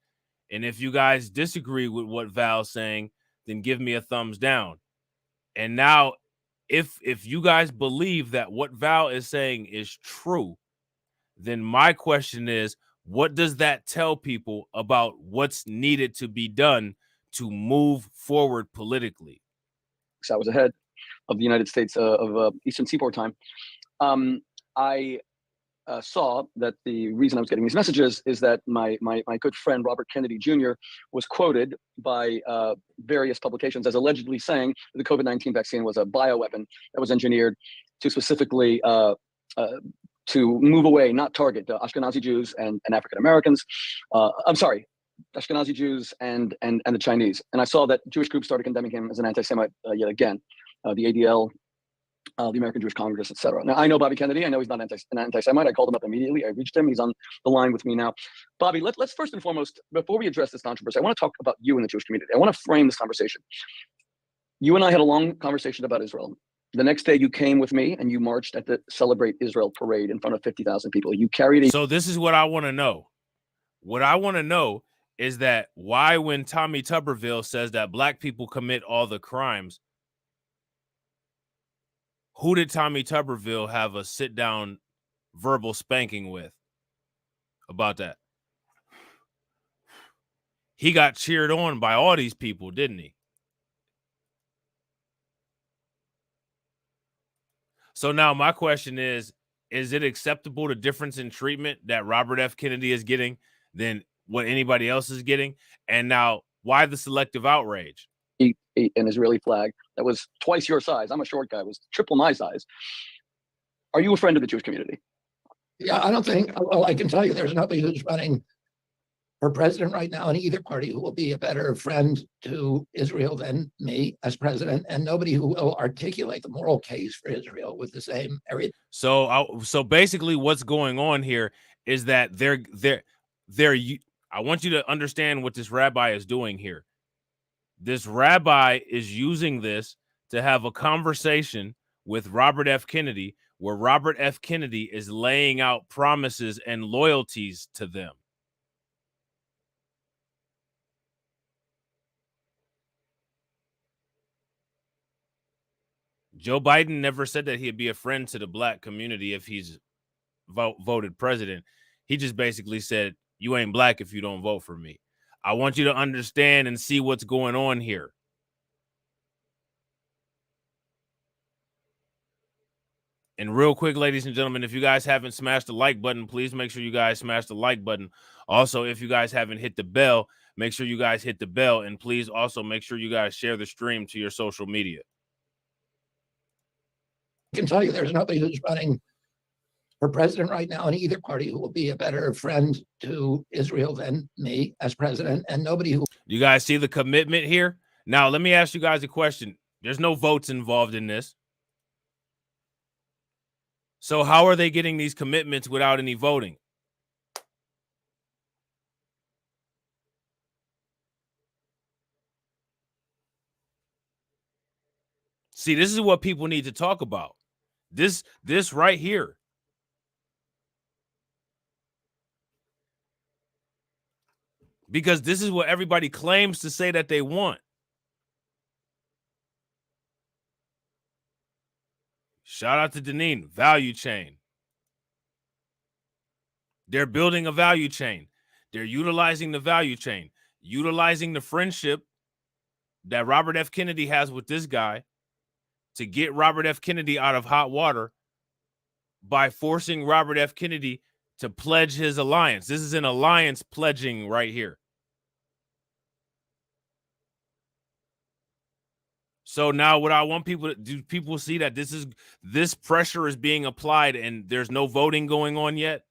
And if you guys disagree with what Val's saying, then give me a thumbs down. And now, if you guys believe that what Val is saying is true, then my question is, what does that tell people about what's needed to be done to move forward politically? I was ahead of the United States of Eastern Seaboard time. I saw that the reason I was getting these messages is that my good friend Robert Kennedy Jr. was quoted by various publications as allegedly saying that the COVID-19 vaccine was a bioweapon that was engineered to specifically to move away, not target Ashkenazi Jews and African Americans. I'm sorry, Ashkenazi Jews and the Chinese. And I saw that Jewish groups started condemning him as an anti-Semite yet again. The ADL, the American Jewish Congress, etc. Now, I know Bobby Kennedy. I know he's not an anti-Semite. I called him up immediately. I reached him. He's on the line with me now. Bobby, let's first and foremost, before we address this controversy, I want to talk about you in the Jewish community. I want to frame this conversation. You and I had a long conversation about Israel. The next day, you came with me and you marched at the Celebrate Israel parade in front of 50,000 people. You carried So this is what I want to know. What I want to know is that why, when Tommy Tuberville says that black people commit all the crimes, who did Tommy Tuberville have a sit-down verbal spanking with about that? He got cheered on by all these people, didn't he? So now my question is it acceptable, the difference in treatment that Robert F. Kennedy is getting than what anybody else is getting? And now, why the selective outrage? An Israeli flag that was twice your size. I'm a short guy. It was triple my size. Are you a friend of the Jewish community? Yeah, I don't think, well, I can tell you there's nobody who's running for president right now in either party who will be a better friend to Israel than me as president, and nobody who will articulate the moral case for Israel with the same everything. So basically what's going on here is that I want you to understand what this rabbi is doing here. This rabbi is using this to have a conversation with Robert F. Kennedy, where Robert F. Kennedy is laying out promises and loyalties to them. Joe Biden never said that he'd be a friend to the black community if he's voted president. He just basically said, you ain't black if you don't vote for me. I want you to understand and see what's going on here. And real quick, ladies and gentlemen, if you guys haven't smashed the like button, please make sure you guys smash the like button. Also, if you guys haven't hit the bell, make sure you guys hit the bell. And please also make sure you guys share the stream to your social media. I can tell you there's nobody who's running for president right now in either party who will be a better friend to Israel than me as president, and nobody who... You guys see the commitment here? Now, let me ask you guys a question. There's no votes involved in this. So how are they getting these commitments without any voting? See, this is what people need to talk about. This right here. Because this is what everybody claims to say that they want. Shout out to Deneen, value chain. They're building a value chain. They're utilizing the value chain, utilizing the friendship that Robert F. Kennedy has with this guy to get Robert F. Kennedy out of hot water by forcing Robert F. Kennedy to pledge his alliance. This is an alliance pledging right here. So now what I want people to do, people see that this pressure is being applied and there's no voting going on yet.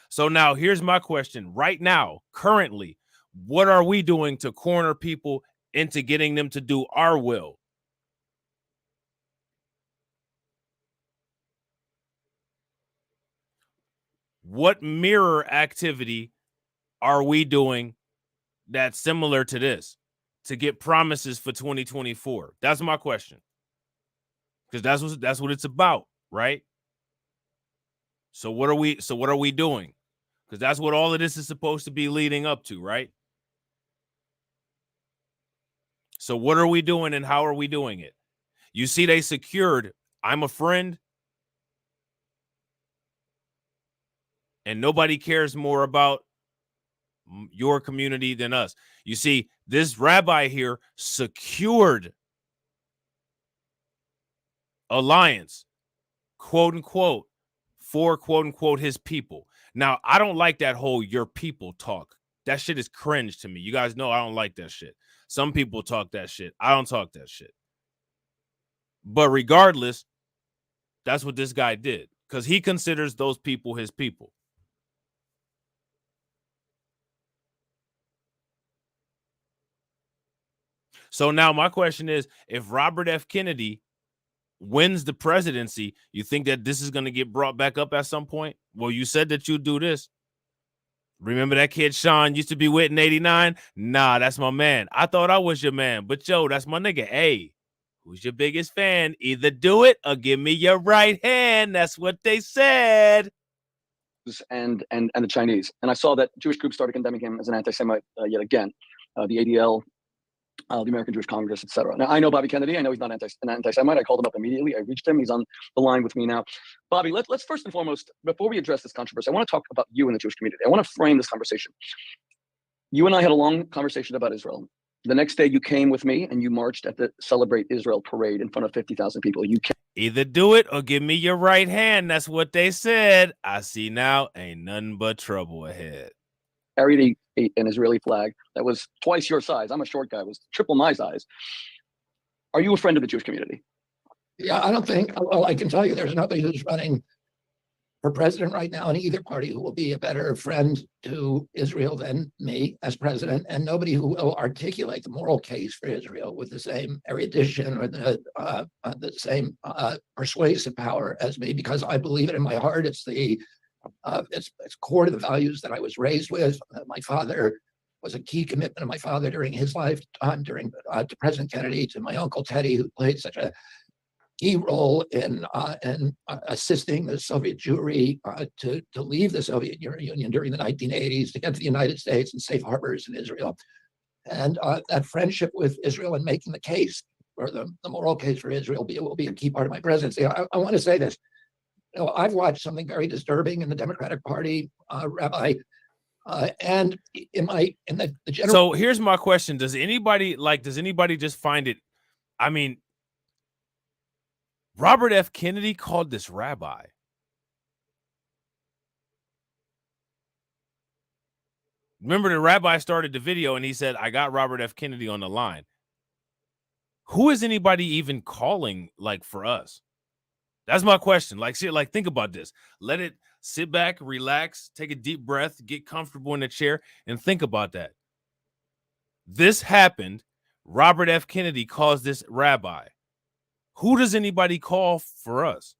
So now here's my question. Right now, currently, what are we doing to corner people into getting them to do our will? What mirror activity are we doing that's similar to this to get promises for 2024? That's my question. Because that's what it's about, right? So what are we doing? Because that's what all of this is supposed to be leading up to, right? So what are we doing and how are we doing it? You see, they secured, I'm a friend, and nobody cares more about your community than us. You see, this rabbi here secured alliance, quote unquote, for quote unquote his people. Now, I don't like that whole your people talk. That shit is cringe to me. You guys know I don't like that shit. Some people talk that shit. I don't talk that shit. But regardless, that's what this guy did because he considers those people his people. So now my question is, if Robert F. Kennedy wins the presidency, you think that this is going to get brought back up at some point? Well, you said that you'd do this. Remember that kid Sean used to be with in 89? Nah, that's my man. I thought I was your man, but yo, that's my nigga. Hey, who's your biggest fan? Either do it or give me your right hand. That's what they said. And the Chinese. And I saw that Jewish groups started condemning him as an anti-Semite yet again. The ADL, the American Jewish Congress, etc. Now, I know Bobby Kennedy. I know he's not an anti-Semite. I called him up immediately. I reached him. He's on the line with me now. Bobby, let's first and foremost, before we address this controversy, I want to talk about you and the Jewish community. I want to frame this conversation. You and I had a long conversation about Israel. The next day, you came with me and you marched at the Celebrate Israel parade in front of 50,000 people. You came. Either do it or give me your right hand. That's what they said. I see now ain't nothing but trouble ahead. Carried an Israeli flag that was twice your size. I'm a short guy. It was triple my size. Are you a friend of the Jewish community? Yeah, I don't think, well, I can tell you there's nobody who's running for president right now in either party who will be a better friend to Israel than me as president, and nobody who will articulate the moral case for Israel with the same erudition or the same persuasive power as me, because I believe it in my heart. It's core to the values that I was raised with. My father was a key commitment of my father during his lifetime, to President Kennedy, to my uncle Teddy, who played such a key role in assisting the Soviet Jewry to leave the Soviet Union during the 1980s, to get to the United States and safe harbors in Israel. And that friendship with Israel and making the case, or the moral case for Israel, will be a key part of my presidency. I want to say this. You know, I've watched something very disturbing in the Democratic Party, Rabbi. And in the general. So here's my question: Does anybody just find it? I mean, Robert F. Kennedy called this rabbi. Remember, the rabbi started the video and he said, "I got Robert F. Kennedy on the line." Who is anybody even calling like for us? That's my question. Like, think about this. Let it sit back, relax, take a deep breath, get comfortable in the chair, and think about that. This happened. Robert F. Kennedy calls this rabbi. Who does anybody call for us?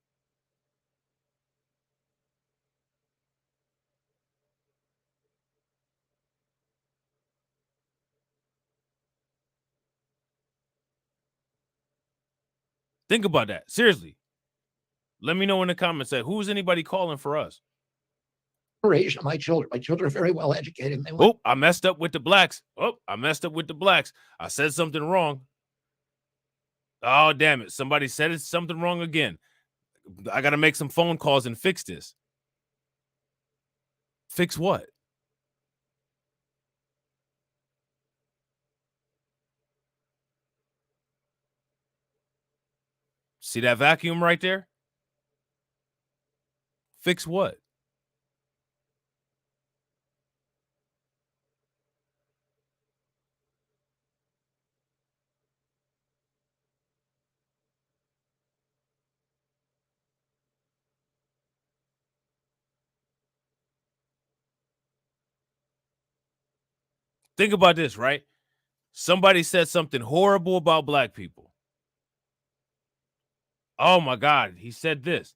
Think about that. Seriously. Let me know in the comments that who's anybody calling for us? My children are very well educated. Oh, I messed up with the blacks. I said something wrong. Oh, damn it. Somebody said something wrong again. I got to make some phone calls and fix this. Fix what? See that vacuum right there? Fix what? Think about this, right? Somebody said something horrible about black people. Oh my God, he said this.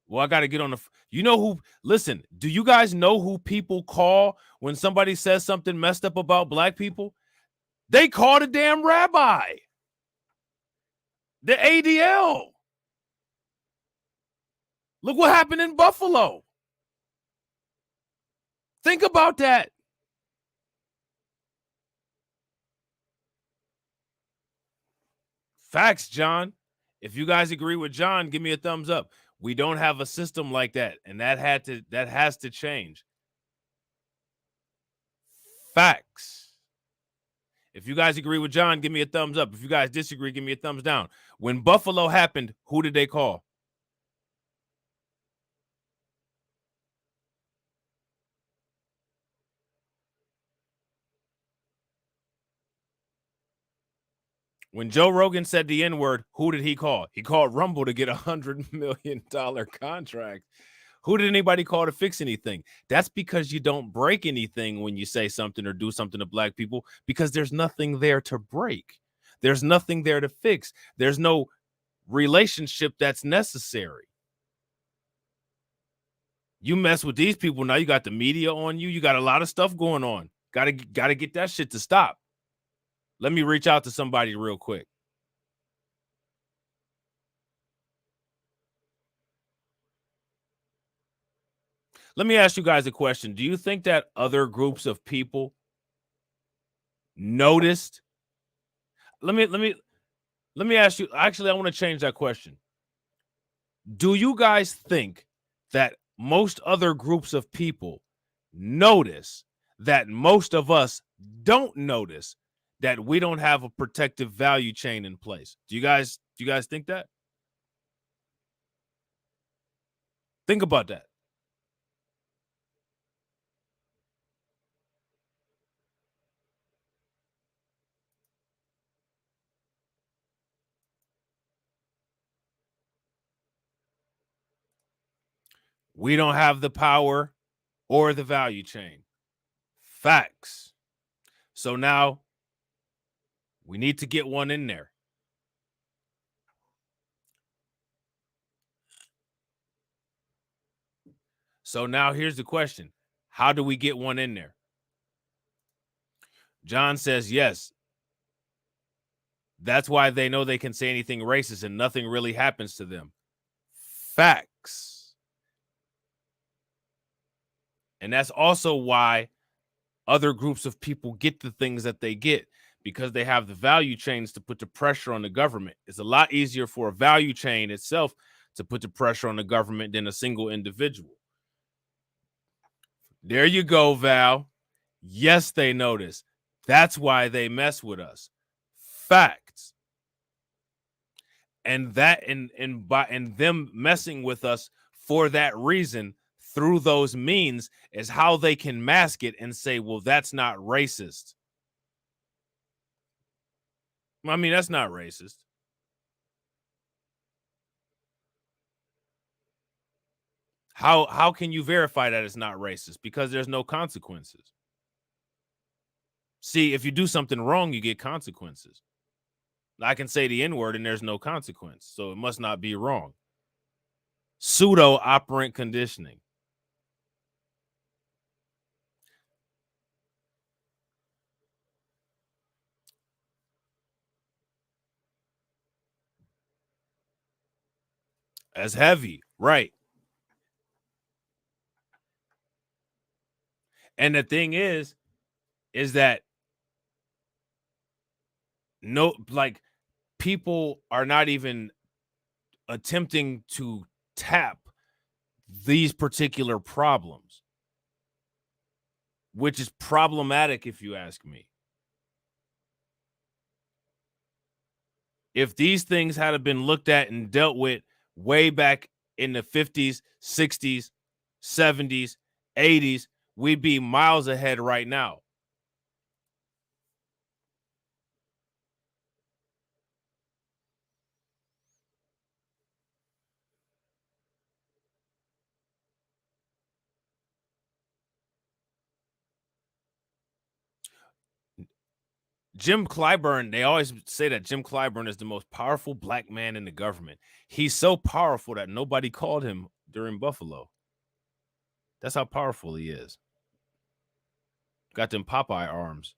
Well, I got to get on the. You know who? Listen, do you guys know who people call when somebody says something messed up about black people? They call the damn rabbi, the ADL. Look what happened in Buffalo. Think about that. Facts, John. If you guys agree with John, give me a thumbs up. We don't have a system like that, and that has to change. Facts. If you guys agree with John, give me a thumbs up. If you guys disagree, give me a thumbs down. When Buffalo happened, who did they call? When Joe Rogan said the N-word, who did he call? He called Rumble to get $100 million contract. Who did anybody call to fix anything? That's because you don't break anything when you say something or do something to black people, because there's nothing there to break. There's nothing there to fix. There's no relationship that's necessary. You mess with these people, now you got the media on you. You got a lot of stuff going on. Gotta get that shit to stop. Let me reach out to somebody real quick. Let me ask you guys a question. Do you think that other groups of people noticed? Let me ask you. Actually, I want to change that question. Do you guys think that most other groups of people notice that most of us don't notice that we don't have a protective value chain in place? Do you guys think that? Think about that. We don't have the power or the value chain. Facts. So now we need to get one in there. So now here's the question. How do we get one in there? John says yes. That's why they know they can say anything racist and nothing really happens to them. Facts. And that's also why other groups of people get the things that they get, because they have the value chains to put the pressure on the government. It's a lot easier for a value chain itself to put the pressure on the government than a single individual. There you go, Val. Yes, they notice. That's why they mess with us. Facts. And that and them messing with us for that reason through those means is how they can mask it and say, well, that's not racist. I mean, that's not racist. How can you verify that it's not racist? Because there's no consequences. See, if you do something wrong, you get consequences. I can say the N-word and there's no consequence, so it must not be wrong. Pseudo operant conditioning. As heavy, right? And the thing is that no, like, people are not even attempting to tap these particular problems, which is problematic if you ask me. If these things had been looked at and dealt with way back in the 50s, 60s, 70s, 80s, we'd be miles ahead right now. Jim Clyburn, they always say that Jim Clyburn is the most powerful black man in the government. He's so powerful that nobody called him during Buffalo. That's how powerful he is. Got them Popeye arms.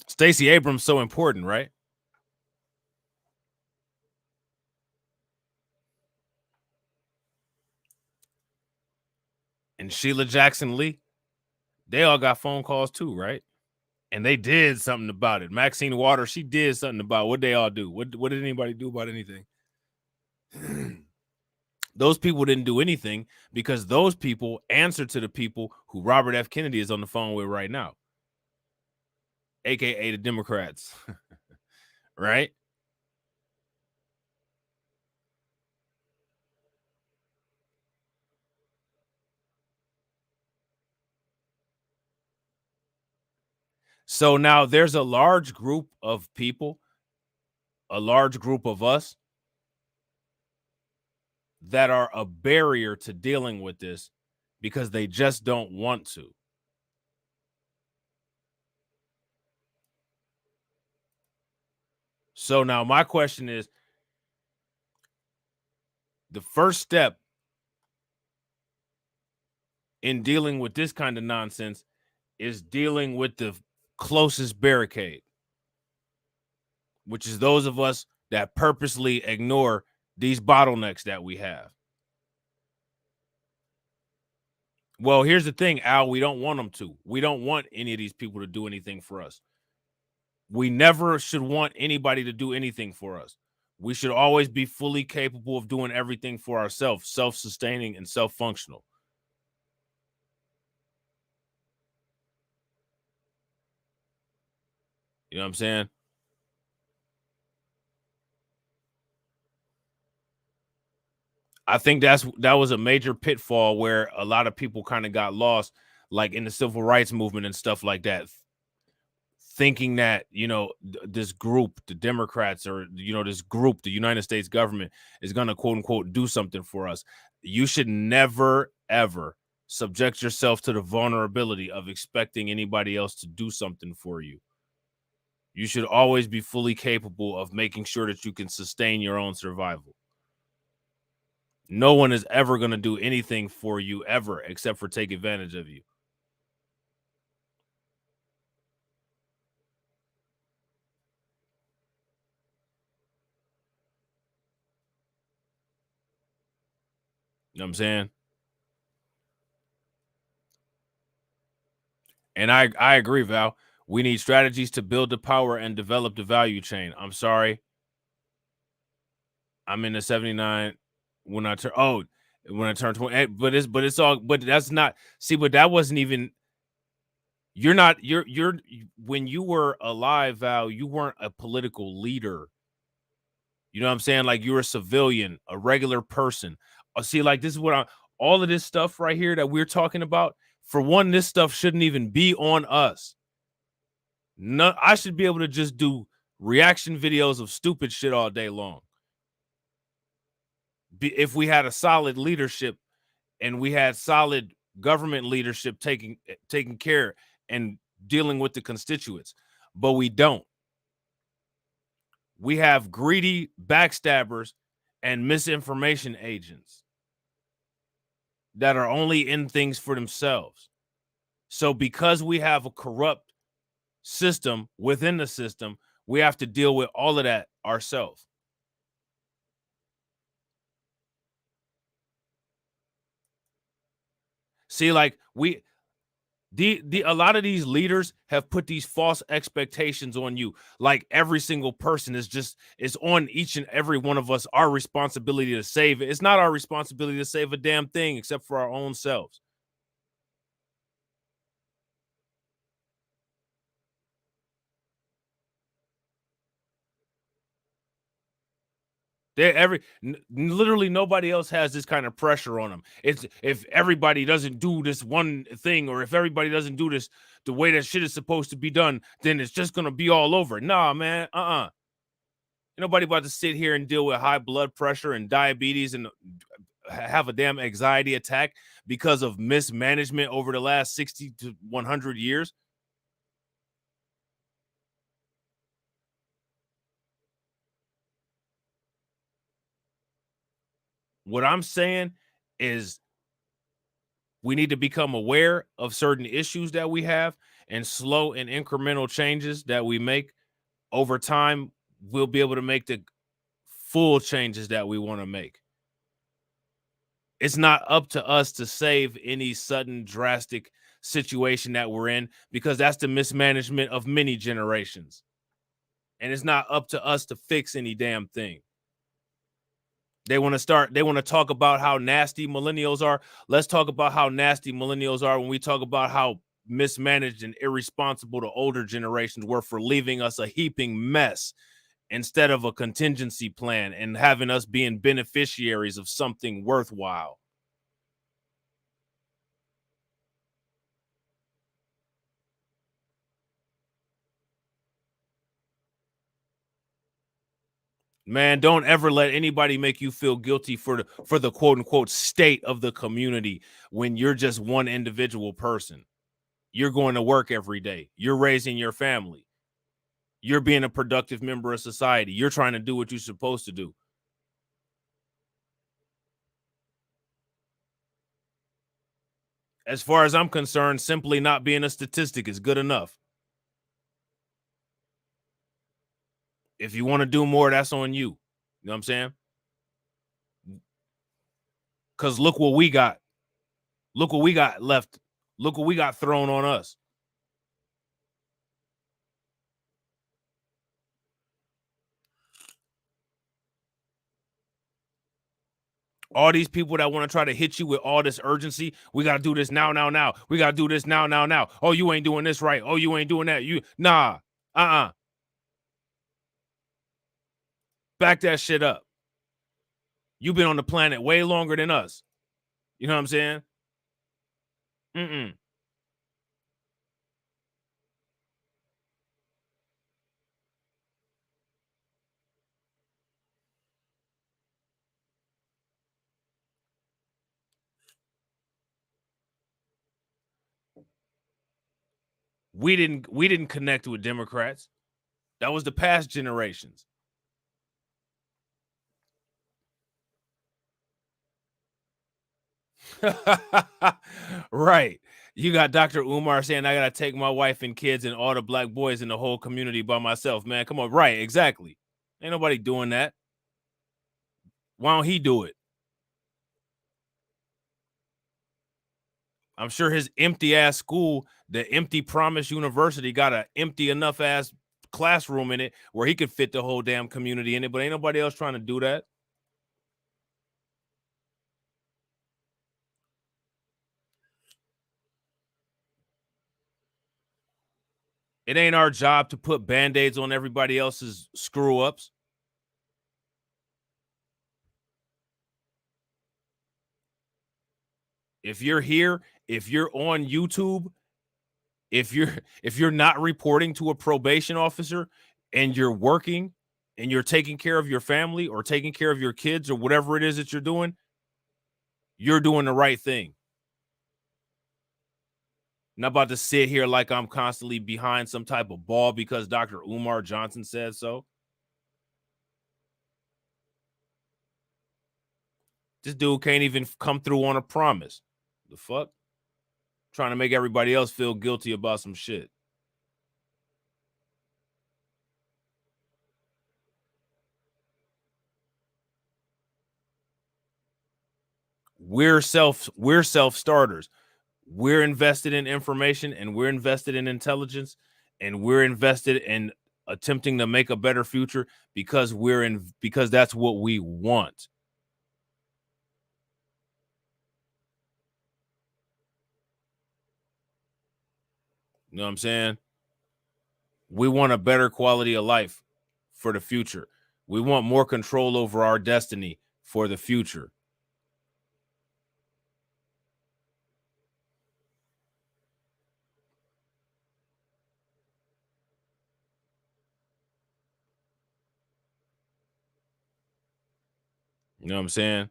Stacey Abrams so important, right? And Sheila Jackson Lee, they all got phone calls too, right? And they did something about it. Maxine Waters, she did something about it. What they all do? What did anybody do about anything? Those people didn't do anything because those people answer to the people who Robert F. Kennedy is on the phone with right now, aka the Democrats, right? So now there's a large group of people, a large group of us that are a barrier to dealing with this because they just don't want to. So now my question is, the first step in dealing with this kind of nonsense is dealing with the closest barricade, which is those of us that purposely ignore these bottlenecks that we have. Well, here's the thing, Al, we don't want them to. We don't want any of these people to do anything for us. We never should want anybody to do anything for us. We should always be fully capable of doing everything for ourselves, self-sustaining and self-functional. You know what I'm saying? I think that was a major pitfall where a lot of people kind of got lost, like in the civil rights movement and stuff like that, thinking that, you know, this group, the Democrats, or, you know, this group, the United States government, is going to quote unquote do something for us. You should never, ever subject yourself to the vulnerability of expecting anybody else to do something for you. You should always be fully capable of making sure that you can sustain your own survival. No one is ever going to do anything for you ever except for take advantage of you. You know what I'm saying? And I agree, Val. We need strategies to build the power and develop the value chain. I'm sorry. I'm in the 79 when I turn when I turn 20. But it's all that's not but that wasn't even you're when you were alive, Val, you weren't a political leader. You know what I'm saying? Like you're a civilian, a regular person. See, like this is what all of this stuff right here that we're talking about. For one, this stuff shouldn't even be on us. No, I should be able to just do reaction videos of stupid shit all day long. If we had a solid leadership and we had solid government leadership taking care and dealing with the constituents, but we don't. We have greedy backstabbers and misinformation agents that are only in things for themselves. So because we have a corrupt system within the system, we have to deal with all of that ourselves. See, like a lot of these leaders have put these false expectations on you. Like every single person is on each and every one of us our responsibility to save it. It's not our responsibility to save a damn thing except for our own selves. Literally nobody else has this kind of pressure on them. It's if everybody doesn't do this one thing, or if everybody doesn't do this the way that shit is supposed to be done, then it's just gonna be all over. Nah, man. Nobody about to sit here and deal with high blood pressure and diabetes and have a damn anxiety attack because of mismanagement over the last 60 to 100 years. What I'm saying is we need to become aware of certain issues that we have, and slow and incremental changes that we make over time. We'll be able to make the full changes that we want to make. It's not up to us to save any sudden drastic situation that we're in, because that's the mismanagement of many generations. And it's not up to us to fix any damn thing. They want to talk about how nasty millennials are. Let's talk about how nasty millennials are when we talk about how mismanaged and irresponsible the older generations were for leaving us a heaping mess instead of a contingency plan and having us being beneficiaries of something worthwhile. Man, don't ever let anybody make you feel guilty for the quote unquote state of the community when you're just one individual person. You're going to work every day. You're raising your family. You're being a productive member of society. You're trying to do what you're supposed to do. As far as I'm concerned, simply not being a statistic is good enough. If you want to do more, that's on you. You know what I'm saying? Because look what we got. Look what we got left. Look what we got thrown on us. All these people that want to try to hit you with all this urgency. We got to do this now. We got to do this now. Oh, you ain't doing this right. Oh, you ain't doing that. Nah. Back that shit up. You've been on the planet way longer than us. You know what I'm saying? We didn't connect with Democrats. That was the past generations. Right. You got Dr. Umar saying I gotta take my wife and kids and all the black boys in the whole community by myself. Man, come on. Right, exactly. Ain't nobody doing that. Why don't he do it? I'm sure his empty ass school, the empty Promise University, got an empty enough ass classroom in it where he could fit the whole damn community in it, but ain't nobody else trying to do that. It ain't our job to put band-aids on everybody else's screw-ups. If you're here, if you're on YouTube, if you're not reporting to a probation officer and you're working and you're taking care of your family or taking care of your kids or whatever it is that you're doing the right thing. Not about to sit here like I'm constantly behind some type of ball because Dr. Umar Johnson said so. This dude can't even come through on a promise. The fuck? Trying to make everybody else feel guilty about some shit. We're self-starters. We're invested in information and we're invested in intelligence and we're invested in attempting to make a better future because that's what we want. You know what I'm saying? We want a better quality of life for the future. We want more control over our destiny for the future. You know what I'm saying?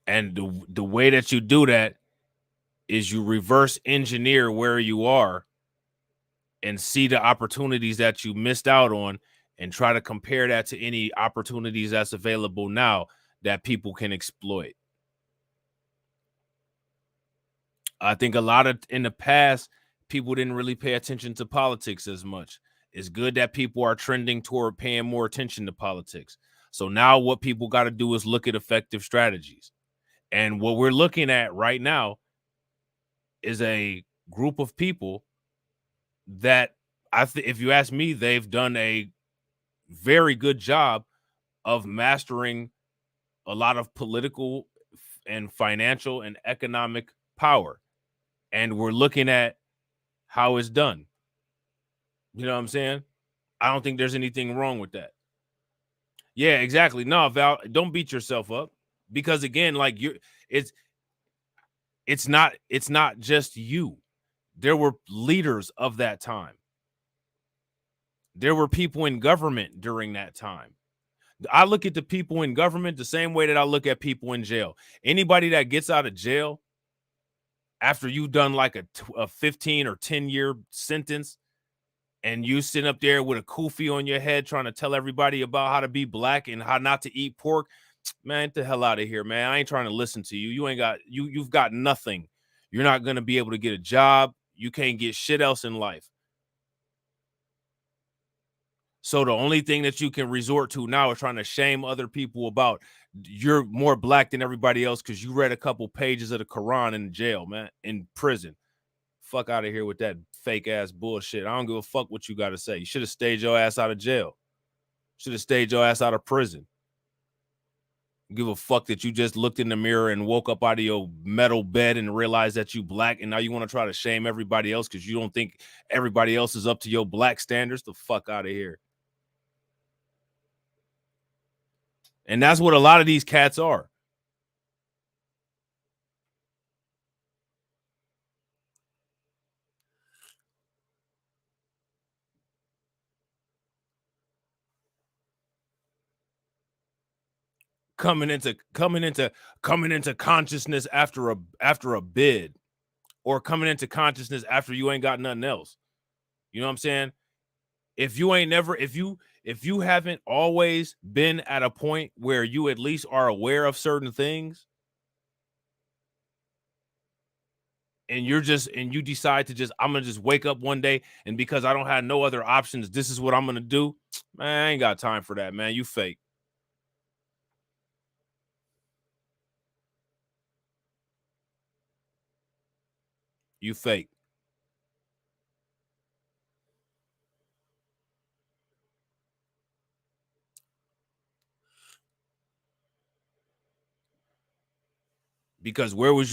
And the way that you do that is you reverse engineer where you are and see the opportunities that you missed out on and try to compare that to any opportunities that's available now that people can exploit. I think a lot of in the past, people didn't really pay attention to politics as much. It's good that people are trending toward paying more attention to politics. So now what people got to do is look at effective strategies. And what we're looking at right now is a group of people that if you ask me, they've done a very good job of mastering a lot of political and financial and economic power. And we're looking at how it's done. You know what I'm saying? I don't think there's anything wrong with that. Yeah, exactly. No, Val, don't beat yourself up because again, like it's not just you. There were leaders of that time. There were people in government during that time. I look at the people in government the same way that I look at people in jail. Anybody that gets out of jail after you've done like a 15 or 10-year sentence and you sitting up there with a kufi on your head trying to tell everybody about how to be black and how not to eat pork, man, get the hell out of here, man. I ain't trying to listen to you. You've got nothing. You're not going to be able to get a job. You can't get shit else in life. So the only thing that you can resort to now is trying to shame other people about you're more black than everybody else because you read a couple pages of the Quran in jail, man, in prison. Fuck out of here with that fake ass bullshit. I don't give a fuck what you got to say. You should have stayed your ass out of jail. Should have stayed your ass out of prison. Give a fuck that you just looked in the mirror and woke up out of your metal bed and realized that you black and now you want to try to shame everybody else because you don't think everybody else is up to your black standards. The fuck out of here. And that's what a lot of these cats are. Coming into consciousness after a bid, or coming into consciousness after you ain't got nothing else. You know what I'm saying? If you haven't always been at a point where you at least are aware of certain things, and you decide to I'm gonna just wake up one day and because I don't have no other options, this is what I'm gonna do, man, I ain't got time for that, man. You fake. You fake. Because where was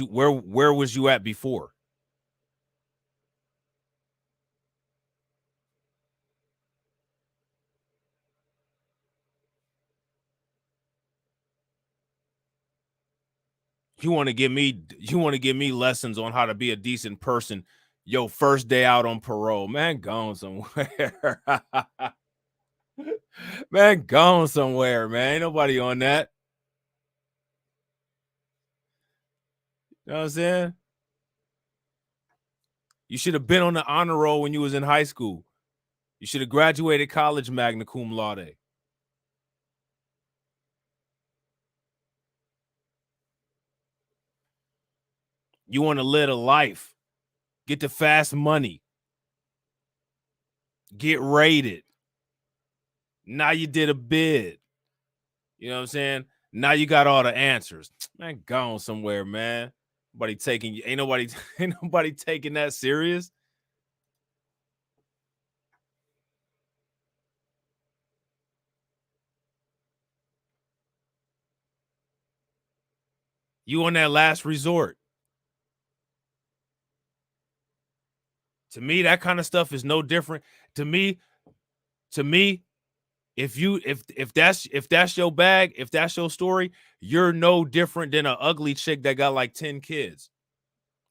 you at before? You want to give me lessons on how to be a decent person. Yo, first day out on parole, man, gone somewhere. Man, gone somewhere, man. Ain't nobody on that. You know what I'm saying? You should have been on the honor roll when you was in high school. You should have graduated college magna cum laude. You want to live a life. Get the fast money. Get rated. Now you did a bid. You know what I'm saying? Now you got all the answers. Man, gone somewhere, man. Ain't nobody taking that serious. You on that last resort. To me, that kind of stuff is no different. To me, if that's your bag, if that's your story, you're no different than an ugly chick that got like 10 kids.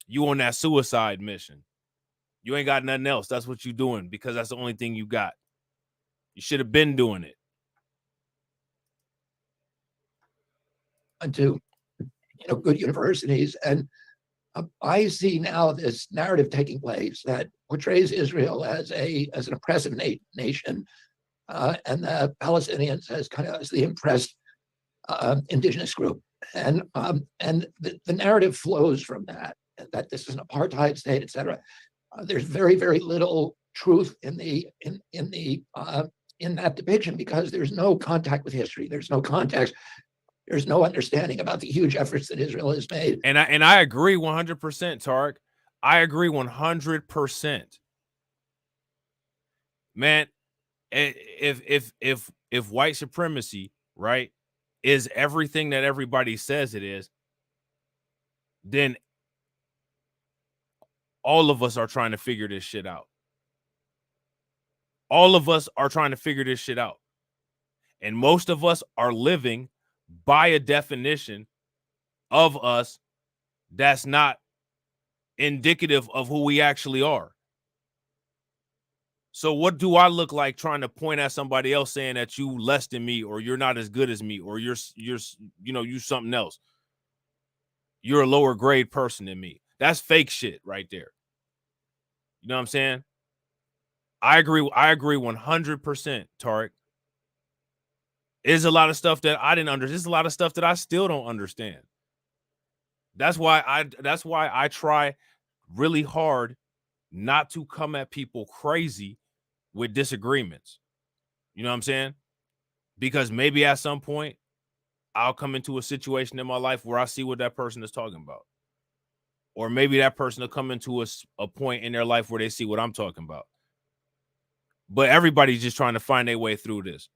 You on that suicide mission. You ain't got nothing else. That's what you doing because that's the only thing you got. You should have been doing it. To good universities, and I see now this narrative taking place that portrays Israel as an oppressive nation, and the Palestinians as kind of as the impressed indigenous group, and the narrative flows from that this is an apartheid state, etc. There's very, very little truth in that depiction because there's no contact with history. There's no context. There's no understanding about the huge efforts that Israel has made. And I agree 100%, Tarek. I agree 100%. Man, if white supremacy, right, is everything that everybody says it is, then all of us are trying to figure this shit out. All of us are trying to figure this shit out. And most of us are living by a definition of us that's not indicative of who we actually are. So what do I look like trying to point at somebody else saying that you less than me or you're not as good as me or you're you something else? You're a lower grade person than me. That's fake shit right there. You know what I'm saying? I agree 100%, Tarek. There's a lot of stuff that I didn't understand. There's a lot of stuff that I still don't understand. That's why I try really hard not to come at people crazy with disagreements. You know what I'm saying? Because maybe at some point I'll come into a situation in my life where I see what that person is talking about. Or maybe that person will come into a point in their life where they see what I'm talking about. But everybody's just trying to find their way through this.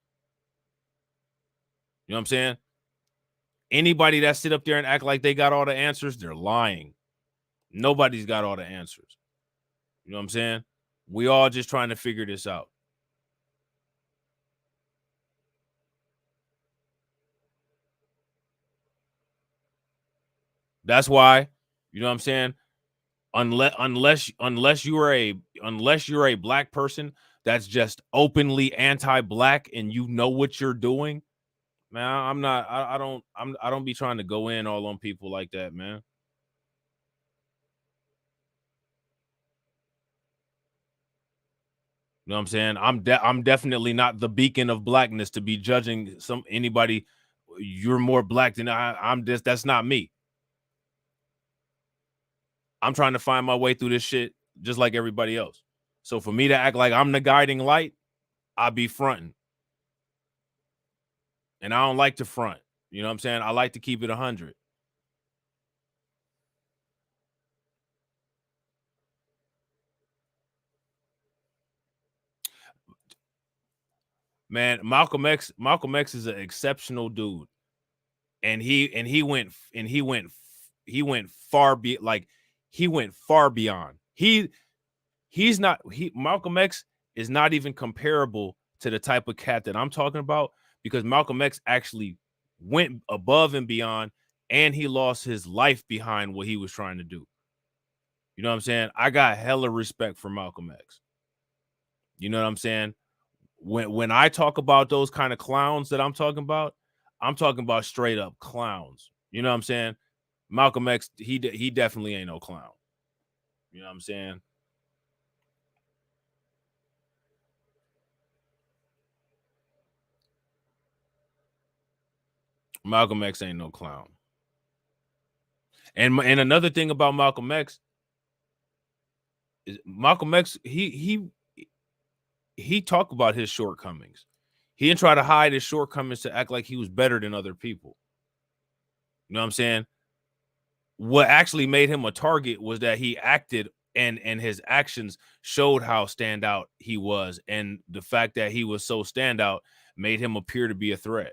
You know what I'm saying? Anybody that sit up there and act like they got all the answers, they're lying. Nobody's got all the answers. You know what I'm saying? We all just trying to figure this out. That's why, you know what I'm saying? Unless you're a black person that's just openly anti-black and you know what you're doing, man, I don't be trying to go in all on people like that, man. You know what I'm saying? I'm definitely not the beacon of blackness to be judging anybody. You're more black than that's not me. I'm trying to find my way through this shit just like everybody else. So for me to act like I'm the guiding light, I'll be fronting. And I don't like to front. You know what I'm saying? I like to keep it 100. Man, Malcolm X is an exceptional dude, and he went far beyond. Malcolm X is not even comparable to the type of cat that I'm talking about, because Malcolm X actually went above and beyond, and he lost his life behind what he was trying to do. You know what I'm saying? I got hella respect for Malcolm X. You know what I'm saying? When I talk about those kind of clowns that I'm talking about straight up clowns. You know what I'm saying? Malcolm X, he definitely ain't no clown. You know what I'm saying? Malcolm X ain't no clown. And another thing about Malcolm X is he talked about his shortcomings. He didn't try to hide his shortcomings to act like he was better than other people. You know what I'm saying? What actually made him a target was that he acted and his actions showed how standout he was, and the fact that he was so standout made him appear to be a threat.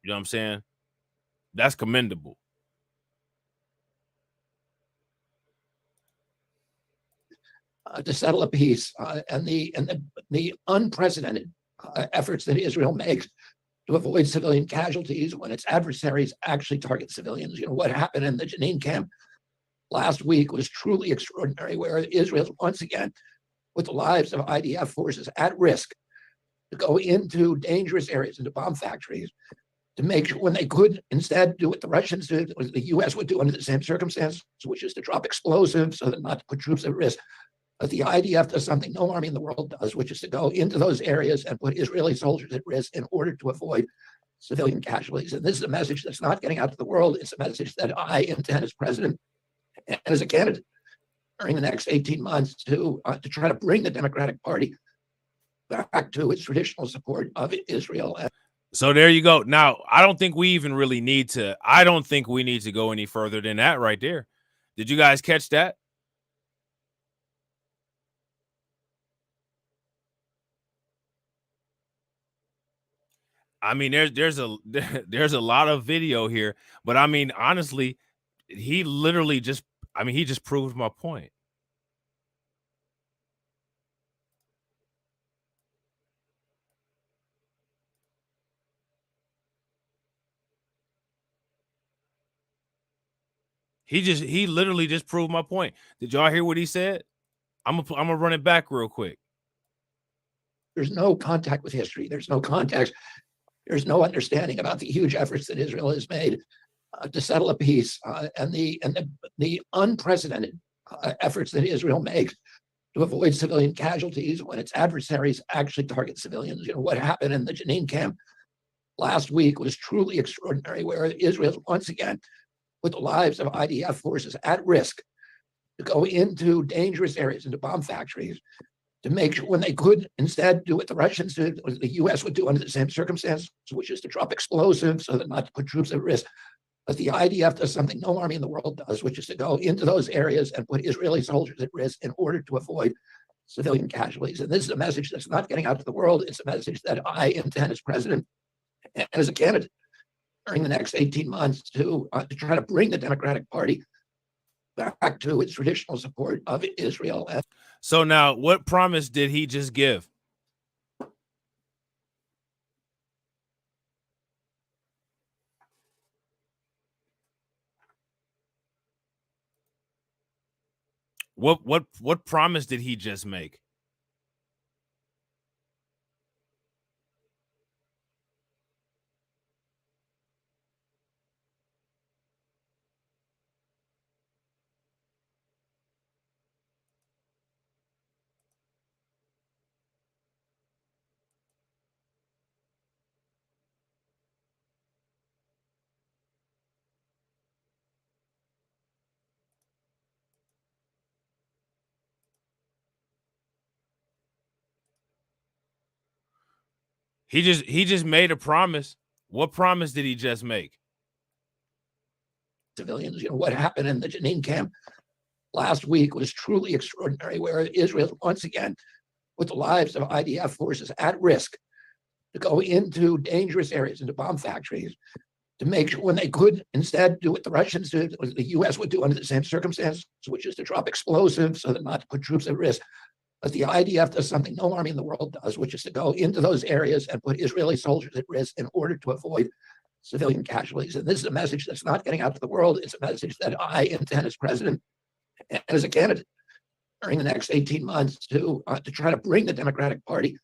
You know what I'm saying? That's commendable. To settle a peace, and the unprecedented efforts that Israel makes to avoid civilian casualties when its adversaries actually target civilians. You know, what happened in the Jenin camp last week was truly extraordinary, where Israel once again put the lives of IDF forces at risk to go into dangerous areas, into bomb factories, to make sure when they could instead do what the Russians did, what the US would do under the same circumstances, which is to drop explosives so that not to put troops at risk. But the IDF does something no army in the world does, which is to go into those areas and put Israeli soldiers at risk in order to avoid civilian casualties. And this is a message that's not getting out to the world. It's a message that I intend as president and as a candidate during the next 18 months to try to bring the Democratic Party back to its traditional support of Israel. So there you go. Now, I don't think we need to go any further than that right there. Did you guys catch that? I mean, there's a lot of video here, but I mean, honestly, he just proved my point. He literally just proved my point. Did y'all hear what he said? I'm gonna run it back real quick. There's no contact with history. There's no context. There's no understanding about the huge efforts that Israel has made to settle a peace, and the unprecedented efforts that Israel makes to avoid civilian casualties when its adversaries actually target civilians. You know, what happened in the Jenin camp last week was truly extraordinary, where Israel once again put the lives of IDF forces at risk to go into dangerous areas, into bomb factories, to make sure when they could instead do what the Russians did, what the US would do under the same circumstances, which is to drop explosives so that not to put troops at risk. But the IDF does something no army in the world does, which is to go into those areas and put Israeli soldiers at risk in order to avoid civilian casualties. And this is a message that's not getting out to the world. It's a message that I intend as president and as a candidate during the next 18 months to try to bring the Democratic Party back to its traditional support of Israel. So now, what promise did he just give? What promise did he just make? He just made a promise. What promise did he just make? Civilians, you know, what happened in the Jenin camp last week was truly extraordinary, where Israel once again put the lives of IDF forces at risk to go into dangerous areas, into bomb factories, to make sure when they could instead do what the Russians did, what the U.S. would do under the same circumstances, which is to drop explosives so that not to put troops at risk. But the IDF does something no army in the world does, which is to go into those areas and put Israeli soldiers at risk in order to avoid civilian casualties. And this is a message that's not getting out to the world. It's a message that I intend as president and as a candidate during the next 18 months to try to bring the Democratic Party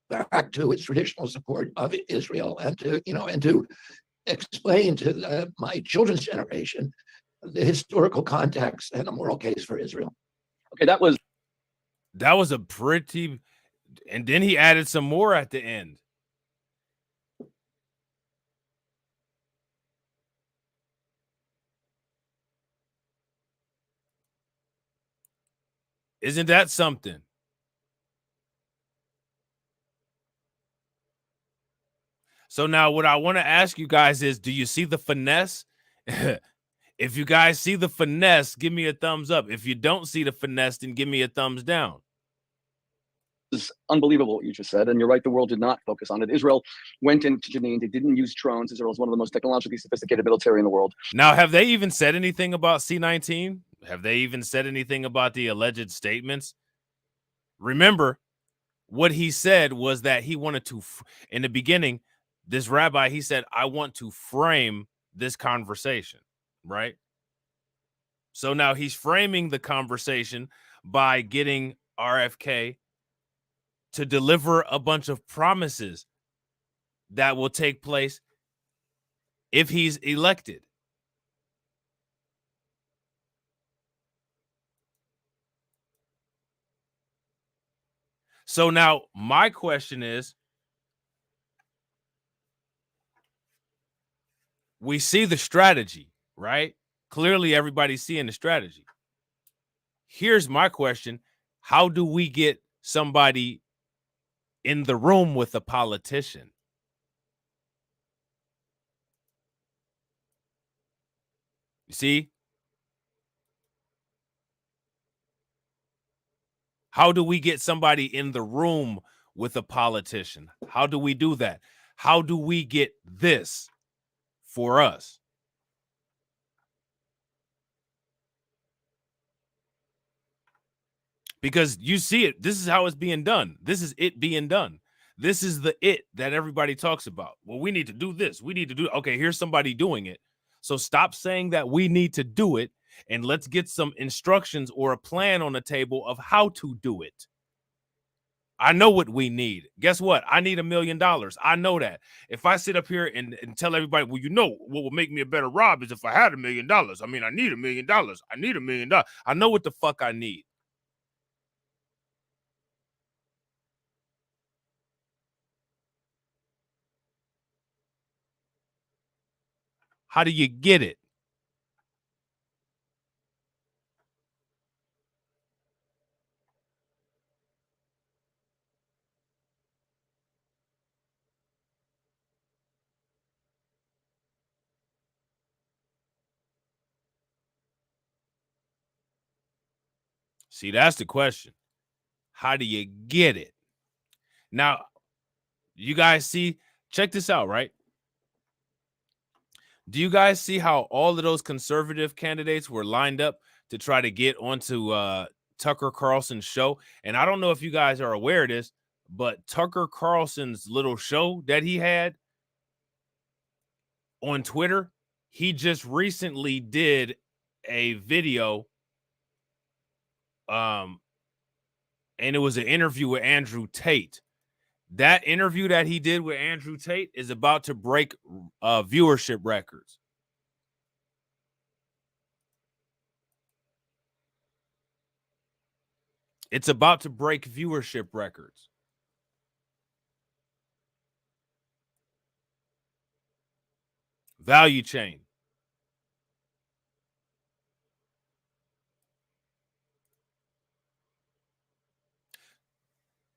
back to its traditional support of Israel, and to explain to my children's generation the historical context and the moral case for Israel. Okay, that was a pretty, and then he added some more at the end. Isn't that something? So now what I want to ask you guys is, do you see the finesse? If you guys see the finesse, give me a thumbs up. If you don't see the finesse, then give me a thumbs down. is unbelievable what you just said, and you're right, the world did not focus on it. Israel went into Jenin. They didn't use drones. Israel is one of the most technologically sophisticated military in the world. Now, have they even said anything about C19? Have they even said anything about the alleged statements? Remember, what he said was that he wanted to, in the beginning, this rabbi, he said, I want to frame this conversation, right? So now he's framing the conversation by getting RFK to deliver a bunch of promises that will take place if he's elected. So now my question is, we see the strategy, right? Clearly everybody's seeing the strategy. Here's my question. How do we get somebody in the room with a politician? You see? How do we get somebody in the room with a politician? How do we do that? How do we get this for us? Because you see it. This is how it's being done. This is it being done. This is the it that everybody talks about. Well, we need to do this. We need to do. Okay, here's somebody doing it. So stop saying that we need to do it, and let's get some instructions or a plan on the table of how to do it. I know what we need. Guess what? I need $1 million. I know that. If I sit up here and tell everybody, well, you know, what will make me a better Rob is if I had $1 million. I mean, I need $1 million. I need $1 million. I know what the fuck I need. How do you get it? See, that's the question. How do you get it? Now, you guys see, check this out, right? Do you guys see how all of those conservative candidates were lined up to try to get onto Tucker Carlson's show? And I don't know if you guys are aware of this, but Tucker Carlson's little show that he had on Twitter, he just recently did a video, and it was an interview with Andrew Tate. That interview that he did with Andrew Tate is about to break viewership records. It's about to break viewership records. Value chain.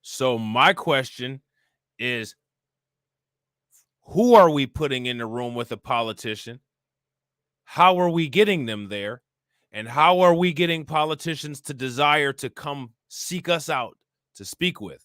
So my question is, who are we putting in the room with a politician? How are we getting them there? And how are we getting politicians to desire to come seek us out to speak with.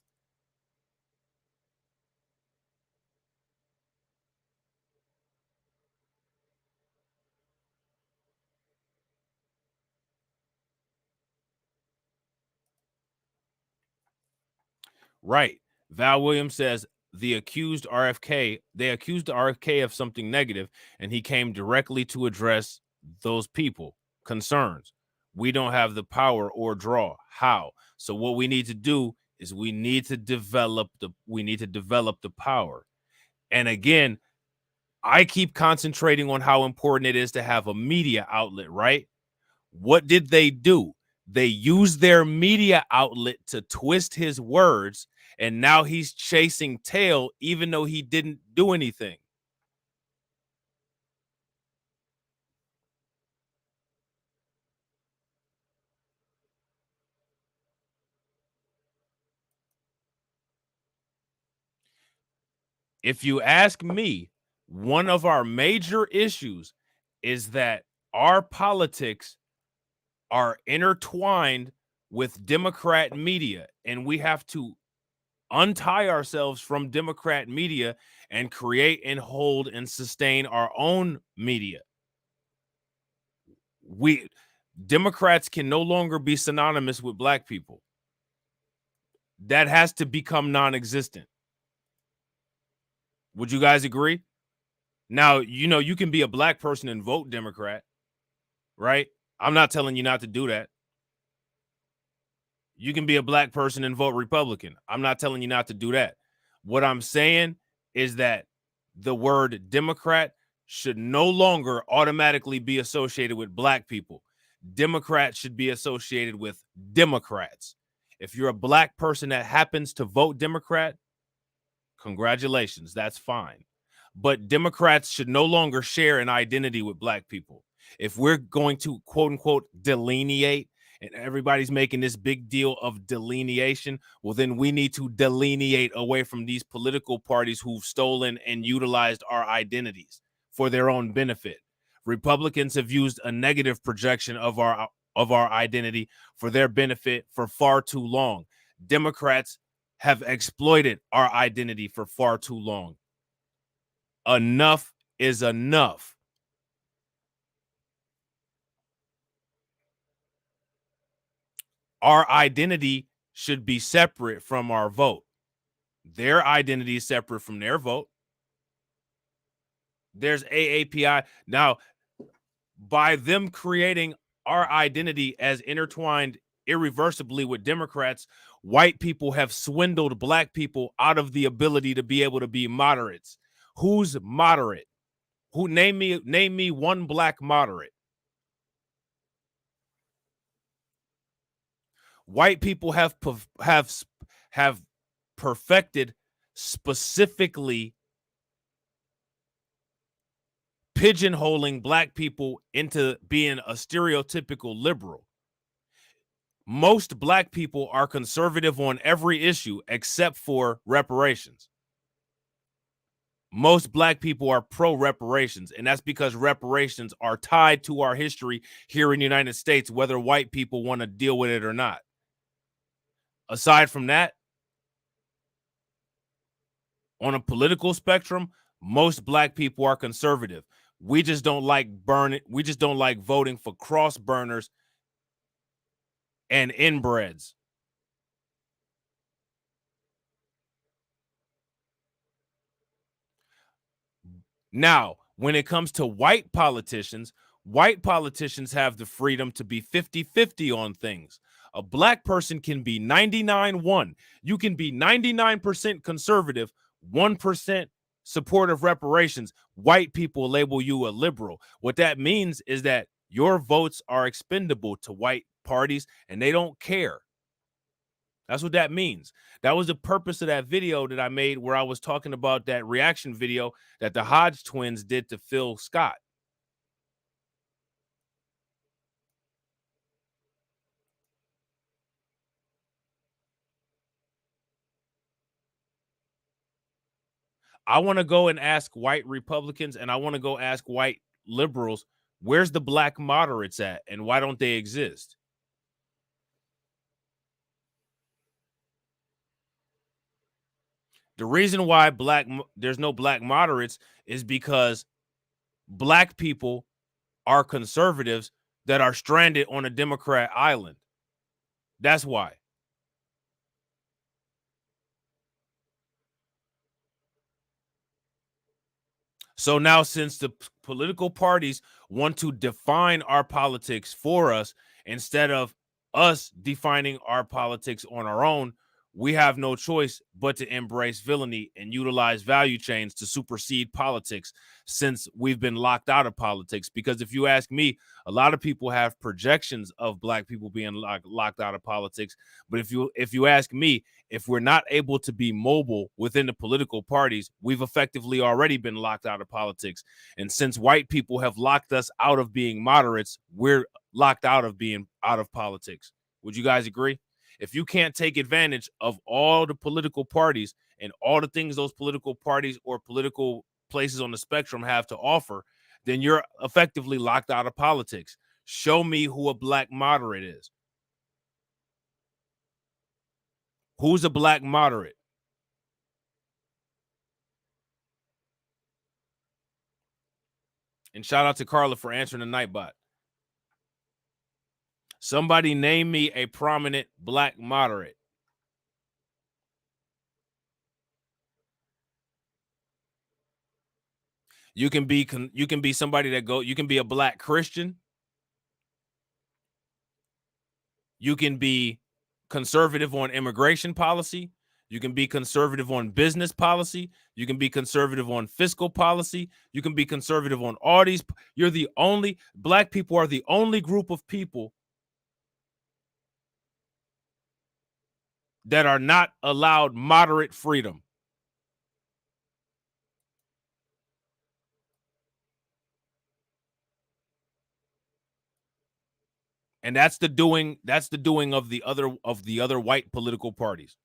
Right. Val Williams says they accused RFK of something negative, and he came directly to address those people concerns. We don't have the power or draw. How? So what we need to do is we need to develop the power. And again, I keep concentrating on how important it is to have a media outlet, right? What did they do? They used their media outlet to twist his words, and now he's chasing tail even though he didn't do anything. If you ask me, one of our major issues is that our politics are intertwined with Democrat media, and we have to untie ourselves from Democrat media and create and hold and sustain our own media. Democrats can no longer be synonymous with black people. That has to become non-existent. Would you guys agree? Now, you can be a black person and vote Democrat, right? I'm not telling you not to do that. You can be a black person and vote Republican. I'm not telling you not to do that. What I'm saying is that the word Democrat should no longer automatically be associated with black people. Democrats should be associated with Democrats. If you're a black person that happens to vote Democrat, congratulations, that's fine. But Democrats should no longer share an identity with black people. If we're going to quote unquote delineate, and everybody's making this big deal of delineation, well, then we need to delineate away from these political parties who've stolen and utilized our identities for their own benefit. Republicans have used a negative projection of our identity for their benefit for far too long. Democrats have exploited our identity for far too long. Enough is enough. Our identity should be separate from our vote. Their identity is separate from their vote. There's AAPI. Now, by them creating our identity as intertwined irreversibly with Democrats, white people have swindled black people out of the ability to be able to be moderates. Who's moderate? Name me one black moderate. White people have perfected specifically pigeonholing black people into being a stereotypical liberal. Most black people are conservative on every issue except for reparations. Most black people are pro-reparations, and that's because reparations are tied to our history here in the United States, whether white people want to deal with it or not. Aside from that, on a political spectrum, most black people are conservative. We just don't like voting for cross burners and inbreds. Now, when it comes to white politicians have the freedom to be 50-50 on things. A black person can be 99-1. You can be 99% conservative, 1% supportive reparations. White people label you a liberal. What that means is that your votes are expendable to white parties and they don't care. That's what that means. That was the purpose of that video that I made where I was talking about that reaction video that the Hodge twins did to Phil Scott. I want to go and ask white Republicans and I want to go ask white liberals, where's the black moderates at and why don't they exist? The reason why there's no black moderates is because black people are conservatives that are stranded on a Democrat island. That's why. So now, since the political parties want to define our politics for us instead of us defining our politics on our own, we have no choice but to embrace villainy and utilize value chains to supersede politics, since we've been locked out of politics. Because if you ask me, a lot of people have projections of black people being locked out of politics. But if you ask me, if we're not able to be mobile within the political parties, we've effectively already been locked out of politics. And since white people have locked us out of being moderates, we're locked out of being out of politics. Would you guys agree? If you can't take advantage of all the political parties and all the things those political parties or political places on the spectrum have to offer, then you're effectively locked out of politics. Show me who a black moderate is. Who's a black moderate? And shout out to Carla for answering the Nightbot. Somebody name me a prominent black moderate. You can be somebody you can be a black Christian. You can be conservative on immigration policy. You can be conservative on business policy. You can be conservative on fiscal policy. You can be conservative on all these. Black people are the only group of people that are not allowed moderate freedom. And that's the doing of the other white political parties.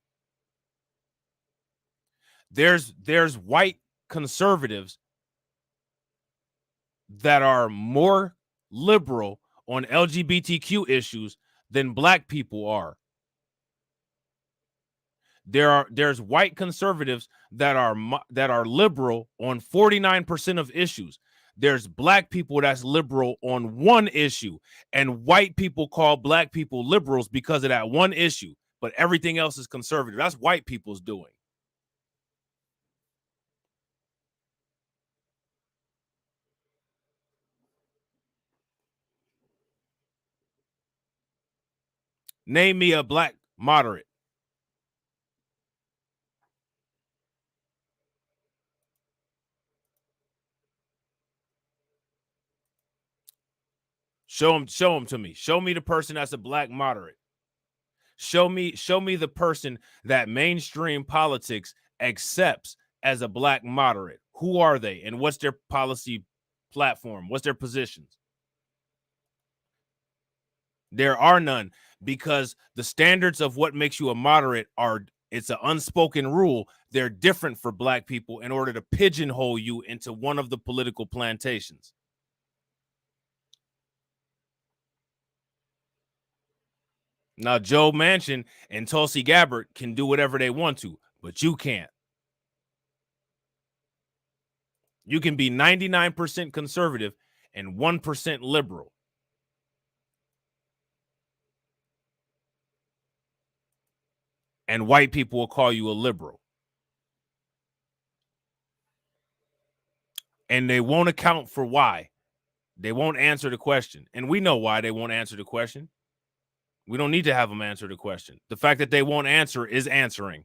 There's white conservatives that are more liberal on LGBTQ issues than black people are. There's white conservatives that are liberal on 49% of issues. There's black people that's liberal on one issue, and white people call black people liberals because of that one issue, but everything else is conservative. That's white people's doing. Name me a black moderate. Show them to me. Show me the person that's a black moderate. Show me the person that mainstream politics accepts as a black moderate. Who are they and what's their policy platform? What's their positions? There are none, because the standards of what makes you a moderate it's an unspoken rule. They're different for black people in order to pigeonhole you into one of the political plantations. Now, Joe Manchin and Tulsi Gabbard can do whatever they want to, but you can't. You can be 99% conservative and 1% liberal. And white people will call you a liberal. And they won't account for why. They won't answer the question. And we know why they won't answer the question. We don't need to have them answer the question. The fact that they won't answer is answering.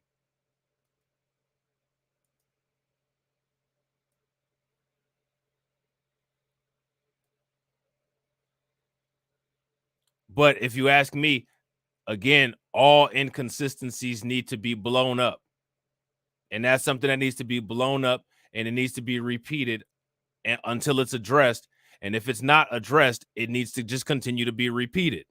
But if you ask me, again, all inconsistencies need to be blown up. And that's something that needs to be blown up, and it needs to be repeated until it's addressed. And if it's not addressed, it needs to just continue to be repeated.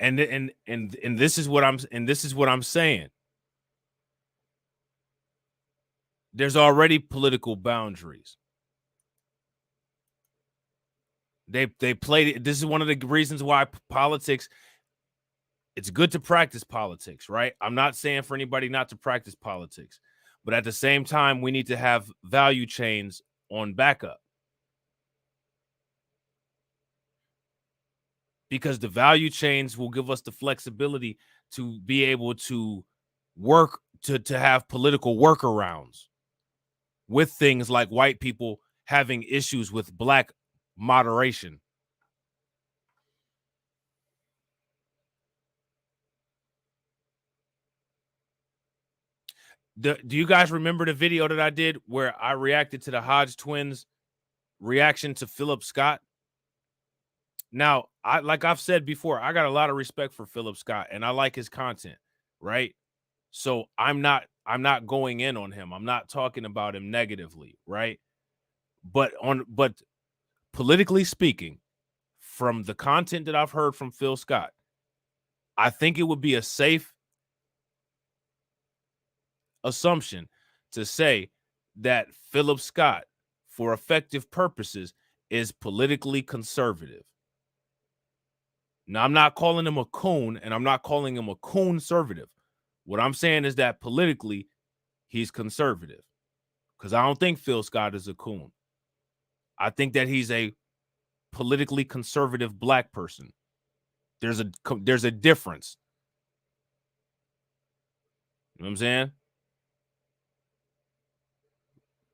And this is what I'm saying. there's already political boundaries. They played it. This is one of the reasons why politics, it's good to practice politics, right? I'm not saying for anybody not to practice politics, but at the same time, we need to have value chains on backup. Because the value chains will give us the flexibility to be able to work, to have political workarounds with things like white people having issues with black moderation. Do you guys remember the video that I did where I reacted to the Hodge twins' reaction to Philip Scott? Now, like I've said before, I got a lot of respect for Philip Scott and I like his content, right? So I'm not going in on him. I'm not talking about him negatively, right? But politically speaking, from the content that I've heard from Phil Scott, I think it would be a safe assumption to say that Philip Scott, for effective purposes, is politically conservative. Now, I'm not calling him a coon, and I'm not calling him a coon-servative. What I'm saying is that politically, he's conservative. Because I don't think Phil Scott is a coon. I think that he's a politically conservative black person. There's a difference. You know what I'm saying?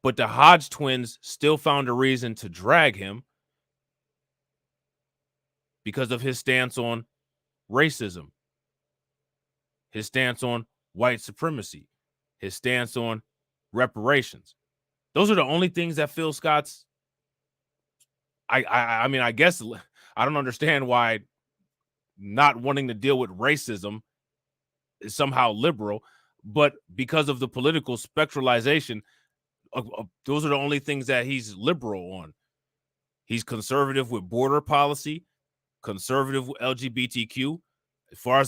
But the Hodge twins still found a reason to drag him because of his stance on racism, his stance on white supremacy, his stance on reparations. Those are the only things that Phil Scott's. I mean, I guess I don't understand why not wanting to deal with racism is somehow liberal, but because of the political spectralization, those are the only things that he's liberal on. He's conservative with border policy, conservative with LGBTQ. As far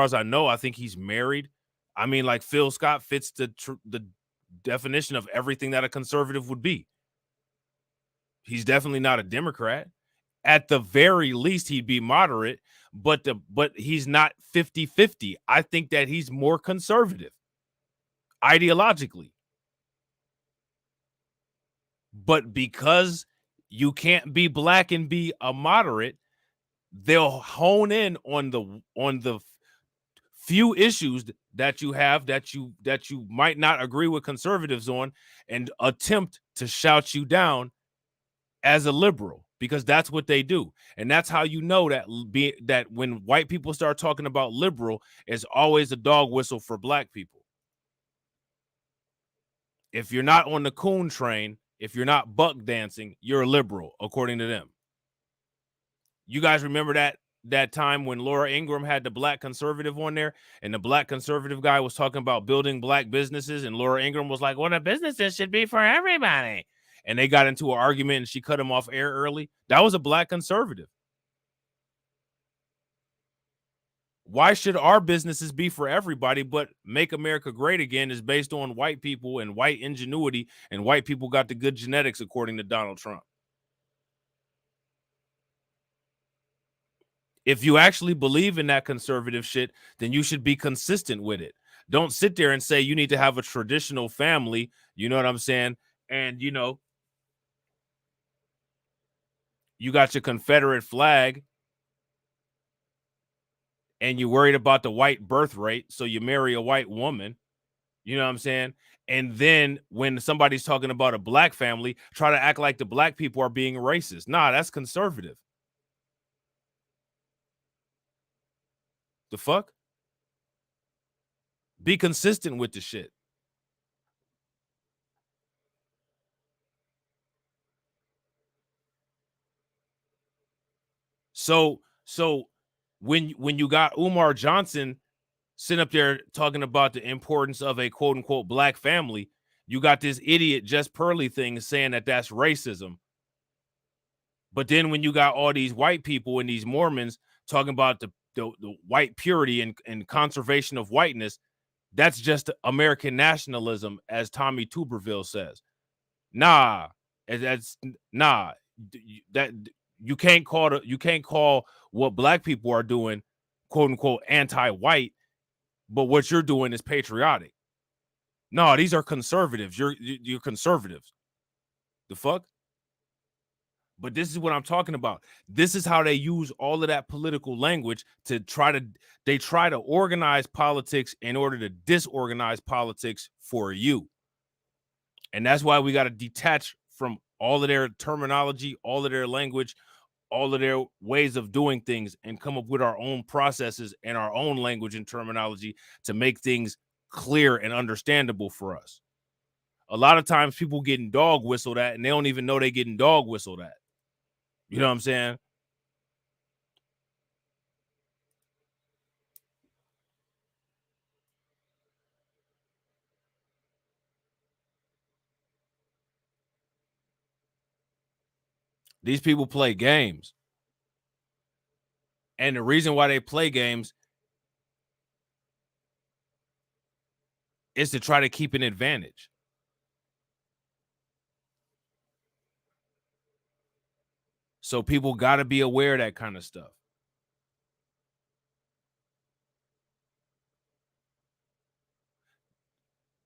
as I know, I think he's married. I mean, like Phil Scott fits the definition of everything that a conservative would be. He's definitely not a Democrat. At the very least, he'd be moderate, but he's not 50-50. I think that he's more conservative ideologically. But because you can't be black and be a moderate, they'll hone in on the few issues that you have that you might not agree with conservatives on and attempt to shout you down as a liberal, because that's what they do. And that's how you know that when white people start talking about liberal, it's always a dog whistle for black people. If you're not on the coon train, if you're not buck dancing, you're a liberal, according to them. You guys remember that time when Laura Ingraham had the black conservative on there, and the black conservative guy was talking about building black businesses, and Laura Ingraham was like, well, the businesses should be for everybody. And they got into an argument and she cut him off air early. That was a black conservative. Why should our businesses be for everybody, but Make America Great Again is based on white people and white ingenuity, and white people got the good genetics, according to Donald Trump? If you actually believe in that conservative shit, then you should be consistent with it. Don't sit there and say you need to have a traditional family, you know what I'm saying? And, you know, you got your Confederate flag and you're worried about the white birth rate, so you marry a white woman, you know what I'm saying? And then when somebody's talking about a black family, try to act like the black people are being racist. Nah, that's conservative. The fuck? Be consistent with the shit. So when you got Umar Johnson sitting up there talking about the importance of a quote unquote black family, you got this idiot Jess Purley thing saying that that's racism. But then when you got all these white people and these Mormons talking about the white purity and conservation of whiteness, That's just American nationalism, as Tommy Tuberville says. Nah, that's nah. That you can't call what black people are doing, quote unquote, anti-white, but what you're doing is patriotic. No, these are conservatives. You're conservatives. The fuck? But this is what I'm talking about. This is how they use all of that political language to try to organize politics in order to disorganize politics for you. And that's why we got to detach from all of their terminology, all of their language, all of their ways of doing things, and come up with our own processes and our own language and terminology to make things clear and understandable for us. A lot of times people getting dog whistled at and they don't even know they're getting dog whistled at. You know what I'm saying? These people play games. And the reason why they play games is to try to keep an advantage. So people got to be aware of that kind of stuff.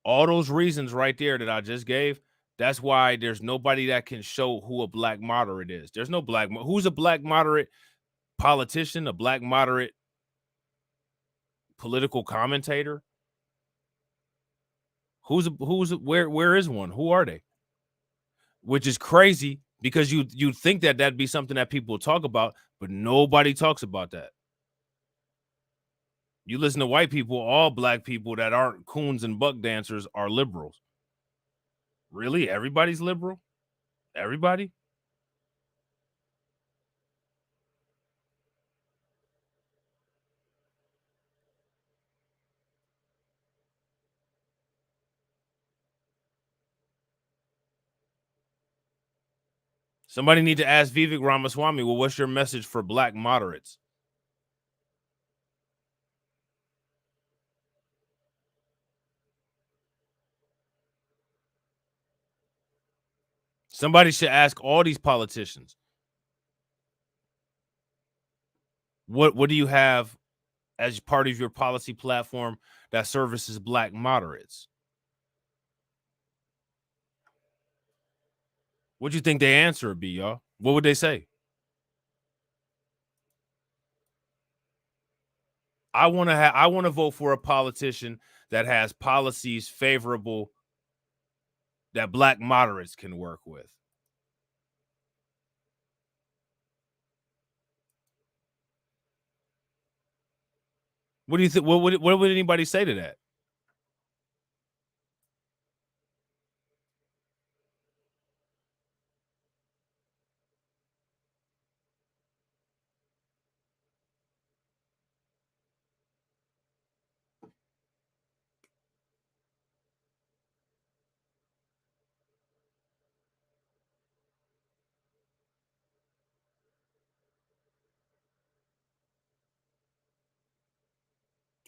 All those reasons right there that I just gave, that's why there's nobody that can show who a black moderate is. There's no who's a black moderate politician, a black moderate political commentator. Where is one? Who are they? Which is crazy because you think that that'd be something that people talk about, but nobody talks about that. You listen to white people, all black people that aren't coons and buck dancers are liberals. Really? Everybody's liberal? Everybody? Somebody need to ask Vivek Ramaswamy, well, what's your message for black moderates? Somebody should ask all these politicians. What do you have as part of your policy platform that services black moderates? What do you think their answer would be, y'all? What would they say? I want to vote for a politician that has policies favorable that black moderates can work with. What do you think? What would anybody say to that?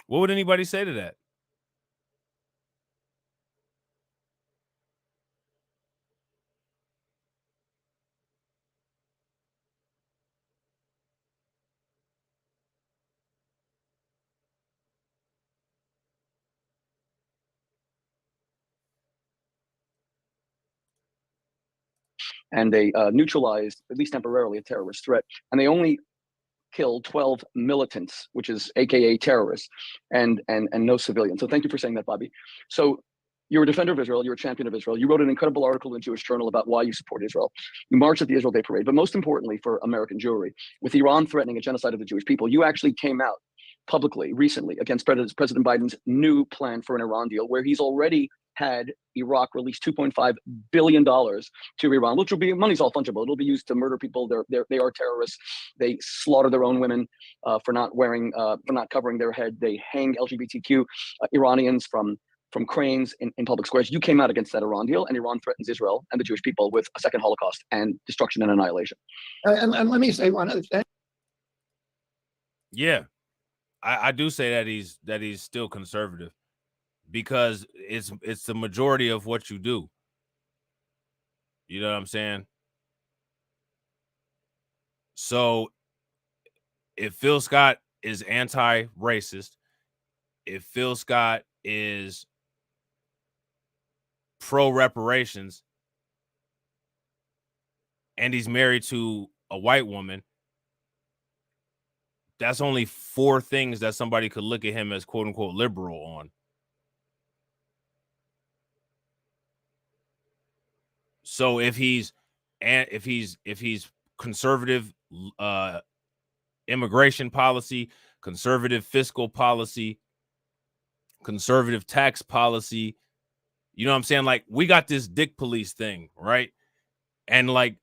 What would anybody say to that? And they neutralized, at least temporarily, a terrorist threat. And they only killed 12 militants, which is AKA terrorists, and no civilians. So thank you for saying that, Bobby. So you're a defender of Israel. You're a champion of Israel. You wrote an incredible article in Jewish Journal about why you support Israel. You marched at the Israel Day Parade. But most importantly for American Jewry, with Iran threatening a genocide of the Jewish people, you actually came out publicly recently against President Biden's new plan for an Iran deal, where he's already had Iraq release $2.5 billion to Iran, which will be, money's all fungible. It'll be used to murder people. They are terrorists. They slaughter their own women for not covering their head. They hang LGBTQ Iranians from cranes in public squares. You came out against that Iran deal, and Iran threatens Israel and the Jewish people with a second Holocaust and destruction and annihilation. And let me say one other thing. Yeah, I do say that he's still conservative. because it's the majority of what you do. You know what I'm saying? So if Phil Scott is anti-racist, if Phil Scott is pro-reparations, and he's married to a white woman, that's only 4 things that somebody could look at him as quote unquote liberal on. So if he's conservative immigration policy, conservative fiscal policy, conservative tax policy, you know what I'm saying? Like, we got this dick police thing, right? And like,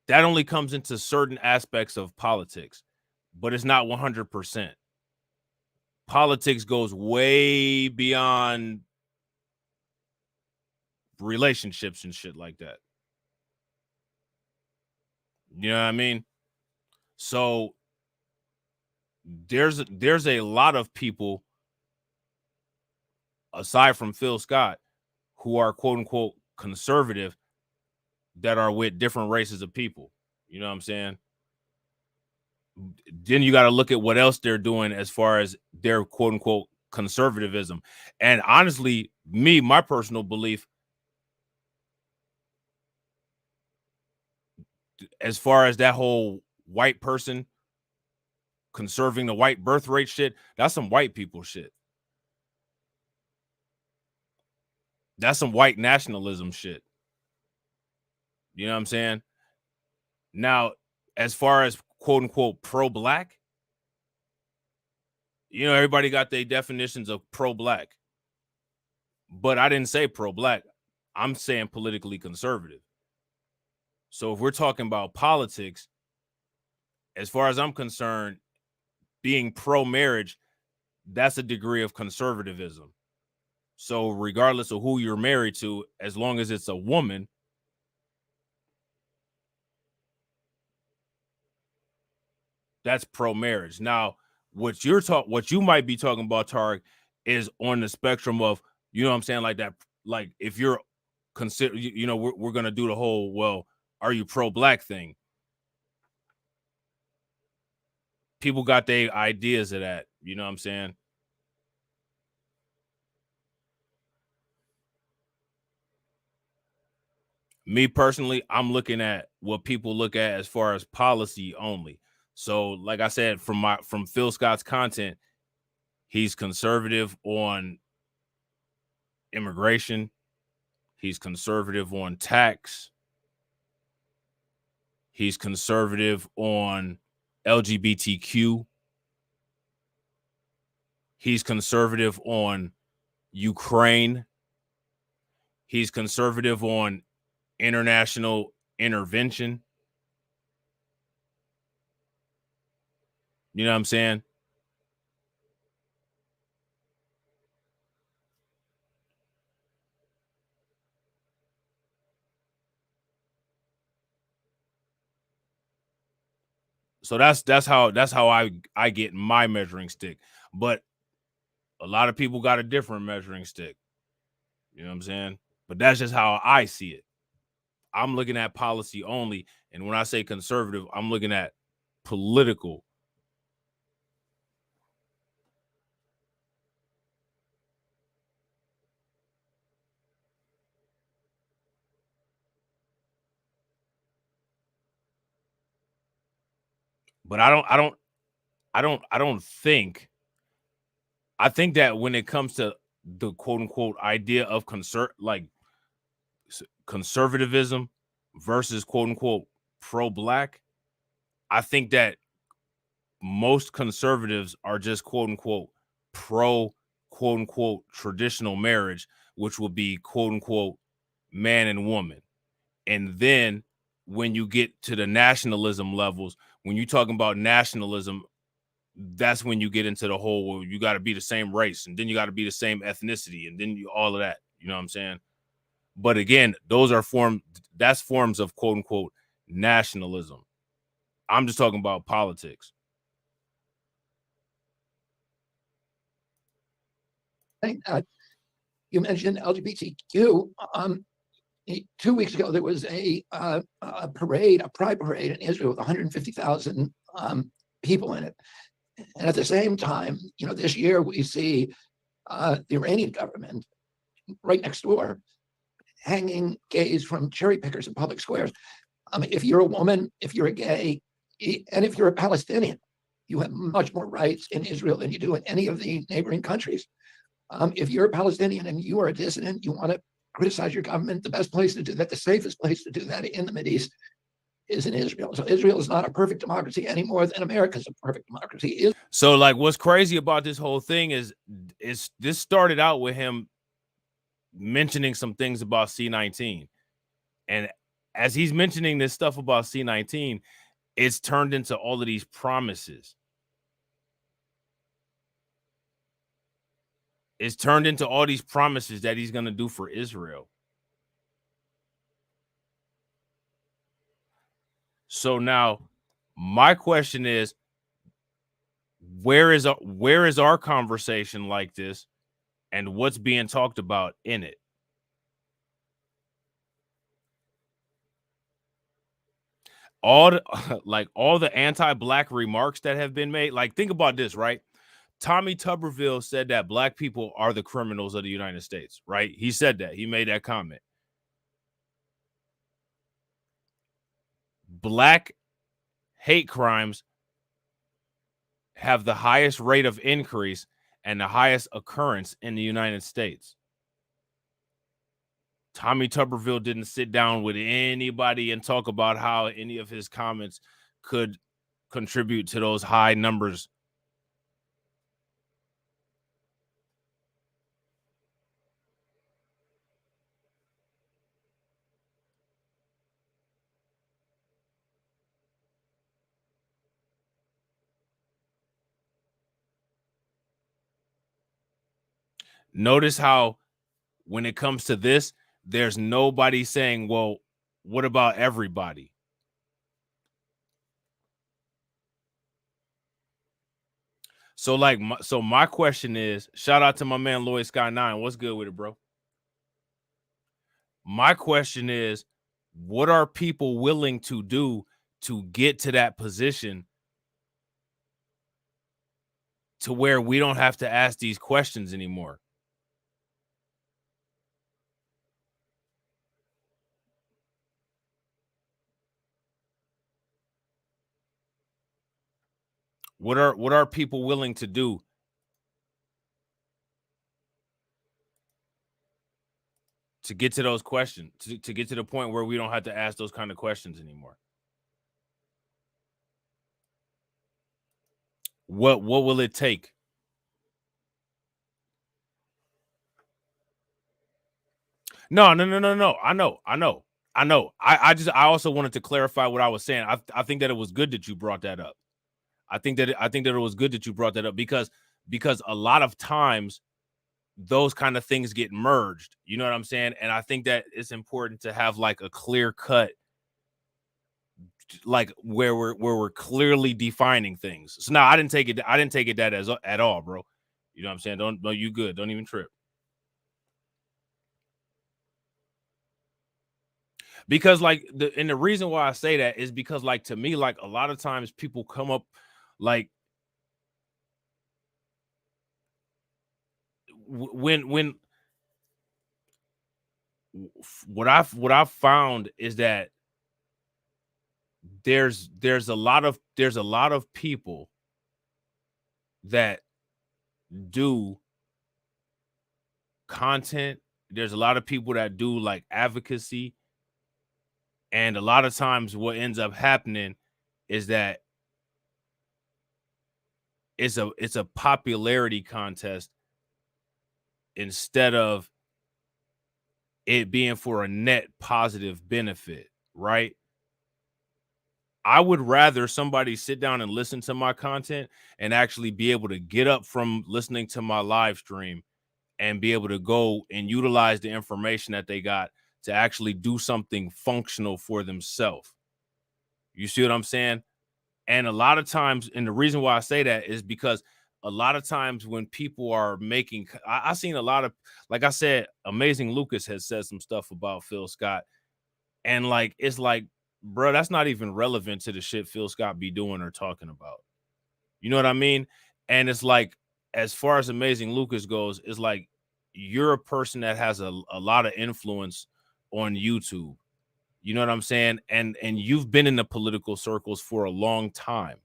that only comes into certain aspects of politics, but it's not 100%. Politics goes way beyond relationships and shit like that. You know what I mean? So there's a lot of people aside from Phil Scott who are quote unquote conservative that are with different races of people. You know what I'm saying? Then you got to look at what else they're doing as far as their quote unquote conservatism. And honestly, my personal belief, as far as that whole white person conserving the white birth rate shit, that's some white people shit. That's some white nationalism shit. You know what I'm saying? Now, as far as quote unquote pro-black, you know, everybody got their definitions of pro-black. But I didn't say pro-black. I'm saying politically conservative. So if we're talking about politics, as far as I'm concerned, being pro-marriage, that's a degree of conservatism. So regardless of who you're married to, as long as it's a woman, that's pro-marriage. Now, what you might be talking about, Tarek, is on the spectrum of, you know what I'm saying, like that, like if you're consider, you know, we're gonna do the whole, well, are you pro-black thing? People got their ideas of that, you know what I'm saying? Me personally, I'm looking at what people look at as far as policy only. So, like I said, from Phil Scott's content, he's conservative on immigration. He's conservative on tax. He's conservative on LGBTQ. He's conservative on Ukraine. He's conservative on international intervention. You know what I'm saying? So that's how I get my measuring stick. But a lot of people got a different measuring stick. You know what I'm saying? But that's just how I see it. I'm looking at policy only. And when I say conservative, I'm looking at political. But I don't think, I think that when it comes to the quote unquote idea of conservatism versus quote unquote pro-black, I think that most conservatives are just quote unquote pro quote unquote traditional marriage, which will be quote unquote man and woman. And then when you get to the nationalism levels, when you're talking about nationalism, that's when you get into the whole, well, you got to be the same race, and then you got to be the same ethnicity, and then all of that. You know what I'm saying? But again, that's forms of quote unquote nationalism. I'm just talking about politics. saying that. You mentioned LGBTQ. 2 weeks ago, there was a parade, a pride parade in Israel with 150,000 people in it. And at the same time, this year we see the Iranian government right next door hanging gays from cherry pickers in public squares. If you're a woman, if you're a gay, and if you're a Palestinian, you have much more rights in Israel than you do in any of the neighboring countries. If you're a Palestinian and you are a dissident, you want to criticize your government, the best place to do that, the safest place to do that in the Mideast is in Israel. So Israel is not a perfect democracy any more than America is a perfect democracy. So like what's crazy about this whole thing is this started out with him mentioning some things about C19. And as he's mentioning this stuff about C19, it's turned into all of these promises. It's turned into all these promises that he's going to do for Israel. So now my question is, where is our conversation like this, and what's being talked about in it? All the anti-black remarks that have been made, like think about this, right? Tommy Tuberville said that black people are the criminals of the United States, right? He said that. He made that comment. Black hate crimes have the highest rate of increase and the highest occurrence in the United States. Tommy Tuberville didn't sit down with anybody and talk about how any of his comments could contribute to those high numbers. Notice how when it comes to this, there's nobody saying, well, what about everybody? So my question is, shout out to my man Lloyd Sky 9. What's good with it, bro? My question is, what are people willing to do to get to that position to where we don't have to ask these questions anymore? What are people willing to do to get to those questions, to get to the point where we don't have to ask those kind of questions anymore? What will it take? No. I know. I also wanted to clarify what I was saying. I think that it was good that you brought that up. I think that it was good that you brought that up because a lot of times those kind of things get merged. You know what I'm saying? And I think that it's important to have like a clear cut, like where we're clearly defining things. So now I didn't take it that as at all, bro. You know what I'm saying? You good. Don't even trip. Because like the reason why I say that is because like to me, like a lot of times people come up like when what I've found is that there's a lot of people that do content. There's a lot of people that do like advocacy. And a lot of times what ends up happening is that it's a popularity contest instead of it being for a net positive benefit, right? I would rather somebody sit down and listen to my content and actually be able to get up from listening to my live stream and be able to go and utilize the information that they got to actually do something functional for themselves. You see what I'm saying? And a lot of times, and the reason why I say that is because a lot of times when people are making, I seen a lot of, like I said, Amazing Lucas has said some stuff about Phil Scott, and like it's like, bro, that's not even relevant to the shit Phil Scott be doing or talking about. You know what I mean? And it's like, as far as Amazing Lucas goes, it's like you're a person that has a lot of influence on YouTube. You know what I'm saying? And you've been in the political circles for a long time.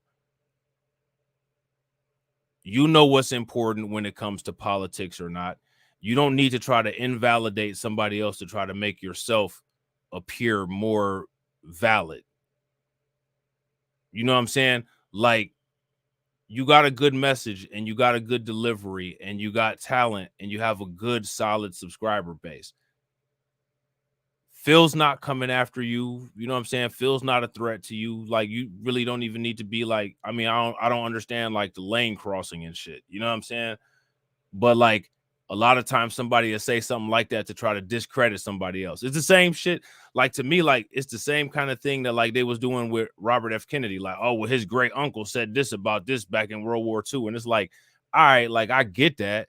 You know what's important when it comes to politics or not. You don't need to try to invalidate somebody else to try to make yourself appear more valid. You know what I'm saying? Like, you got a good message and you got a good delivery and you got talent and you have a good, solid subscriber base. Phil's not coming after you. You know what I'm saying? Phil's not a threat to you. Like, you really don't even need to be like, I mean, I don't understand like the lane crossing and shit. You know what I'm saying? But like a lot of times somebody will say something like that to try to discredit somebody else. It's the same shit. Like, to me, like it's the same kind of thing that like they was doing with Robert F. Kennedy. Like, oh, well, his great uncle said this about this back in World War II. And it's like, all right, like I get that.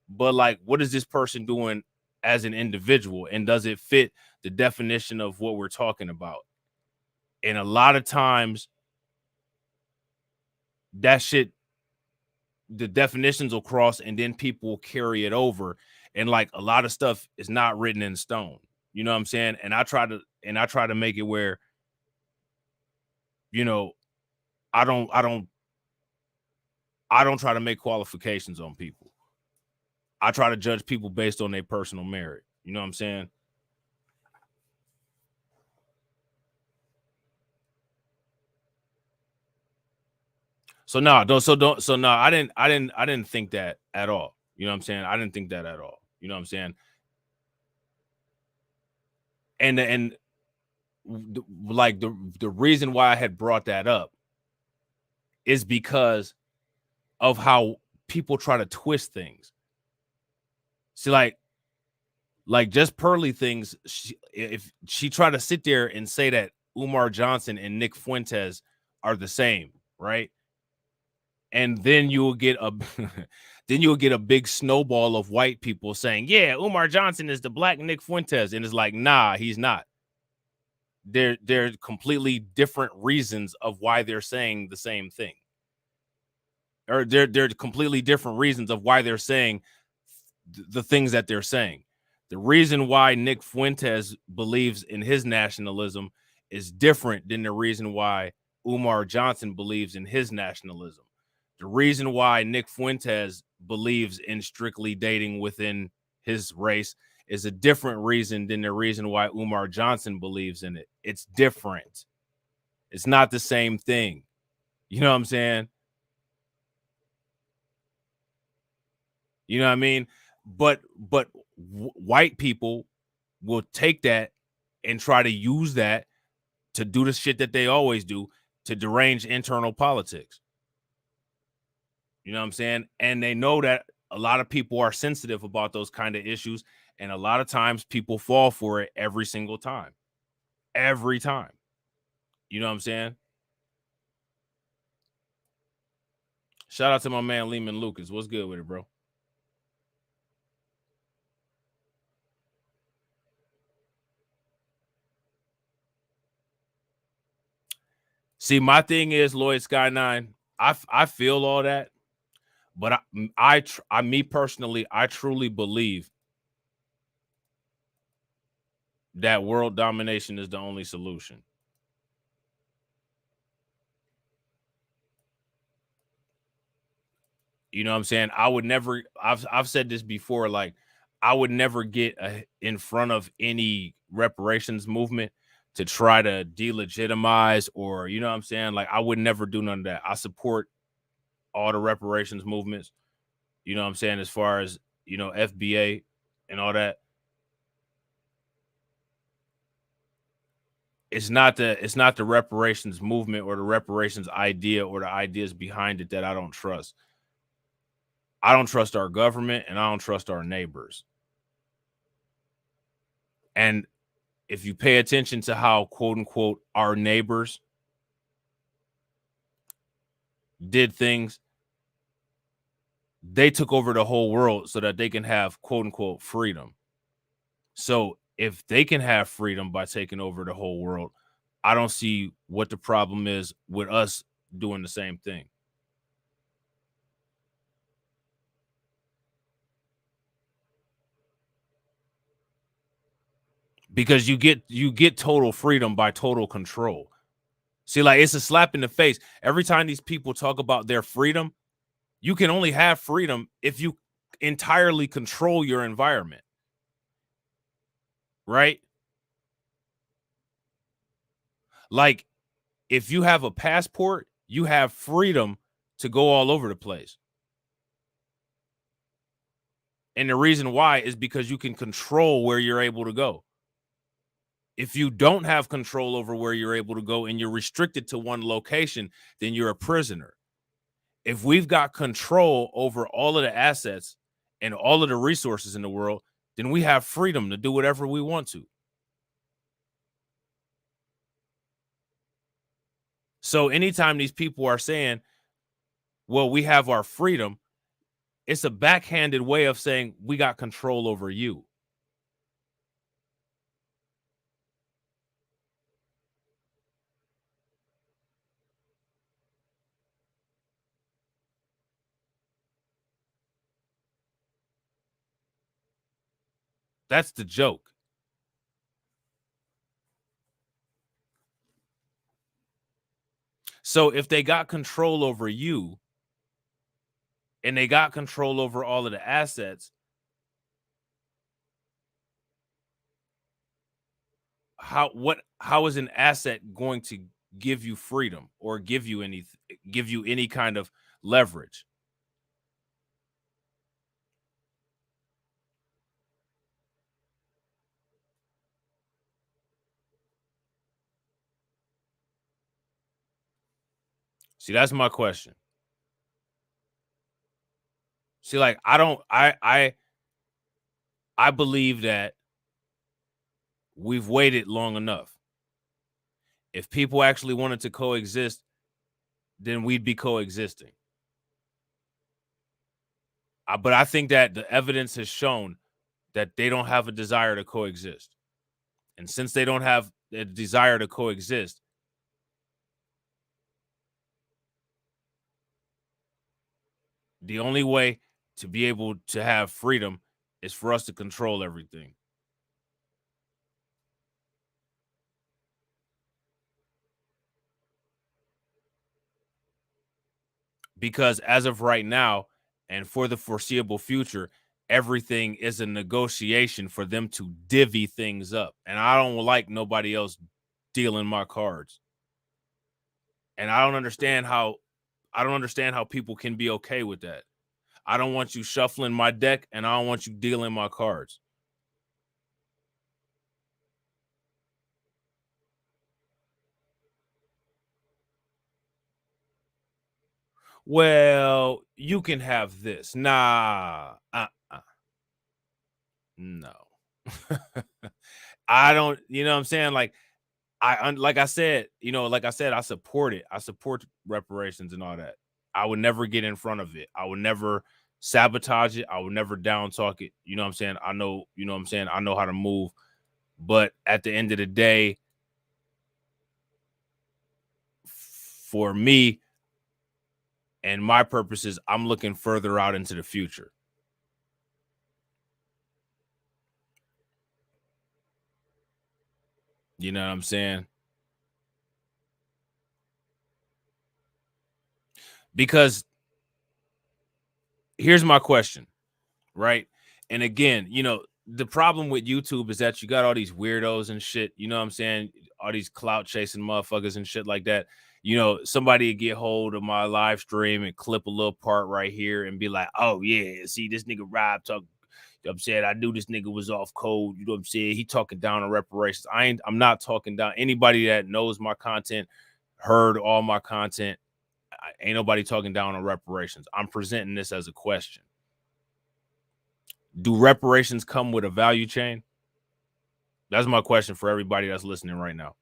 But like, what is this person doing as an individual? And does it fit the definition of what we're talking about? And a lot of times that shit, the definitions will cross and then people will carry it over. And like a lot of stuff is not written in stone. You know what I'm saying? And I try to make it where, you know, I don't try to make qualifications on people. I try to judge people based on their personal merit. You know what I'm saying? So no, I didn't think that at all. You know what I'm saying? I didn't think that at all. You know what I'm saying? And like the reason why I had brought that up is because of how people try to twist things. See, like just Pearly things, if she tried to sit there and say that Umar Johnson and Nick Fuentes are the same, right? And then you'll get a big snowball of white people saying, yeah, Umar Johnson is the black Nick Fuentes. And it's like, nah, he's not. They're completely different reasons of why they're saying the same thing. Or they're completely different reasons of why they're saying the things that they're saying. The reason why Nick Fuentes believes in his nationalism is different than the reason why Umar Johnson believes in his nationalism. The reason why Nick Fuentes believes in strictly dating within his race is a different reason than the reason why Umar Johnson believes in it. It's different. It's not the same thing. You know what I'm saying? You know what I mean? But white people will take that and try to use that to do the shit that they always do, to derange internal politics. You know what I'm saying? And they know that a lot of people are sensitive about those kind of issues. And a lot of times people fall for it every single time. Every time. You know what I'm saying? Shout out to my man Lehman Lucas. What's good with it, bro? See, my thing is, Lloyd Sky 9, I feel all that. But me personally, I truly believe that world domination is the only solution. You know what I'm saying? I would never, I've said this before, like I would never get in front of any reparations movement to try to delegitimize or, you know what I'm saying? Like I would never do none of that. I support all the reparations movements. You know what I'm saying? As far as, you know, FBA and all that. It's not the reparations movement or the reparations idea or the ideas behind it that I don't trust. I don't trust our government and I don't trust our neighbors. And if you pay attention to how, quote unquote, our neighbors did things, they took over the whole world so that they can have quote unquote freedom. So if they can have freedom by taking over the whole world, I don't see what the problem is with us doing the same thing. Because you get total freedom by total control. See, like, it's a slap in the face. Every time these people talk about their freedom, you can only have freedom if you entirely control your environment. Right? Like, if you have a passport, you have freedom to go all over the place. And the reason why is because you can control where you're able to go. If you don't have control over where you're able to go and you're restricted to one location, then you're a prisoner. If we've got control over all of the assets and all of the resources in the world, then we have freedom to do whatever we want to. So anytime these people are saying, well, we have our freedom, it's a backhanded way of saying we got control over you. That's the joke. So if they got control over you and they got control over all of the assets, how is an asset going to give you freedom or give you any kind of leverage? See, that's my question. See, like, I believe that we've waited long enough. If people actually wanted to coexist, then we'd be coexisting. But I think that the evidence has shown that they don't have a desire to coexist. And since they don't have a desire to coexist, the only way to be able to have freedom is for us to control everything. Because as of right now, and for the foreseeable future, everything is a negotiation for them to divvy things up. And I don't like nobody else dealing my cards. And I don't understand how people can be okay with that. I don't want you shuffling my deck, and I don't want you dealing my cards. Well, you can have this. Nah. No. I don't, you know what I'm saying? Like, like I said, I support it. I support reparations and all that. I would never get in front of it. I would never sabotage it. I would never down talk it. You know what I'm saying? I know, you know what I'm saying? I know how to move. But at the end of the day, for me and my purposes, I'm looking further out into the future. You know what I'm saying? Because here's my question, right? And again, the problem with YouTube is that you got all these weirdos and shit, you know what I'm saying? All these clout chasing motherfuckers and shit like that. Somebody get hold of my live stream and clip a little part right here and be like, oh yeah, see this nigga Rob talk. You know what I'm saying? I knew this nigga was off code. You know what I'm saying? He talking down on reparations. I'm not talking down. Anybody that knows my content, heard all my content, ain't nobody talking down on reparations. I'm presenting this as a question. Do reparations come with a value chain? That's my question for everybody that's listening right now.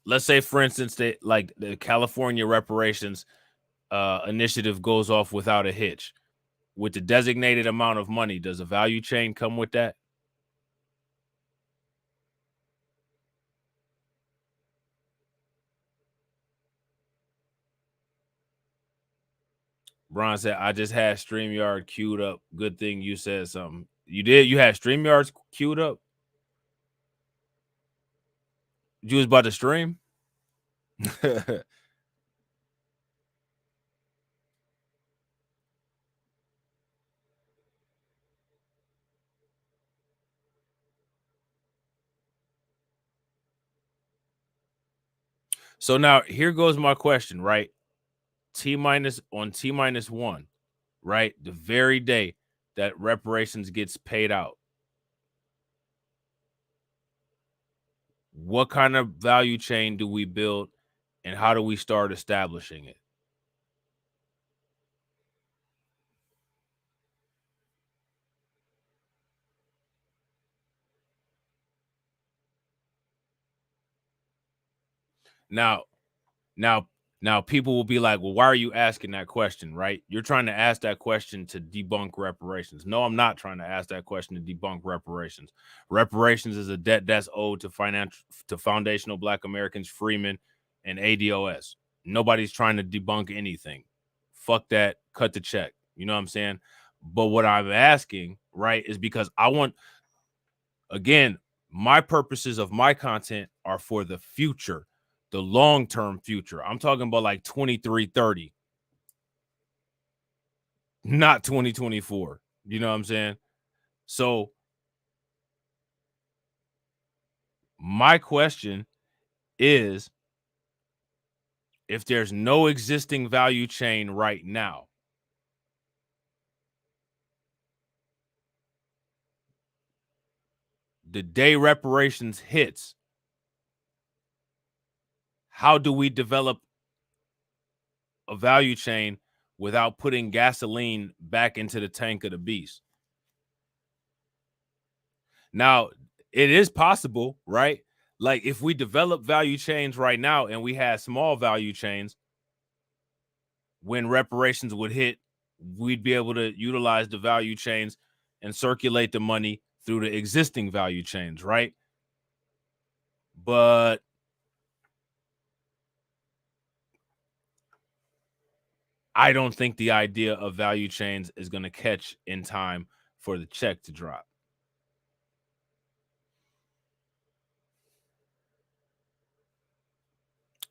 let's say, for instance, that like the California reparations initiative goes off without a hitch. With the designated amount of money, does a value chain come with that? Bron said, I just had StreamYard queued up. Good thing you said something. You did? You had StreamYards queued up? You was about to stream? So now here goes my question, right? T-1, right? The very day that reparations gets paid out. What kind of value chain do we build and how do we start establishing it? Now people will be like, well, why are you asking that question, right? You're trying to ask that question to debunk reparations. No, I'm not trying to ask that question to debunk reparations. Reparations is a debt that's owed to foundational Black Americans, freemen, and ADOS. Nobody's trying to debunk anything. Fuck that. Cut the check. You know what I'm saying? But what I'm asking, right, is because I want, again, my purposes of my content are for the future, the long-term future. I'm talking about like 2330, not 2024. You know what I'm saying? So my question is, if there's no existing value chain right now, the day reparations hits, how do we develop a value chain without putting gasoline back into the tank of the beast? Now, it is possible, right? Like if we develop value chains right now and we had small value chains, when reparations would hit, we'd be able to utilize the value chains and circulate the money through the existing value chains, right? But I don't think the idea of value chains is going to catch in time for the check to drop.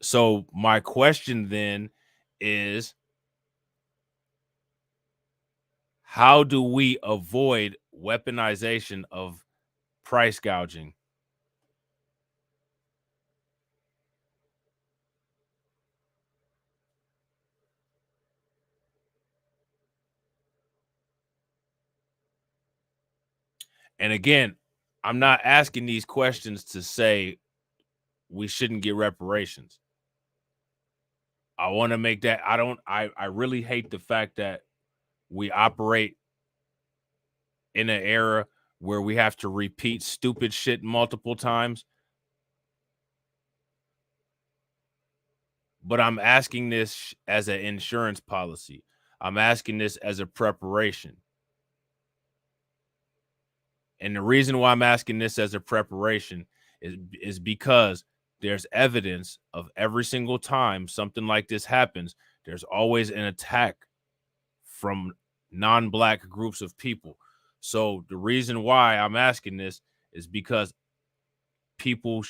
So my question then is, how do we avoid weaponization of price gouging? And again, I'm not asking these questions to say we shouldn't get reparations. I want to make that, I really hate the fact that we operate in an era where we have to repeat stupid shit multiple times. But I'm asking this as an insurance policy. I'm asking this as a preparation. And the reason why I'm asking this as a preparation is because there's evidence of every single time something like this happens, there's always an attack from non-Black groups of people. So the reason why I'm asking this is because people,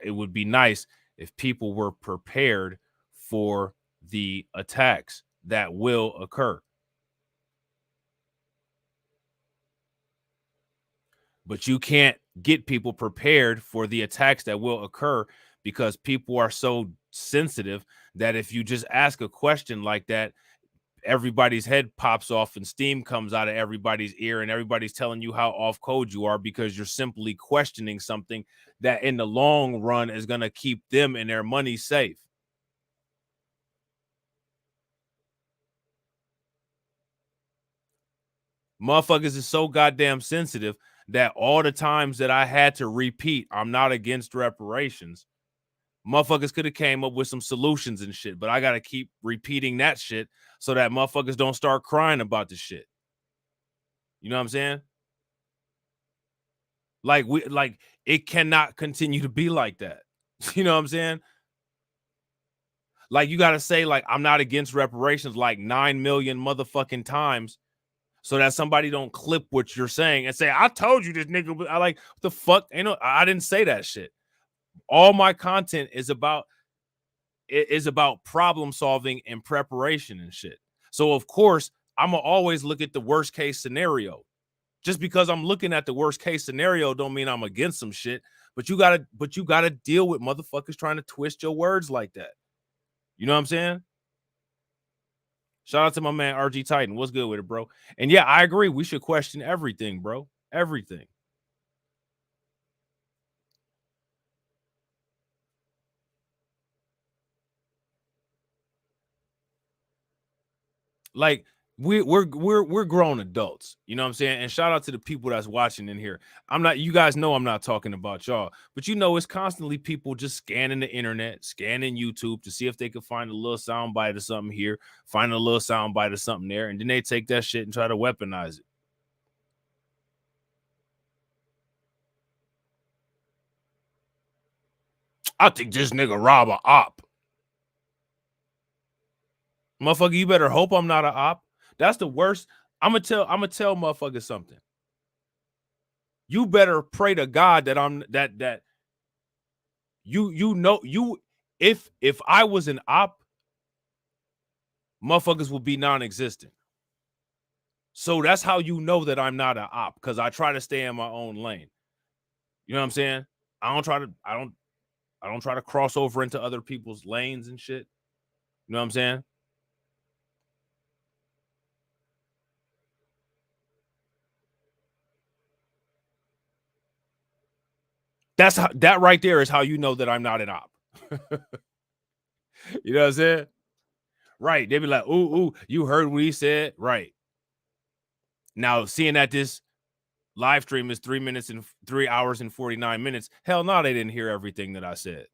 it would be nice if people were prepared for the attacks that will occur. But you can't get people prepared for the attacks that will occur because people are so sensitive that if you just ask a question like that, everybody's head pops off and steam comes out of everybody's ear and everybody's telling you how off code you are because you're simply questioning something that in the long run is going to keep them and their money safe. Motherfuckers is so goddamn sensitive that all the times that I had to repeat, I'm not against reparations, motherfuckers could have came up with some solutions and shit, but I got to keep repeating that shit so that motherfuckers don't start crying about the shit. You know what I'm saying? Like it cannot continue to be like that. You know what I'm saying? Like, you got to say, like, I'm not against reparations like 9 million motherfucking times so that somebody don't clip what you're saying and say, I told you this nigga. I like, what the fuck? I didn't say that shit. All my content is about problem solving and preparation and shit. So, of course, I'm going to always look at the worst case scenario. Just because I'm looking at the worst case scenario don't mean I'm against some shit. But you gotta deal with motherfuckers trying to twist your words like that. You know what I'm saying? Shout out to my man RG Titan. What's good with it, bro? And yeah, I agree. We should question everything, bro. Everything. Like, we're grown adults, you know what I'm saying? And shout out to the people that's watching in here. You guys know I'm not talking about y'all, but it's constantly people just scanning the internet, scanning YouTube to see if they can find a little sound bite or something here, find a little sound bite or something there, and then they take that shit and try to weaponize it. I think this nigga rob a op. Motherfucker, you better hope I'm not a op. That's the worst. I'm gonna tell motherfuckers something. You better pray to God that I'm that if I was an op, motherfuckers would be non-existent. So that's how you know that I'm not an op, because I try to stay in my own lane. You know what I'm saying? I don't try to cross over into other people's lanes and shit. You know what I'm saying? That right there is how you know that I'm not an op. You know what I'm saying? Right. They be like, ooh, you heard what he said? Right. Now, seeing that this live stream is 3 hours and 49 minutes, hell no, they didn't hear everything that I said.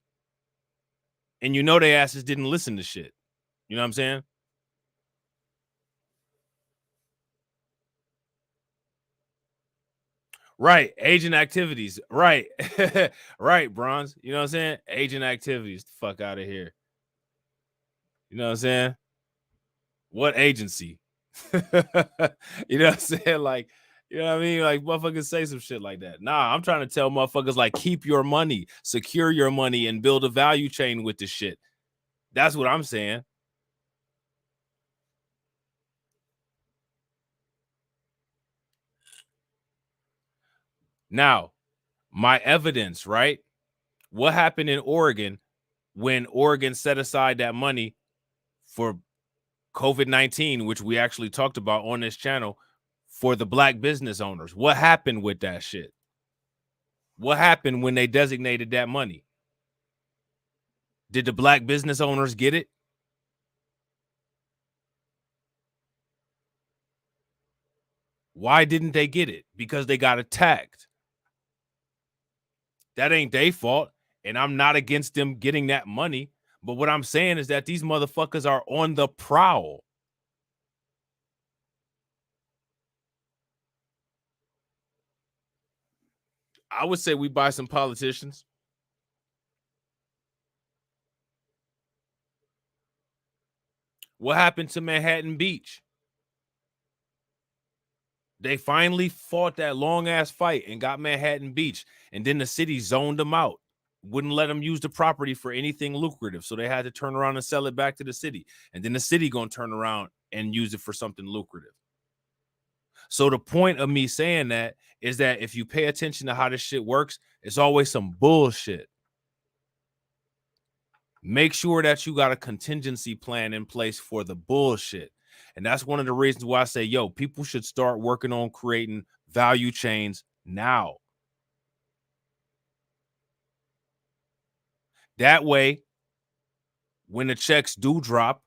And they asses didn't listen to shit. You know what I'm saying? Right. Agent activities. Right. Right, Bronze. You know what I'm saying? Agent activities. The fuck out of here. You know what I'm saying? What agency? You know what I'm saying? Like, you know what I mean? Like, motherfuckers say some shit like that. Nah, I'm trying to tell motherfuckers, like, keep your money, secure your money, and build a value chain with this shit. That's what I'm saying. Now, my evidence, right? What happened in Oregon when Oregon set aside that money for COVID-19, which we actually talked about on this channel, for the black business owners? What happened with that shit? What happened when they designated that money? Did the black business owners get it? Why didn't they get it? Because they got attacked. That ain't their fault. And I'm not against them getting that money. But what I'm saying is that these motherfuckers are on the prowl. I would say we buy some politicians. What happened to Manhattan Beach? They finally fought that long-ass fight and got Manhattan Beach. And then the city zoned them out. Wouldn't let them use the property for anything lucrative. So they had to turn around and sell it back to the city. And then the city going to turn around and use it for something lucrative. So the point of me saying that is that if you pay attention to how this shit works, it's always some bullshit. Make sure that you got a contingency plan in place for the bullshit. And that's one of the reasons why I say, yo, people should start working on creating value chains now. That way, when the checks do drop,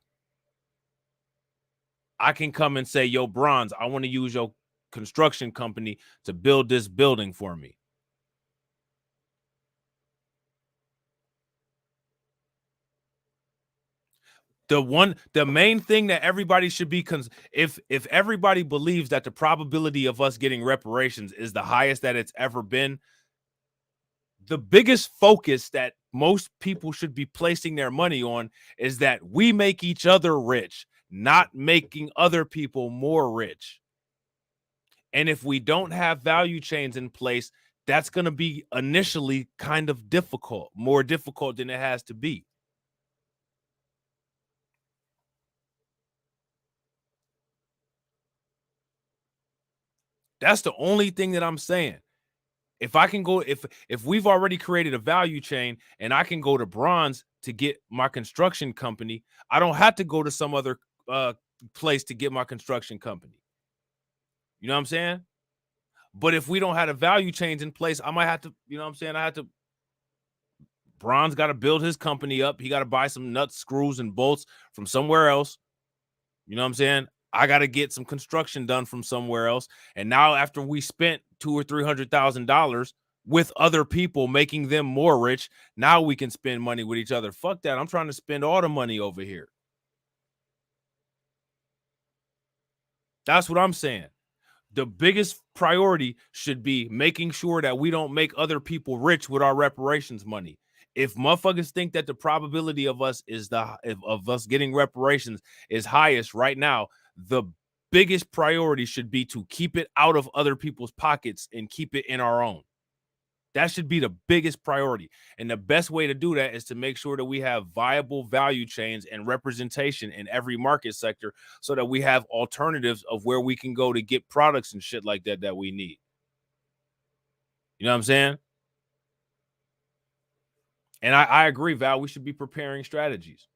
I can come and say, yo, Bronze, I want to use your construction company to build this building for me. The main thing that everybody should be, if everybody believes that the probability of us getting reparations is the highest that it's ever been, the biggest focus that most people should be placing their money on is that we make each other rich, not making other people more rich. And if we don't have value chains in place, that's going to be initially kind of difficult, more difficult than it has to be. That's the only thing that I'm saying. If I can go, if we've already created a value chain and I can go to bronze to get my construction company, I don't have to go to some other place to get my construction company. You know what I'm saying? But if we don't have the value chains in place, I might have to, you know what I'm saying? I have to, Bronze got to build his company up. He got to buy some nuts, screws, and bolts from somewhere else. You know what I'm saying? I got to get some construction done from somewhere else. And now after we spent $200,000 or $300,000 with other people, making them more rich, now we can spend money with each other. Fuck that. I'm trying to spend all the money over here. That's what I'm saying. The biggest priority should be making sure that we don't make other people rich with our reparations money. If motherfuckers think that the probability of us getting reparations is highest right now, the biggest priority should be to keep it out of other people's pockets and keep it in our own. That should be the biggest priority. And the best way to do that is to make sure that we have viable value chains and representation in every market sector so that we have alternatives of where we can go to get products and shit like that we need. You know what I'm saying? And I agree, Val, we should be preparing strategies.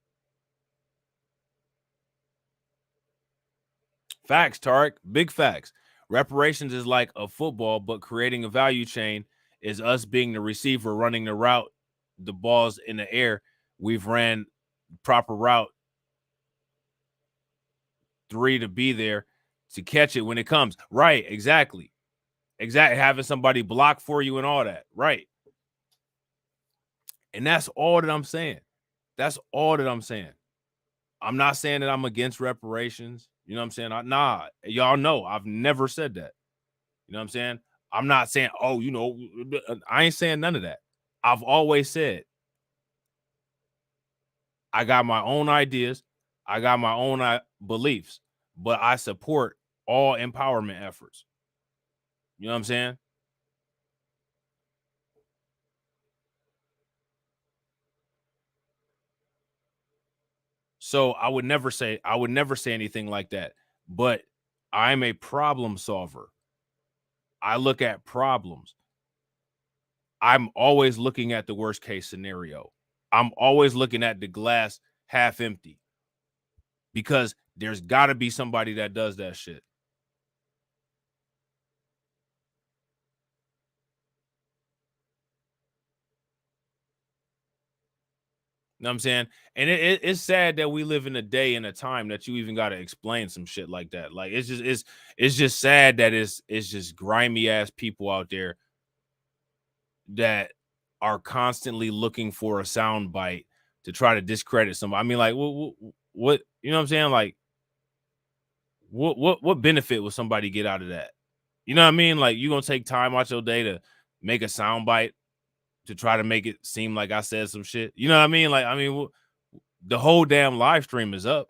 Facts, Tarek. Big facts. Reparations is like a football, but creating a value chain is us being the receiver, running the route, the ball's in the air. We've ran proper route 3 to be there to catch it when it comes. Right, exactly. Having somebody block for you and all that. Right. And that's all that I'm saying. That's all that I'm saying. I'm not saying that I'm against reparations. You know what I'm saying? Nah, y'all know I've never said that. You know what I'm saying? I'm not saying, oh, you know, I ain't saying none of that. I've always said I got my own ideas. I got my own beliefs, but I support all empowerment efforts. You know what I'm saying? So I would never say anything like that, but I'm a problem solver. I look at problems. I'm always looking at the worst case scenario. I'm always looking at the glass half empty because there's got to be somebody that does that shit. You know what I'm saying? And it's sad that we live in a day and a time that you even got to explain some shit like that. Like it's just sad that it's just grimy ass people out there that are constantly looking for a sound bite to try to discredit somebody. I mean, like what you know what I'm saying? Like what benefit will somebody get out of that? You know what I mean? Like you gonna take time out your day to make a sound bite to try to make it seem like I said some shit. You know what I mean? Like, I mean, the whole damn live stream is up.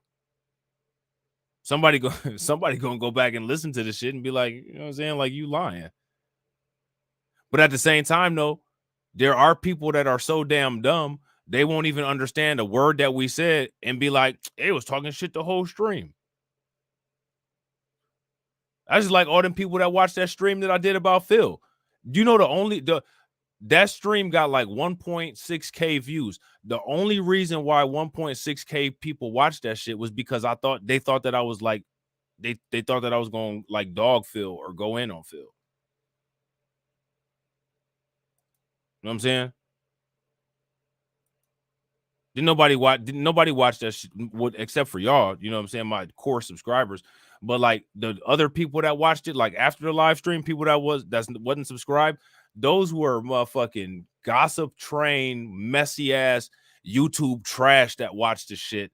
Somebody gonna go back and listen to the shit and be like, you know what I'm saying? Like you lying. But at the same time, though, there are people that are so damn dumb, they won't even understand a word that we said and be like, it was talking shit the whole stream. I just like all them people that watched that stream that I did about Phil. You know, that stream got like 1.6K views. The only reason why 1.6K people watched that shit was because they thought that I was like, they thought that I was going like dog Phil or go in on Phil. You know what I'm saying? Didn't nobody watch that shit except for y'all, you know what I'm saying, my core subscribers. But like the other people that watched it, like after the live stream, people that wasn't subscribed, those were motherfucking gossip train, messy ass YouTube trash that watched the shit.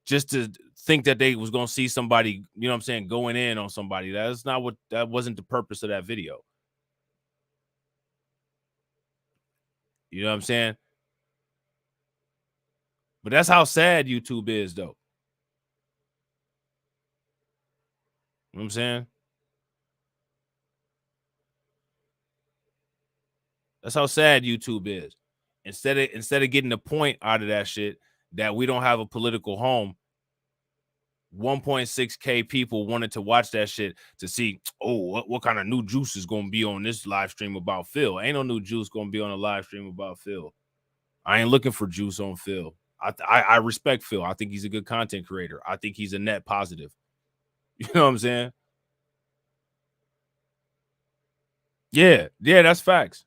just to think that they was going to see somebody, you know what I'm saying, going in on somebody. That wasn't the purpose of that video. You know what I'm saying? But that's how sad YouTube is, though. You know what I'm saying? That's how sad YouTube is. Instead of getting the point out of that shit that we don't have a political home, 1.6K people wanted to watch that shit to see, oh, what kind of new juice is going to be on this live stream about Phil. Ain't no new juice going to be on a live stream about Phil. I ain't looking for juice on Phil. I respect Phil. I think he's a good content creator. I think he's a net positive. You know what I'm saying? Yeah, that's facts.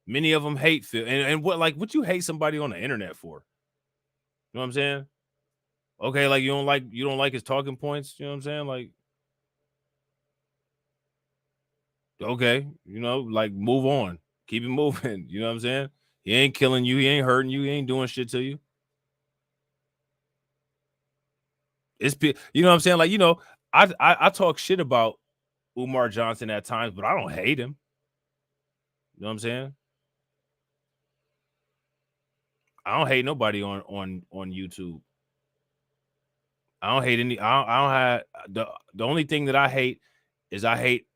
Many of them hate Phil. And what you hate somebody on the internet for? You know what I'm saying? Okay, like you don't like his talking points, you know what I'm saying? Like, okay, you know, like move on. Keep it moving. You know what I'm saying? He ain't killing you, he ain't hurting you, he ain't doing shit to you. You know what I'm saying? Like, you know, I talk shit about Umar Johnson at times, but I don't hate him. You know what I'm saying? I don't hate nobody on YouTube. I don't hate any. I don't have the only thing that I hate is I hate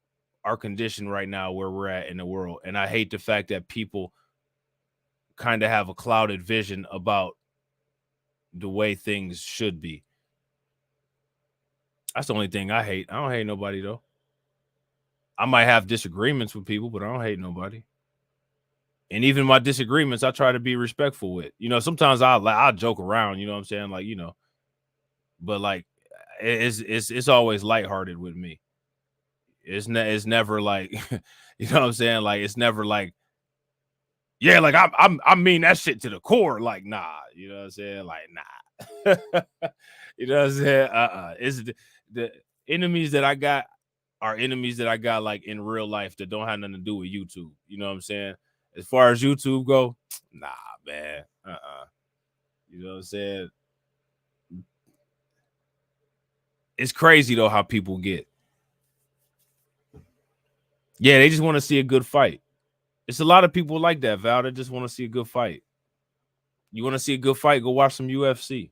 our condition right now where we're at in the world, and I hate the fact that people kind of have a clouded vision about the way things should be. That's the only thing I hate. I don't hate nobody though. I might have disagreements with people, but I don't hate nobody. And even my disagreements, I try to be respectful with. You know, sometimes I'll joke around. You know what I'm saying? Like, you know. But like it's always lighthearted with me. It's never like, you know what I'm saying? Like it's never like, yeah, like I mean that shit to the core. Like, nah, you know what I'm saying? Like, nah. You know what I'm saying? It's the enemies that I got are enemies that I got like in real life that don't have nothing to do with YouTube. You know what I'm saying? As far as YouTube go, nah, man. You know what I'm saying? It's crazy though how people get. Yeah, they just want to see a good fight. It's a lot of people like that, Val. They just want to see a good fight. You want to see a good fight? Go watch some UFC.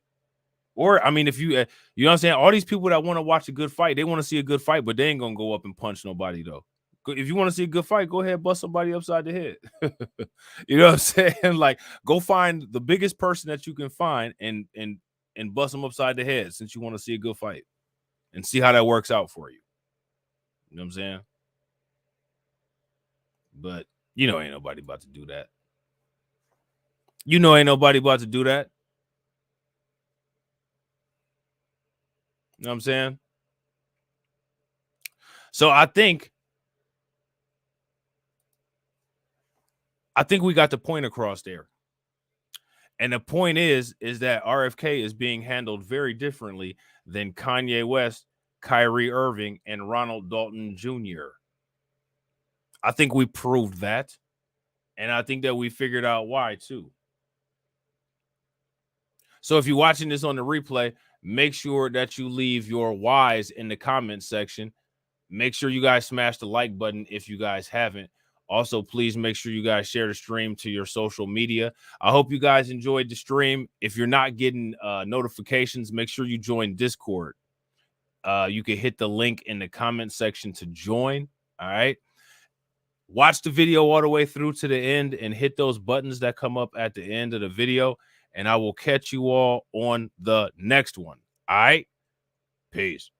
Or, I mean, if you know what I'm saying? All these people that want to watch a good fight, they want to see a good fight, but they ain't going to go up and punch nobody, though. If you want to see a good fight, go ahead and bust somebody upside the head. You know what I'm saying? Like, go find the biggest person that you can find and bust them upside the head since you want to see a good fight and see how that works out for you. You know what I'm saying? But, you know, ain't nobody about to do that. You know, ain't nobody about to do that. You know what I'm saying? So I think we got the point across there. And the point is that RFK is being handled very differently than Kanye West, Kyrie Irving, and Ronald Dalton Jr. I think we proved that. And I think that we figured out why, too. So if you're watching this on the replay, make sure that you leave your whys in the comment section. Make sure you guys smash the like button if you guys haven't. Also, please make sure you guys share the stream to your social media. I hope you guys enjoyed the stream. If you're not getting notifications, make sure you join Discord. You can hit the link in the comment section to join. All right. Watch the video all the way through to the end and hit those buttons that come up at the end of the video. And I will catch you all on the next one. All right. Peace.